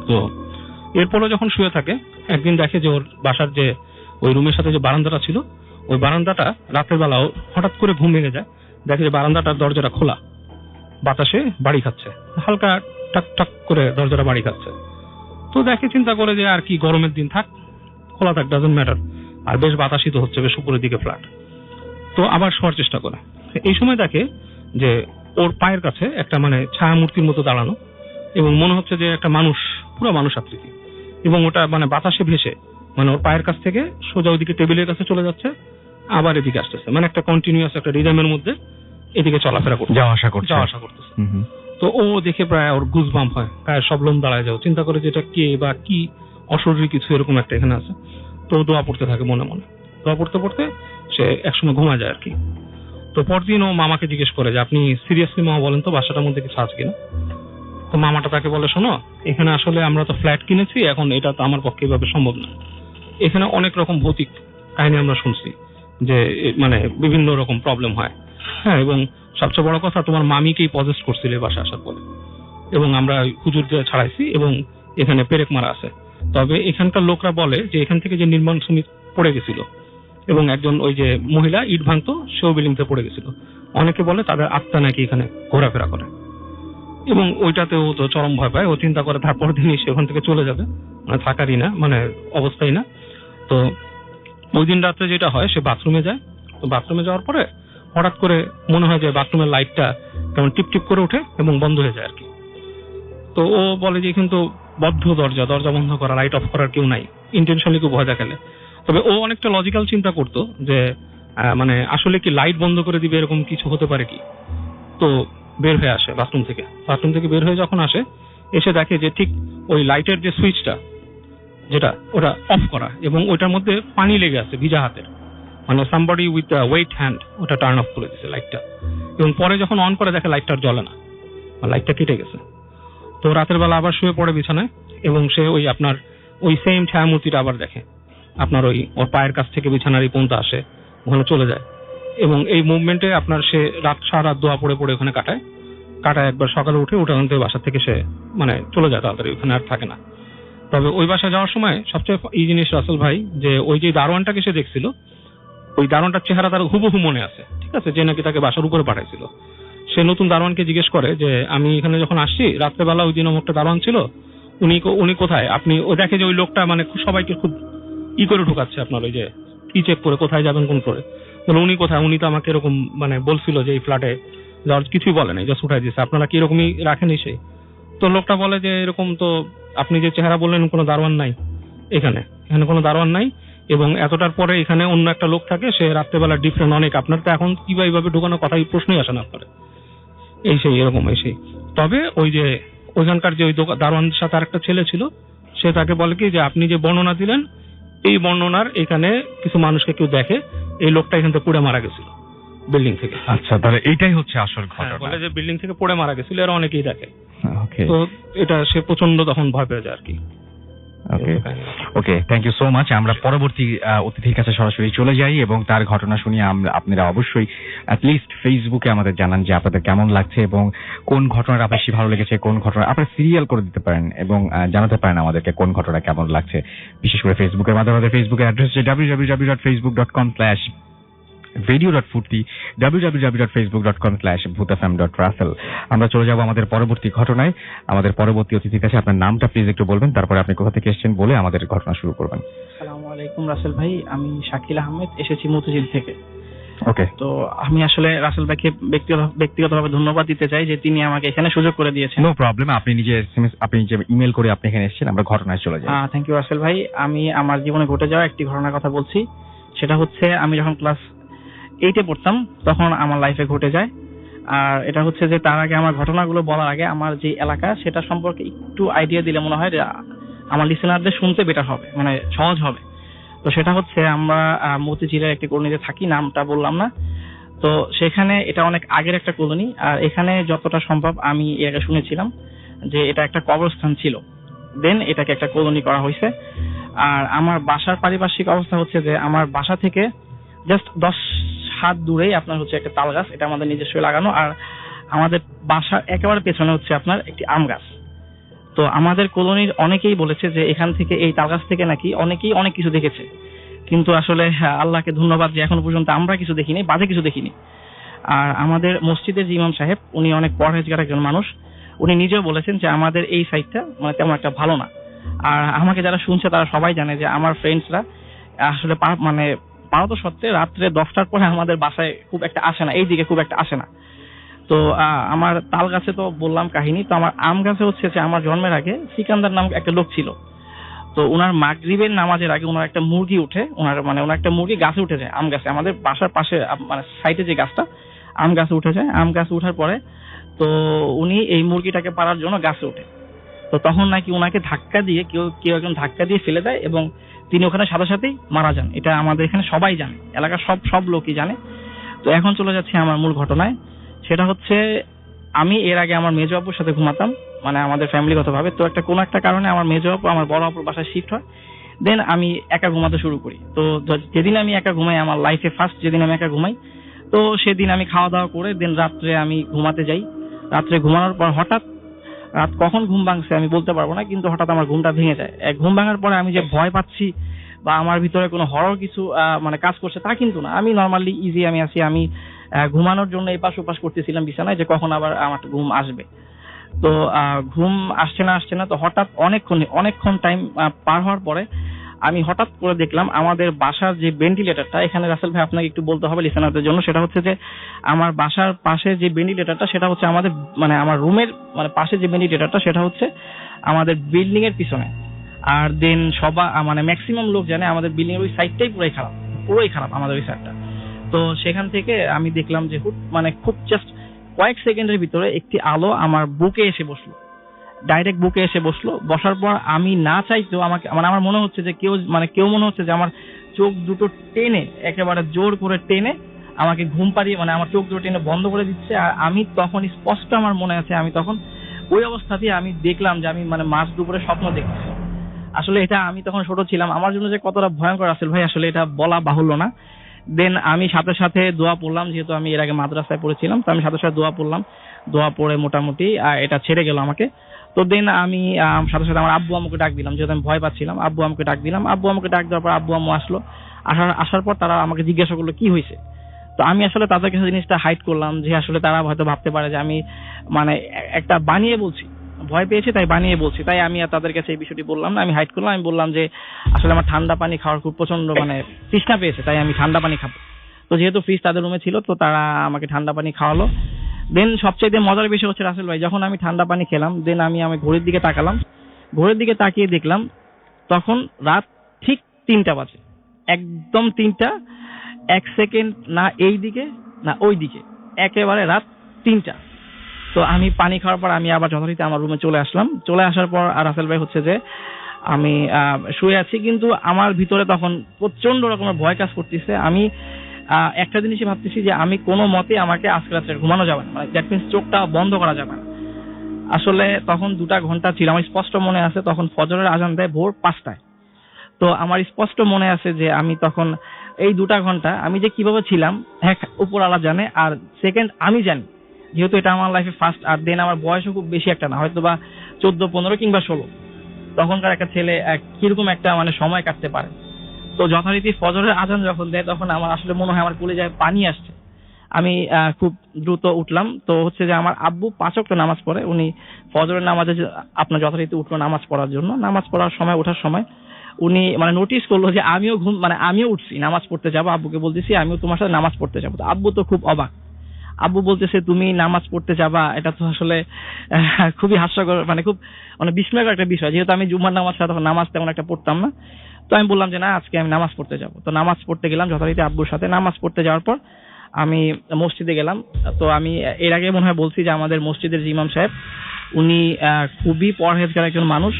তো এরপরও যখন শুয়ে থাকে, একদিন দেখে যে ওর বাসার যে ওই রুমের সাথে যে বারান্দাটা ছিল, ওই বারান্দাটা রাতের বেলাও হঠাৎ করে ঘুম ভেঙে যায়, দেখে যে বারান্দাটার দরজাটা খোলা, বাতাসে বাড়ি খাচ্ছে, হালকা টাক টাক করে দরজাটা বাড়ি খাচ্ছে। তো দেখে, চিন্তা করে যে আর কি, গরমের দিন, থাক খোলা থাক, ডাজন্ট ম্যাটার, আর বেশ বাতাসিত হচ্ছে, বেশ উপরের দিকে ফ্ল্যাট। তো আবার শোয়ার চেষ্টা করে। এই সময় দেখে যে ওর পায়ের কাছে একটা মানে ছায়া মূর্তির মতো দাঁড়ানো, এবং মনে হচ্ছে যে একটা মানুষ, পুরো মানুষ আকৃতি, এবং ওটা মানে বাতাসে ভেসে মানে ওর পায়ের কাছ থেকে সোজা ওইদিকে টেবিলের কাছে চলে যাচ্ছে, আবার এদিকে আসতেছে, মানে একটা কন্টিনিউয়াস একটা রিদমের মধ্যে এদিকে চলাফেরা করছে, যাওয়া আসা করছে। করতেছে। তো ও দেখে প্রায় ওর গুজবাম্প হয়, গায়ের সব লোম দাঁড়ায় যাও, চিন্তা করে যে এটা কে বা কি অশরীরী কিছু এরকম একটা এখানে আছে। তো দোয়া পড়তে থাকে মনে মনে, দোয়া পড়তে পড়তে সে একসময় ঘুমা যায় আর কি। তো পরদিন ও মামাকে জিজ্ঞেস করে যে আপনি সিরিয়াসলি মামা বলেন তো বাসাটার মধ্যে কিছু আছে কিনা। তো মামাটা তাকে বলে শোনো, এখানে আসলে আমরা তো ফ্ল্যাট কিনেছি, এখন এটা তো আমার পক্ষে এভাবে সম্ভব না। এখানে অনেক রকম ভৌতিক কাহিনী আমরা শুনছি যে মানে বিভিন্ন রকম প্রবলেম হয়, হ্যাঁ, এবং সবচেয়ে বড় কথা তোমার মামিকেই পজেস্ট করছিল এই বাসা আসার পরে, এবং আমরা হুজুর দিয়ে ছাড়াইছি এবং এখানে পেরেক মারা আছে। তবে এখানকার লোকরা বলে যে এখান থেকে যে নির্মাণ শ্রমিক পড়ে গেছিল এবং একজন ওই যে মহিলা ইট ভাঙতো সেও বিল্ডিং থেকে পড়ে গেছিল, অনেকে বলে তাদের আত্মা নাকি এখানে ঘোরাফেরা করে, এবং ওইটাতেও তো চরম ভয় পায়। ও চিন্তা করে তারপর দিনই সে ওখান থেকে চলে যাবে, মানে থাকারই না, মানে অবস্থাই না। তো ওই দিন রাত্রে যেটা হয়, সে বাথরুমে যায়। তো বাথরুমে যাওয়ার পরে হঠাৎ করে মনে হয় যে বাথরুমের লাইটটা কেমন টিপ টিপ করে ওঠে এবং বন্ধ হয়ে যায় আর কি। তো ও বলে যে কিন্তু বদ্ধ দরজা, দরজা বন্ধ করা, লাইট অফ করার কেউ নাই, ইন্টেনশনালি খুব ভয় দেখালে। তবে ও অনেকটা লজিক্যাল চিন্তা করতো যে মানে আসলে কি লাইট বন্ধ করে দিবে এরকম কিছু হতে পারে কি। তো বের হয়ে আসে বাথরুম থেকে বের হয়ে যখন আসে, এসে দেখে যে ঠিক ওই লাইটের যে সুইচটা যেটা ওটা অফ করা এবং ওইটার মধ্যে পানি লেগে আছে ভিজা হাতের, মানে সামবডি উইথ ওয়েট হ্যান্ড ওটা টার্ন অফ করে দিয়েছে লাইটটা। এবং পরে যখন অন করে দেখে লাইটটা জ্বলে না, লাইটটা কেটে গেছে। তো রাতের বেলা আবার শুয়ে পড়ে বিছানায় এবং সে ওই আপনার ওই সেম ছায়ামূর্তিটা আবার দেখে, আপনার ওর পায়ের কাছ থেকে বিছানার এই পর্যন্ত আসে, ওখানে চলে যায় এবং এই মুভমেন্টে আপনার সে সারা রাত দোয়া পড়ে পড়ে ওখানে কাটায়। একবার সকালে উঠে ওখান থেকে বাসা থেকে সে মানে চলে যায় তাড়াতাড়ি, ওখানে আর থাকে না। তবে ওই বাসায় যাওয়ার সময় সবচেয়ে এই জিনিস রাসেল ভাই, যে ওই যে দারোয়ানটাকে সে দেখছিল, ওই দারোয়ানটার চেহারা তার হুবহু মনে আছে, ঠিক আছে, যে নাকি তাকে বাসার উপরে পাঠাইছিল। সে নতুন দারোয়ানকে জিজ্ঞেস করে যে আমি এখানে যখন আসছি রাত্রেবেলা ওই দিন একটা দারোয়ান ছিল, উনি কোথায়। আপনি ও দেখে যে ওই লোকটা মানে সবাইকে খুব করে ঢুকাচ্ছে, আপনার ওই যে চেক করে কোথায় যাবেন কোন করে, উনি কোথায়, উনি তো আমাকে এরকম মানে বলছিল যে এই ফ্ল্যাটে যাওয়ার, কিছুই বলে নাই, জাস্ট উঠাই দিয়েছে, আপনারা কি এরকমই রাখেনি সেই। তো লোকটা বলে যে এরকম তো আপনি যে চেহারা বললেন কোনো দারোয়ান নাই এখানে কোনো দারোয়ান নাই, এবং এতটার পরে এখানে অন্য একটা লোক থাকে, সে রাত্রেবেলা ডিফারেন্ট অনেক, আপনার তো এখন কি বা এইভাবে ঢুকানোর কথাই প্রশ্নই আসে না আপনার, এই সেই এরকম এই সেই। তবে ওই যে ওইখানকার যে ওই দারোয়ানের সাথে আরেকটা ছেলে ছিল, সে তাকে বলে কি যে আপনি যে বর্ণনা দিলেন এই বর্ণনার এখানে কিছু মানুষকে কেউ দেখে, এই লোকটা এখান থেকে পুড়ে মারা গেছিল বিল্ডিং থেকে। আচ্ছা, তাহলে এইটাই হচ্ছে আসল ঘটনা। বলে যে বিল্ডিং থেকে পড়ে মারা গেছিল, এরা অনেকেই দেখে। ওকে, তো এটা সে প্রচন্ড তখন ভয় পেয়ে যায় আর কি। ওকে, থ্যাংক ইউ সো মাচ। আমরা পরবর্তী অতিথির কাছে সরাসরি চলে যাই এবং তার ঘটনা শুনিয়ে আপনারা অবশ্যই অ্যাটলিস্ট ফেসবুকে আমাদের জানান যে আপনাদের কেমন লাগছে এবং কোন ঘটনাটা বেশি ভালো লেগেছে, কোন ঘটনা আপনারা সিরিয়াল করে দিতে পারেন এবং জানাতে পারেন আমাদেরকে কোন ঘটনা কেমন লাগছে। বিশেষ করে ফেসবুকের মাধ্যমে আমাদের ফেসবুকের অ্যাড্রেস হচ্ছে www.facebook.com/video.furti, www.facebook.com/bhutafm.russell। আমরা চলে যাব আমাদের পরবর্তী ঘটনায়, আমাদের পরবর্তী অতিথির কাছে। আপনার নামটা প্লিজ একটু বলবেন, তারপরে আপনি কোথা থেকে এসেছেন বলে আমাদের ঘটনা শুরু করবেন। আসসালামু আলাইকুম রাসেল ভাই, আমি শাকিল আহমেদ, এসেছি মতিঝিল থেকে। ওকে, তো আমি আসলে রাসেল ভাইকে ব্যক্তিগতভাবে ধন্যবাদ দিতে চাই যে তিনি আমাকে এখানে সুযোগ করে দিয়েছেন। নো প্রবলেম, আপনি নিজে ইমেল করে আপনি এখানে এসেছেন, আমরা ঘটনায় চলে যাই। থ্যাংক ইউ রাসেল ভাই। আমি আমার জীবনে ঘটে যাওয়া একটি ঘটনার কথা বলছি। সেটা হচ্ছে আমি যখন ক্লাস 8-এ পড়তাম তখন আমার লাইফে ঘটে যায়। আর এটা হচ্ছে যে তার আগে আমার ঘটনাগুলো বলার আগে আমার যে এলাকা সেটা সম্পর্কে একটু আইডিয়া দিলে মনে হয় যে আমার লিসেনারদের শুনতে বেটার হবে, মানে সহজ হবে। তো সেটা হচ্ছে আমরা মতিঝিলের একটি কলোনিতে থাকি, নামটা বললাম না। তো সেখানে এটা অনেক আগের একটা কলোনি, আর এখানে যতটা সম্ভব আমি এর আগে শুনেছিলাম যে এটা একটা কবরস্থান ছিল, দেন এটাকে একটা কলোনি করা হয়েছে। আর আমার বাসার পারিপার্শ্বিক অবস্থা হচ্ছে যে আমার বাসা থেকে জাস্ট 10 হাত দূরেই আপনার হচ্ছে একটা তাল গাছ, এটা আমাদের নিজস্ব লাগানো। আর আমাদের বাসার একেবারে পেছনে হচ্ছে আপনার একটি আম গাছ। তো আমাদের কলোনির অনেকেই বলেছে যে এখান থেকে এই তাল গাছ থেকে নাকি অনেকেই অনেক কিছু দেখেছে, কিন্তু আসলে আল্লাহকে ধন্যবাদ যে এখনো পর্যন্ত আমরা কিছু দেখিনি, বাজে কিছু দেখিনি। আর আমাদের মসজিদের যে ইমাম সাহেব, উনি অনেক পরহেজগার একজন মানুষ, উনি নিজেও বলেছেন যে আমাদের এই সাইডটা মানে তেমন একটা ভালো না। আর আমাকে যারা শুনছে তারা সবাই জানে যে আমার ফ্রেন্ডসরা আসলে মানে পারত সত্ত্বে রাত্রে 10টার পরে আমাদের বাসায় খুব একটা আসে না, এই দিকে খুব একটা আসে না। তো আমার তাল গাছে তো বললাম কাহিনী। তো আমার আম গাছে হচ্ছে যে আমার জন্মের আগে সিকান্দার নামক একটা লোক ছিল। তো ওনার মাগরিবের নামাজের আগে ওনার একটা মুরগি উঠে, ওনার একটা মুরগি গাছে উঠে যায়, আম গাছে, আমাদের বাসার পাশে মানে সাইডে যে গাছটা, আম গাছে উঠে যায়। আম গাছে উঠার পরে তো উনি এই মুরগিটাকে পারার জন্য গাছে ওঠে। তো তখন নাকি ওনাকে ধাক্কা দিয়ে কেউ একজন ধাক্কা দিয়ে ফেলে দেয় এবং তিনি ওখানে সাথে সাথেই মারা যান। এটা আমাদের এখানে সবাই জানে, এলাকার সব লোকই জানে। তো এখন চলে যাচ্ছে আমার মূল ঘটনায়। সেটা হচ্ছে আমি এর আগে আমার মেজো আপুর সাথে ঘুমাতাম, মানে আমাদের ফ্যামিলিগতভাবে। তো কোনো একটা কারণে আমার মেজো আপু আমার বড় আপুর বাসায় শিফট হয়, দেন আমি একা ঘুমাতে শুরু করি। তো যেদিন আমি একা ঘুমাই, আমার লাইফে ফার্স্ট যেদিন আমি একা ঘুমাই, তো সেদিন আমি খাওয়া দাওয়া করে দেন রাত্রে আমি ঘুমাতে যাই। রাত্রে ঘুমানোর পর হঠাৎ রাত কখন ঘুম ভাঙছে আমি বলতে পারবো না, কিন্তু হঠাৎ আমার ঘুমটা ভেঙে যায়। ঘুম ভাঙার পরে আমি যে ভয় পাচ্ছি বা আমার ভিতরে কোনো হরর কিছু মানে কাজ করছে তা কিন্তু না, আমি নর্মালি ইজি আমি আছি। আমি ঘুমানোর জন্য এপাশ ওপাশ করতেছিলাম বিছানায় যে কখন আবার আমার ঘুম আসবে। তো ঘুম আসছে না, তো হঠাৎ অনেকক্ষণ টাইম পার হওয়ার পরে আমি হঠাৎ করে দেখলাম আমাদের বাসার যে ভেন্টিলেটরটা, এখানে রাসেল ভাই আপনাকে একটু বলতে হবে লিসেনারদের জন্য, সেটা হচ্ছে যে আমার বাসার পাশে যে ভেন্টিলেটরটা সেটা হচ্ছে আমাদের মানে আমার রুমের মানে পাশে যে ভেন্টিলেটরটা সেটা হচ্ছে আমাদের বিল্ডিং এর পিছনে। আর দেন মানে ম্যাক্সিমাম লোক জানে আমাদের বিল্ডিং এর ওই সাইডটাই পুরোই খারাপ আমাদের ওই সাইডটা। তো সেখান থেকে আমি দেখলাম যে মানে খুব জাস্ট কয়েক সেকেন্ডের ভিতরে একটি আলো আমার বুকে এসে বসলো, ডাইরেক্ট বুকে এসে বসলো। বসার পর আমি না চাইতেও আমাকে মানে আমার মনে হচ্ছে যে কেউ মনে হচ্ছে যে আমার চোখ দুটো টেনে একেবারে জোর করে টেনে আমাকে ঘুম পাড়িয়ে মানে আমার চোখ দুটো টেনে বন্ধ করে দিচ্ছে। আর আমি তখন স্পষ্ট আমার মনে আছে আমি তখন ওই অবস্থাতেই আমি দেখলাম যে আমি মানে মাঝ দুপুরে স্বপ্ন দেখছি। আসলে এটা আমি তখন ছোট ছিলাম, আমার জন্য যে কতটা ভয়ঙ্কর আসল ভাই আসলে এটা বলা বাহুল্য না। দেন আমি সাথে সাথে দোয়া পড়লাম, যেহেতু আমি এর আগে মাদ্রাসায় পড়েছিলাম, তো আমি সাথে সাথে দোয়া পড়লাম। দোয়া পড়ে মোটামুটি এটা ছেড়ে গেল আমাকে। তো দেন আমি সাথে সাথে আমার আব্বু আম্মুকে ডাক দিলাম, যেহেতু আমি ভয় পাচ্ছিলাম। আব্বু আম্মুকে ডাক দিলাম, আব্বু আম্মুকে ডাক দেওয়ার পর আব্বু আম্মু আসলো। আসার পর তারা আমাকে জিজ্ঞাসা করলো কি হয়েছে। তো আমি আসলে তাদের কাছে জিনিসটা হাইড করলাম, যে আসলে তারা হয়তো ভাবতে পারে যে আমি মানে একটা বানিয়ে বলছি, ভয় পেয়েছি তাই বানিয়ে বলছি। তাই আমি তাদের কাছে এই বিষয়টি বললাম না, আমি হাইড করলাম। আমি বললাম যে আসলে আমার ঠান্ডা পানি খাওয়ার খুব প্রচন্ড মানে তৃষ্ণা পেয়েছে, তাই আমি ঠান্ডা পানি খাবো। তো যেহেতু ফ্রিজ তাদের রুমে ছিল, তো তারা আমাকে ঠান্ডা পানি খাওয়ালো। দেন সবচেয়ে মজার বিষয় হচ্ছে রাসেল ভাই, যখন আমি ঠান্ডা পানি খেলাম, দেন আমি ঘড়ির দিকে তাকালাম। ঘড়ির দিকে তাকিয়ে দেখলাম তখন রাত ঠিক 3টা বাজে, একদম 3টা, 1 সেকেন্ড না এই দিকে না ওই দিকে, একেবারে রাত 3টা। তো আমি পানি খাওয়ার পর আমি আবার যথারীতি আমার রুমে চলে আসলাম। চলে আসার পর রাসেল ভাই হচ্ছে যে আমি শুয়ে আছি, কিন্তু আমার ভিতরে তখন প্রচন্ড রকমের ভয় কাজ করতেছে। আমি একটা জিনিসই ভাবতেছি যে আমি কোনো মতে আমাকে আজকে রাত্রে ঘুমানো যাবে না, মানে দ্যাট মিনস চোখটা বন্ধ করা যাবে না। আসলে তখন 2টা ঘন্টা ছিল, আমার স্পষ্ট মনে আছে তখন ফজরের আজান দেয় ভোর 5টায়। তো আমার স্পষ্ট মনে আছে যে আমি তখন এই 2টা ঘন্টা আমি যে কিভাবে ছিলাম এক উপরওয়ালা জানে, আর সেকেন্ড আমি জানি, যেহেতু এটা আমার লাইফে ফার্স্ট। আর দেন আমার বয়সও খুব বেশি একটা না, হয়তো বা 14, 15 কিংবা 16। তখনকার একটা ছেলে কিরকম একটা মানে সময় কাটতে পারে। তো যথারীতি ফজরের আজান যখন দেয় তখন আমার আসলে মনে হয় আমার কলিজায় পানি আসছে। আমি খুব দ্রুত উঠলাম। তো হচ্ছে যে আমার আব্বু 5 ওয়াক্ত নামাজ পড়ে, উনি ফজরের নামাজে আপনার যথারীতি উঠলো নামাজ পড়ার জন্য। নামাজ পড়ার সময় ওঠার সময় উনি মানে নোটিস করলো যে আমিও উঠছি, নামাজ পড়তে যাবো। আব্বুকে বলতেছি আমিও তোমার সাথে নামাজ পড়তে যাবো। তো আব্বু তো খুব অবাক। আব্বু বলতেছে তুমি নামাজ পড়তে যাবা, এটা তো আসলে খুবই হাস্যকর, মানে খুব মানে বিস্ময়কর একটা বিষয়, যেহেতু আমি জুম্মার নামাজটা তখন নামাজ তেমন একটা পড়তাম না। তো আমি বললাম যে না, আজকে আমি নামাজ পড়তে যাব। তো নামাজ পড়তে গেলাম যথারীতি আব্বুর সাথে। নামাজ পড়তে যাওয়ার পর আমি মসজিদে গেলাম। তো আমি এর আগে মনে হয় বলছি যে আমাদের মসজিদের ইমাম সাহেব উনি খুবই পরহেজগার একজন মানুষ।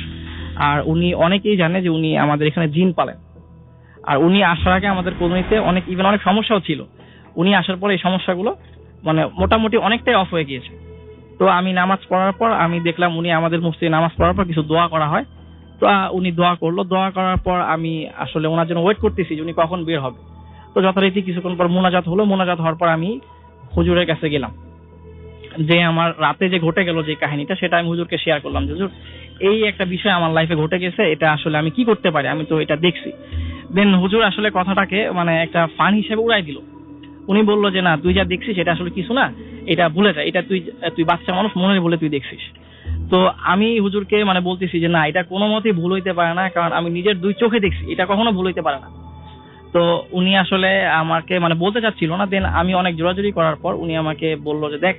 আর উনি অনেকেই জানে যে উনি আমাদের এখানে জিন পালেন। আর উনি আসার আগে আমাদের কলোনিতে অনেক সমস্যাও ছিল। উনি আসার পরে এই সমস্যাগুলো মানে মোটামুটি অনেকটাই অফ হয়ে গিয়েছে। তো আমি নামাজ পড়ার পর আমি দেখলাম উনি আমাদের মসজিদে নামাজ পড়ার পর কিছু দোয়া করা হয়। তো উনি দোয়া করলো। দোয়া করার পর আমি আসলে ওনার জন্য ওয়েট করতেছি যে উনি কখন বের হবে। তো যথারীতি কিছুক্ষণ পর মোনাজাত হলো। মোনাজাত হওয়ার পর আমি হুজুরের কাছে গেলাম, যে আমার রাতে যে ঘটে গেল যে কাহিনীটা, সেটা আমি হুজুরকে শেয়ার করলাম। হুজুর, এই একটা বিষয় আমার লাইফে ঘটে গেছে, এটা আসলে আমি কি করতে পারি, আমি তো এটা দেখছি। দেন হুজুর আসলে কথাটাকে মানে একটা ফান হিসেবে উড়াই দিল। উনি বললো যে না, তুই যা দেখছিস এটা আসলে কিছু না, এটা ভুলে যা, এটা তুই বাচ্চা মানুষ, মনে বলে তুই দেখছিস। তো আমি হুজুরকে মানে বলতেছি যে না, এটা কোনো মতেই ভুল হইতে পারে না, কারণ আমি নিজের 2 চোখে দেখছি, এটা কখনো ভুল হইতে পারে না। তো উনি আসলে আমাকে মানে বলতে চাচ্ছিল না। দেন আমি অনেক জোরাজুরি করার পর উনি আমাকে বললো যে দেখ,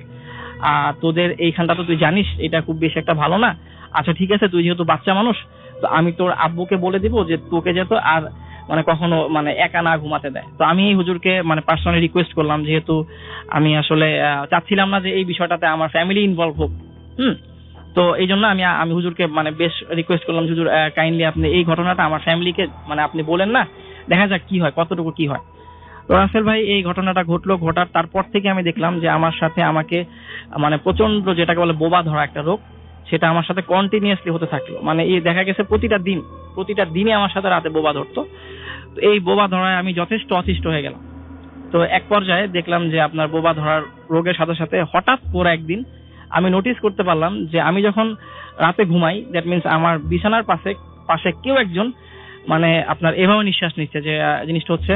তোদের এইখানটা তো তুই জানিস এটা খুব বেশি একটা ভালো না। আচ্ছা ঠিক আছে, তুই যেহেতু বাচ্চা মানুষ, তো আমি তোর আব্বুকে বলে দিব যে তোকে যেত আর মানে কখনো মানে একা না ঘুমাতে দেয়। তো আমি এই হুজুরকে মানে পার্সোনালি রিকোয়েস্ট করলাম, যেহেতু আমি আসলে চাচ্ছিলাম না যে এই বিষয়টাতে আমার ফ্যামিলি ইনভলভ হোক। তো এই জন্য আমি হুজুরকে মানে বেশ রিকোয়েস্ট করলাম, হুজুর কাইন্ডলি আপনি এই ঘটনাটা আমার ফ্যামিলিকে মানে আপনি বলেন না, দেখা যাক কি হয়, কতটুকু কি হয়। তো রাসেল ভাই এই ঘটনাটা ঘটার তারপর থেকে আমি দেখলাম যে আমার সাথে আমাকে মানে প্রচন্ড যেটাকে বলে বোবা ধরা একটা রোগ, সেটা আমার সাথে কন্টিনিউয়াসলি হতে থাকলো। মানে এই দেখা গেছে প্রতিটা দিনে আমার সাথে রাতে বোবা ধরতো। তো এই বোবা ধরায় আমি যথেষ্ট অতিষ্ঠ হয়ে গেলাম। তো এক পর্যায়ে দেখলাম যে আপনার বোবা ধরার রোগের সাথে সাথে হঠাৎ করে একদিন আমি নোটিস করতে পারলাম যে আমি যখন রাতে ঘুমাই, দ্যাট মিনস আমার বিছানার পাশে কেউ একজন মানে আপনার এভাবে নিঃশ্বাস নিচ্ছে, যে জিনিসটা হচ্ছে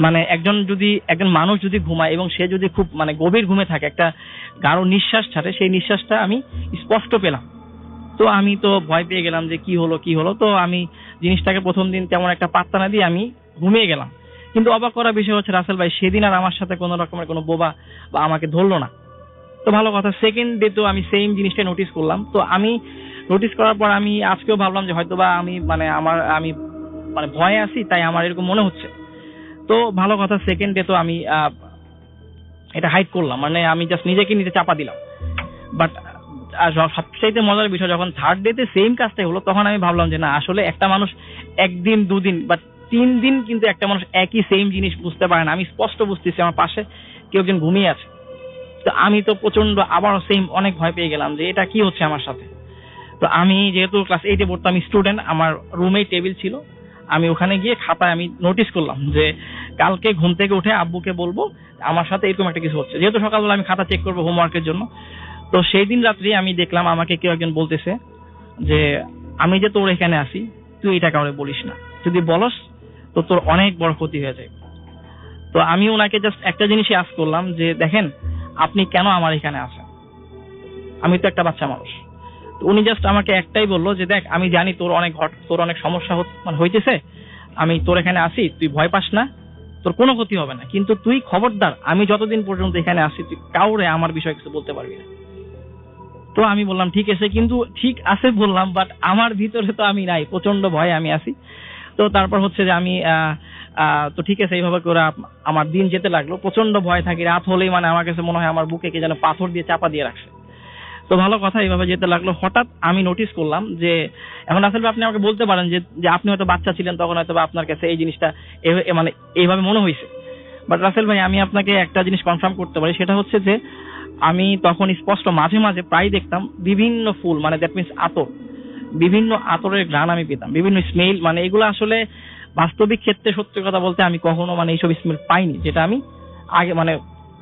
মানে একজন মানুষ যদি ঘুমায় এবং সে যদি খুব মানে গভীর ঘুমে থাকে, একটা গাঢ় নিঃশ্বাস ছাড়ে, সেই নিঃশ্বাসটা আমি স্পষ্ট পেলাম। তো আমি তো ভয় পেয়ে গেলাম যে কি হলো। তো আমি জিনিসটাকে প্রথম দিন তেমন একটা পাত্তা না দিয়ে আমি ঘুমিয়ে গেলাম। কিন্তু অবাক করার বিষয় হচ্ছে রাসেল ভাই, সেদিন আর আমার সাথে কোনো রকমের কোনো বোবা বা আমাকে ধরলো না। তো ভালো কথা, সেকেন্ড ডে তো আমি সেম জিনিসটা নোটিস করলাম। তো আমি নোটিস করার পর আমি আজকেও ভাবলাম যে হয়তোবা আমি ভয়ে আছি, তাই আমার এরকম মনে হচ্ছে। তো ভালো কথা, সেকেন্ড ডে তো আমি এটা হাইড করলাম, মানে আমি জাস্ট নিজেকে নিজে চাপা দিলাম। বাট সবচাইতে মজার বিষয়, যখন থার্ড ডে তে সেম কাজটাই হলো, তখন আমি ভাবলাম যে না, আসলে একটা মানুষ একদিন 2 দিন বা 3 দিন কিন্তু একটা মানুষ একই সেম জিনিস বুঝতে পারে না। আমি স্পষ্ট বুঝতেছি আমার পাশে কেউ একজন ঘুমিয়ে আছে। তো আমি তো প্রচন্ড আবারও সেম অনেক ভয় পেয়ে গেলাম যে এটা কি হচ্ছে আমার সাথে। তো আমি যেহেতু ক্লাস 8 এ পড়তাম, স্টুডেন্ট, আমার রুমেই টেবিল ছিল, আমি ওখানে গিয়ে খাতায় আমি নোটিস করলাম যে কালকে ঘুম থেকে উঠে আব্বুকে বলবো আমার সাথে এরকম একটা কিছু হচ্ছে। যেহেতু সকালবেলা আমি খাতা চেক করবো হোমওয়ার্কের জন্য, তো সেই দিন রাত্রি আমি দেখলাম আমাকে কেউ একজন বলতেছে যে আমি যে তোর এখানে আসি, তুই এটা কাউরে বলিস না, যদি বলস তো তোর অনেক বড় ক্ষতি হয়ে যায়। তো আমি ওনাকে জাস্ট একটা জিনিসই আস্ক করলাম যে দেখেন, আপনি কেন আমার এখানে আসেন, আমি তো একটা বাচ্চা মানুষ। তো উনি জাস্ট আমাকে একটাই বললো যে দেখ, আমি জানি তোর অনেক সমস্যা হইতেছে, আমি তোর এখানে আসি, তুই ভয় পাস না, তোর কোনো ক্ষতি হবে না, কিন্তু তুই খবরদার আমি যতদিন পর্যন্ত এখানে আসি তুই কাউরে আমার বিষয়ে কিছু বলতে পারবি না। তো আমি বললাম ঠিক আছে, কিন্তু ঠিক আছে বললাম, বাট আমার ভিতরে তো আমি নাই, প্রচন্ড ভয়ে আমি আছি। তো তারপর হচ্ছে যে আমি তো ঠিক আছে, এইভাবে করে আমার দিন যেতে লাগলো। প্রচন্ড ভয় থাকি, রাত হলেই মানে আমার কাছে মনে হয় আমার বুকে কে যেন পাথর দিয়ে চাপা দিয়ে রাখছে। তো ভালো কথা, এইভাবে যেতে লাগলো। হঠাৎ আমি নোটিস করলাম যে এখন আসলে আপনি আমাকে বলতে পারেন যে আপনি হয়তো বাচ্চা ছিলেন, তখন হয়তো আপনার কাছে এই জিনিসটা মানে এইভাবে মনে হয়েছে। বাট রাসেল ভাই, আমি আপনাকে একটা জিনিস কনফার্ম করতে পারি, সেটা হচ্ছে যে আমি তখন স্পষ্ট মাঝে মাঝে প্রায় দেখতাম বিভিন্ন ফুল, মানে দ্যাট মিনস আতর, বিভিন্ন আতরের ঘ্রাণ আমি পেতাম, বিভিন্ন স্মেল। মানে এগুলো আসলে বাস্তবিক ক্ষেত্রে সত্যি কথা বলতে আমি কখনো মানে এইসব স্মেল পাইনি, যেটা আমি আগে মানে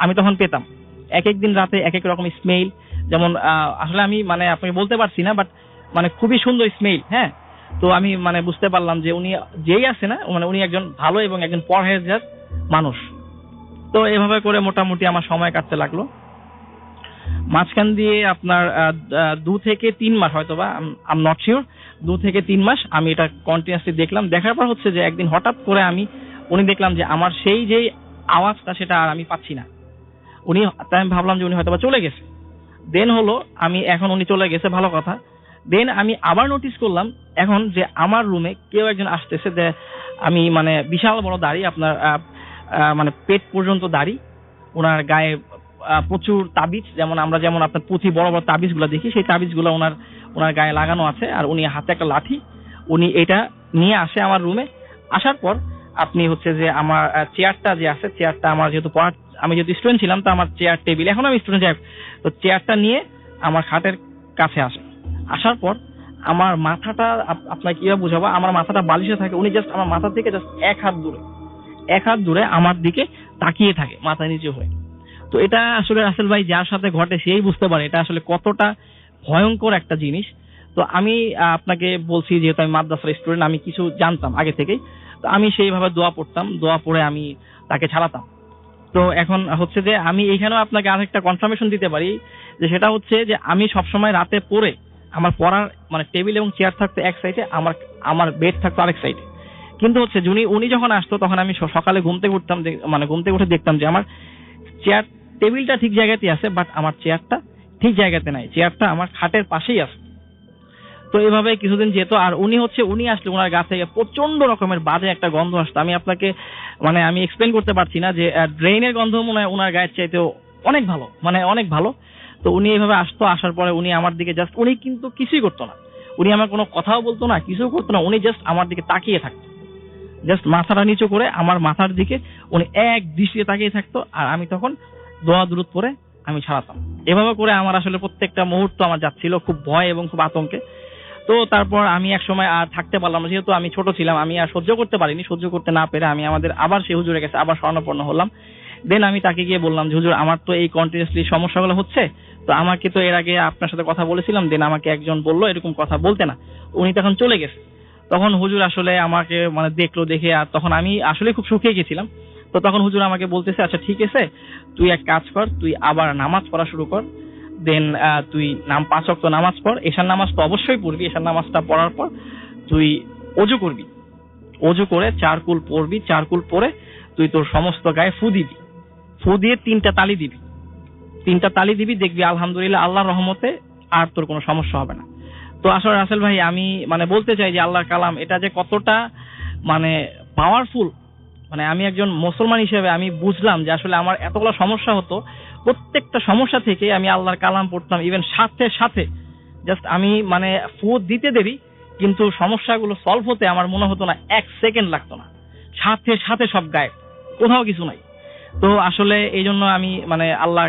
আমি তখন পেতাম। এক এক দিন রাতে এক এক রকম স্মেল, যেমন আসলে আমি মানে আপনাকে বলতে পারছি না, বাট মানে খুবই সুন্দর স্মেল। হ্যাঁ, তো আমি মানে বুঝতে পারলাম যে উনি যেই আছে না, মানে উনি একজন ভালো এবং একজন পরহেজগার মানুষ। তো এভাবে করে মোটামুটি আমার সময় কাটতে লাগলো। মাঝখান দিয়ে আপনার 2 থেকে 3 মাস, হয়তোবা আই এম নট শিওর, 2 থেকে 3 মাস আমি এটা কন্টিনিউয়াসলি দেখলাম। দেখার পর হচ্ছে যে একদিন হঠাৎ করে উনি দেখলাম যে আমার সেই যে আওয়াজটা সেটা আর আমি পাচ্ছি না। তাই আমি ভাবলাম যে উনি হয়তোবা চলে গেছে। দেন হলো এখন উনি চলে গেছে, ভালো কথা। দেন আমি আবার নোটিস করলাম এখন যে আমার রুমে কেউ একজন আসতেছে, যে আমি মানে বিশাল বড় দাড়ি, আপনার মানে পেট পর্যন্ত দাড়ি, ওনার গায়ে প্রচুর তাবিজ, যেমন আমরা যেমন আপনার পুঁথি বড় বড় তাবিজ গুলা দেখি, সেই তাবিজ গুলো ওনার গায়ে লাগানো আছে, আর উনি হাতে একটা লাঠি, উনি এটা নিয়ে আসে আমার রুমে। আসার পর আপনি হচ্ছে যে আমার চেয়ারটা যে আছে, চেয়ারটা আমার যেহেতু আমি যেহেতু স্টুডেন্ট ছিলাম, তো আমার চেয়ার টেবিল, এখন আমি স্টুডেন্ট, তো চেয়ারটা নিয়ে আমার খাটের কাছে আসে। আসার পর আমার মাথাটা, আপনাকে কিভাবে বুঝাবো, আমার মাথাটা বালিশে থাকে, উনি জাস্ট আমার মাথা থেকে জাস্ট এক হাত দূরে আমার দিকে তাকিয়ে থাকে মাথা নিচে হয়ে। তো এটা আসলে রাসেল ভাই যার সাথে ঘটে সেই বুঝতে পারে এটা আসলে কতটা ভয়ঙ্কর একটা জিনিস। তো আমি আপনাকে বলছি, যেহেতু আমি মাদ্রাসার স্টুডেন্ট, আমি কিছু জানতাম আগে থেকেই, তো আমি সেইভাবে দোয়া পড়তাম, দোয়া পড়ে আমি তাকে ছাড়াতাম। তো এখন হচ্ছে যে আমি এইখানেও আপনাকে আরেকটা কনফার্মেশন দিতে পারি, যে সেটা হচ্ছে যে আমি সবসময় রাতে পড়ে আমার পড়ার মানে টেবিল এবং চেয়ার থাকতো এক সাইডে, আমার বেড থাকতো আরেক সাইডে। কিন্তু হচ্ছে উনি যখন আসতো, তখন আমি সকালে ঘুম থেকে উঠে দেখতাম যে আমার চেয়ার টেবিলটা ঠিক জায়গাতেই আছে, বাট আমার চেয়ারটা ঠিক জায়গাতে নাই, চেয়ারটা আমার খাটের পাশেই আছে। তো এভাবে কিছুদিন যেত। আর উনি আসলে ওনার গা থেকে প্রচন্ড রকমের বাজে একটা গন্ধ আসতো। আমি আপনাকে মানে আমি এক্সপ্লেন করতে পারছি না, যে ড্রেনের গন্ধ মনে হয় ওনার গায়ের চাইতেও অনেক ভালো, মানে অনেক ভালো। তো উনি এইভাবে আসতো, আসার পরে উনি আমার দিকে জাস্ট, উনি কিন্তু কিছুই করতো না, উনি আমার কোনো কথাও বলতো না, কিছু করতো না, উনি জাস্ট আমার দিকে তাকিয়ে থাকতো, জাস্ট মাথাটা নিচু করে আমার মাথার দিকে উনি এক দৃষ্টিতে তাকিয়ে থাকতো। আর আমি তখন দোয়া দুরূদ পড়ে আমি ছাড়াতাম। এভাবে করে আমার আসলে প্রত্যেকটা মুহূর্ত আমার যাচ্ছিল খুব ভয় এবং খুব আতঙ্কে। তো তারপর আমি এক সময় আর থাকতে পারলাম না, যেহেতু আমি ছোট ছিলাম, আমি আর সহ্য করতে পারিনি। সহ্য করতে না পেরে আমি আবার সেই হুজুরের কাছে আবার শরণাপন্ন হলাম। দেন আমি তাকে গিয়ে বললাম যে হুজুর, আমার তো এই কন্টিনিউসলি সমস্যাগুলো হচ্ছে, তো আমাকে তো এর আগে আপনার সাথে কথা বলেছিলাম, দেন আমাকে একজন বললো এরকম কথা বলতে না, উনি তখন চলে গেছে। তখন হুজুর আসলে আমাকে মানে দেখলো, দেখে আর তখন আমি আসলে খুব শুকিয়ে গেছিলাম। তো তখন হুজুর আমাকে বলতেছে, আচ্ছা ঠিক আছে, তুই এক কাজ কর, তুই আবার নামাজ পড়া শুরু কর, দেন তুই 5 ওয়াক্ত নামাজ পড়, এশার নামাজ তো অবশ্যই পড়বি, এশার নামাজটা পড়ার পর তুই অজু করবি, অজু করে 4 কুল পড়বি, 4 কুল পরে তুই তোর সমস্ত গায়ে ফু দিবি, ফু দিয়ে 3টা তালি দিবি, 3টা তালি দিবি, দেখবি আলহামদুলিল্লাহ আল্লাহর রহমতে আর তোর কোনো সমস্যা হবে না। তো আসলে রাসেল ভাই আমি মানে বলতে চাই যে আল্লাহর কালাম এটা যে কতটা মানে পাওয়ারফুল, মানে আমি একজন মুসলমান হিসেবে আমি বুঝলাম যে আসলে আমার এতগুলো সমস্যা হতো, প্রত্যেকটা সমস্যা থেকে আমি আল্লাহর কালাম পড়তাম, ইভেন সাথে সাথে জাস্ট আমি মানে ফু দিতে দেরি, কিন্তু সমস্যাগুলো সলভ হতে আমার মনে হতো না 1 সেকেন্ড লাগতো না, সাথে সাথে সব গায়েব, কোথাও কিছু নাই। তো আসলে এই জন্য আমি মানে আল্লাহ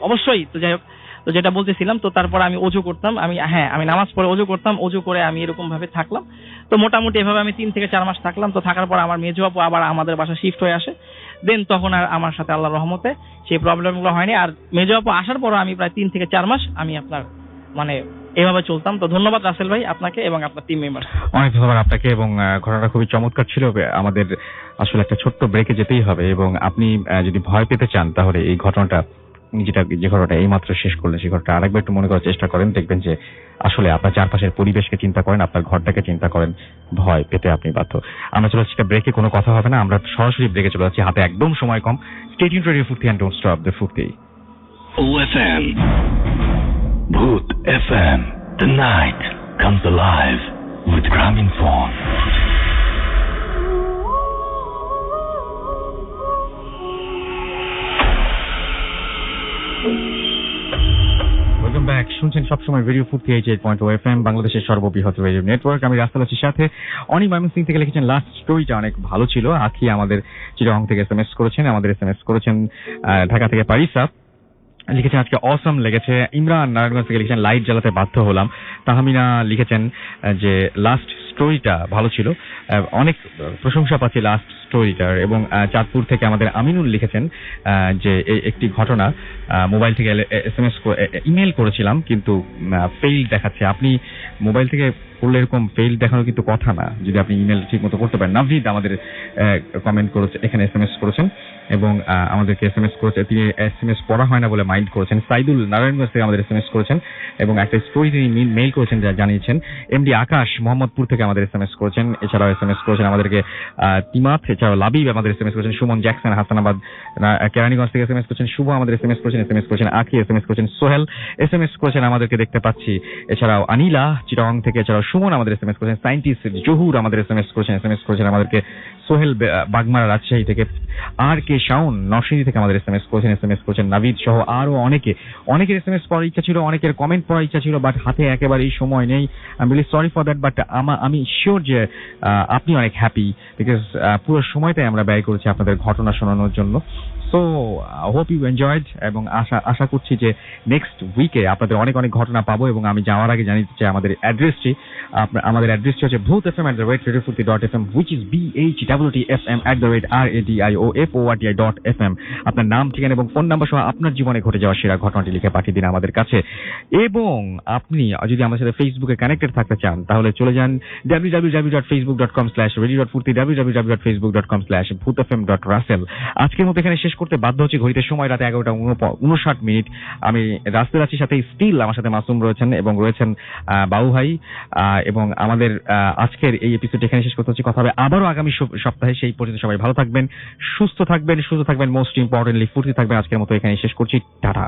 অবশ্যই, তো যাই হোক, তো যেটা বলতেছিলাম, তো তারপর আমি অজু করতাম, আমি নামাজ পড়ে অজু করতাম, অজু করে আমি এরকম ভাবে থাকলাম। তো মোটামুটি এভাবে আমি 3 থেকে 4 মাস থাকলাম। তো থাকার পর আমার মেজো আপু আবার আমাদের বাসা শিফট হয়ে আসে, দেন তখন আর আমার সাথে আল্লাহর রহমতে সেই প্রবলেমগুলো হয়নি। আর মেজো আপু আসার পর আমি প্রায় 3 থেকে 4 মাস আমি আপনার মানে এভাবে চলতাম। তো ধন্যবাদ রাসেল ভাই আপনাকে এবং আপনার টিম মেম্বার। অনেক ধন্যবাদ আপনাকে, এবং ঘটনাটা খুবই চমৎকার ছিল। আমাদের আসলে একটা ছোট্ট ব্রেকে যেতেই হবে, এবং আপনি যদি ভয় পেতে চান তাহলে এই ঘটনাটা, যে ঘটনাটা এইমাত্র শেষ করলেন, সেই ঘটনাটা আরেকবার একটু মনে করার চেষ্টা করেন, দেখবেন যে আসলে আপনার চারপাশের পরিবেশকে চিন্তা করেন, আপনার ঘরটাকে চিন্তা করেন, ভয় পেতে আপনি বাধ্য। আমরা চলে যাচ্ছি ব্রেকে, কোনো কথা হবে না, আমরা সরাসরি ব্রেকে চলে যাচ্ছি, হাতে একদম সময় কম। স্টে টিউনড টু রেডিও ফুর্তি এন্ড ডোন্ট স্টপ দ্য ফুর্তি। OFM. Bhoot FM. The night comes alive with Grameenphone. Welcome back. শুনছেন সবসময় রেডিও ফুর্তি 88.0 FM, বাংলাদেশের সর্ববৃহৎ রেডিও নেটওয়ার্ক। আমি রাস্তা আছি সাথে। অনি ময়মনসিং থেকে লিখেছেন লাস্ট স্টোরিটা অনেক ভালো ছিল। আখি আমাদের চিটাগং থেকে এসএমএস করেছেন, আমাদের এসএমএস করেছেন ঢাকা থেকে পারিসা লিখেছেন আজকে অসম লেগেছে। ইমরান নারায়ণগঞ্জ থেকে লিখেছেন লাইট জ্বালাতে বাধ্য হলাম। তাহমিনা লিখেছেন যে লাস্ট স্টোরিটা ভালো ছিল, অনেক প্রশংসা পাচ্ছি লাস্ট স্টোরিটার। এবং চাঁদপুর থেকে আমাদের আমিনুল লিখেছেন যে একটি ঘটনা, মোবাইল থেকে এসএমএস ইমেল করেছিলাম কিন্তু ফেইল দেখাচ্ছে। আপনি মোবাইল থেকে করলে এরকম ফেইল দেখানো কিন্তু কথা না, যদি আপনি ইমেল ঠিক মতো করতে পারেন। নাভিদ আমাদের কমেন্ট করেছে, এখানে এসএমএস করেছেন এবং আমাদেরকে এসএমএস করেছে, তিনি এসএমএস পড়া হয় না বলে মাইন্ড করেছেন। সাইদুল নারায়ণগঞ্জ থেকে আমাদের এসএমএস করেছেন এবং একটা স্টোরি তিনি মেইল করেছেন যা জানিয়েছেন। এমডি আকাশ মোহাম্মদপুর থেকে আমাদের এসএমএস করেছেন, এছাড়াও এসএমএস করেছেন আমাদেরকে তিমাত, এছাড়াও লাবিব আমাদের এসএমএস করেছেন, সুমন জ্যাকসন হাসানাবাদ কেরানীগঞ্জ থেকে এসএমএস করেছেন, শুভ আমাদের এসএমএস করেছেন, আখি এসএমএস করেছেন, সোহেল এসএমএস করেছেন, আমাদেরকে দেখতে পাচ্ছি। এছাড়াও আনিলা চিটাগং থেকে, এছাড়াও সুমন আমাদের এসএমএস করেছেন, সায়েন্টিস্ট জহুর আমাদের এসএমএস করেছেন আমাদেরকে, সোহেল বাগমারা রাজশাহী থেকে, আর কে শাওন নরসিংদী থেকে আমাদের এসএমএস করেছেন, নাভিদ সহ আরো অনেকের এসএমএস পড়ার ইচ্ছা ছিল, অনেকের কমেন্ট পড়ার ইচ্ছা ছিল, বাট হাতে একেবারেই সময় নেই। I am really sorry for that, but আমি শিওর যে আপনি অনেক হ্যাপি, বিকজ পুরো সময়টাই আমরা ব্যয় করেছি আপনাদের ঘটনা শোনানোর জন্য। সো হোপ ইউ এনজয়েড, এবং আশা করছি যে নেক্সট উইকে আপনাদের অনেক ঘটনা পাবো। এবং আমি যাওয়ার আগে জানিয়ে দিচ্ছি আমাদের অ্যাড্রেসটি হচ্ছে bhutfm@radiofurti.fm, which is bhutfm@radiofurti.fm। আপনার নাম, ঠিকানা এবং ফোন নাম্বার সহ আপনার জীবনে ঘটে যাওয়া সেরা ঘটনাটি লিখে পাঠিয়ে দিন আমাদের কাছে। এবং আপনি যদি আমাদের সাথে ফেসবুকে কানেক্টেড থাকতে চান তাহলে চলে যান www.facebook.com/radio.furti, www.facebook.com/bhutfm.russell। আজকের মতো এখানে শেষ করতে বাধ্য হচ্ছে, ঘড়িতে সময় রাত 11:59। আমি রাস্তায় আছি, সাথে স্টিল আমার সাথে মাসুম রয়েছেন এবং রয়েছেন বাবু ভাই। এবং আমাদের আজকের এই এপিসোড এখানে শেষ করতে হচ্ছে, কথা হবে আবারও আগামী সপ্তাহে। সেই পর্যন্ত সবাই ভালো থাকবেন, সুস্থ থাকবেন, মোস্ট ইম্পর্টেন্টলি ফুর্তি থাকবেন। আজকের মতো এখানে শেষ করছি, টাটা।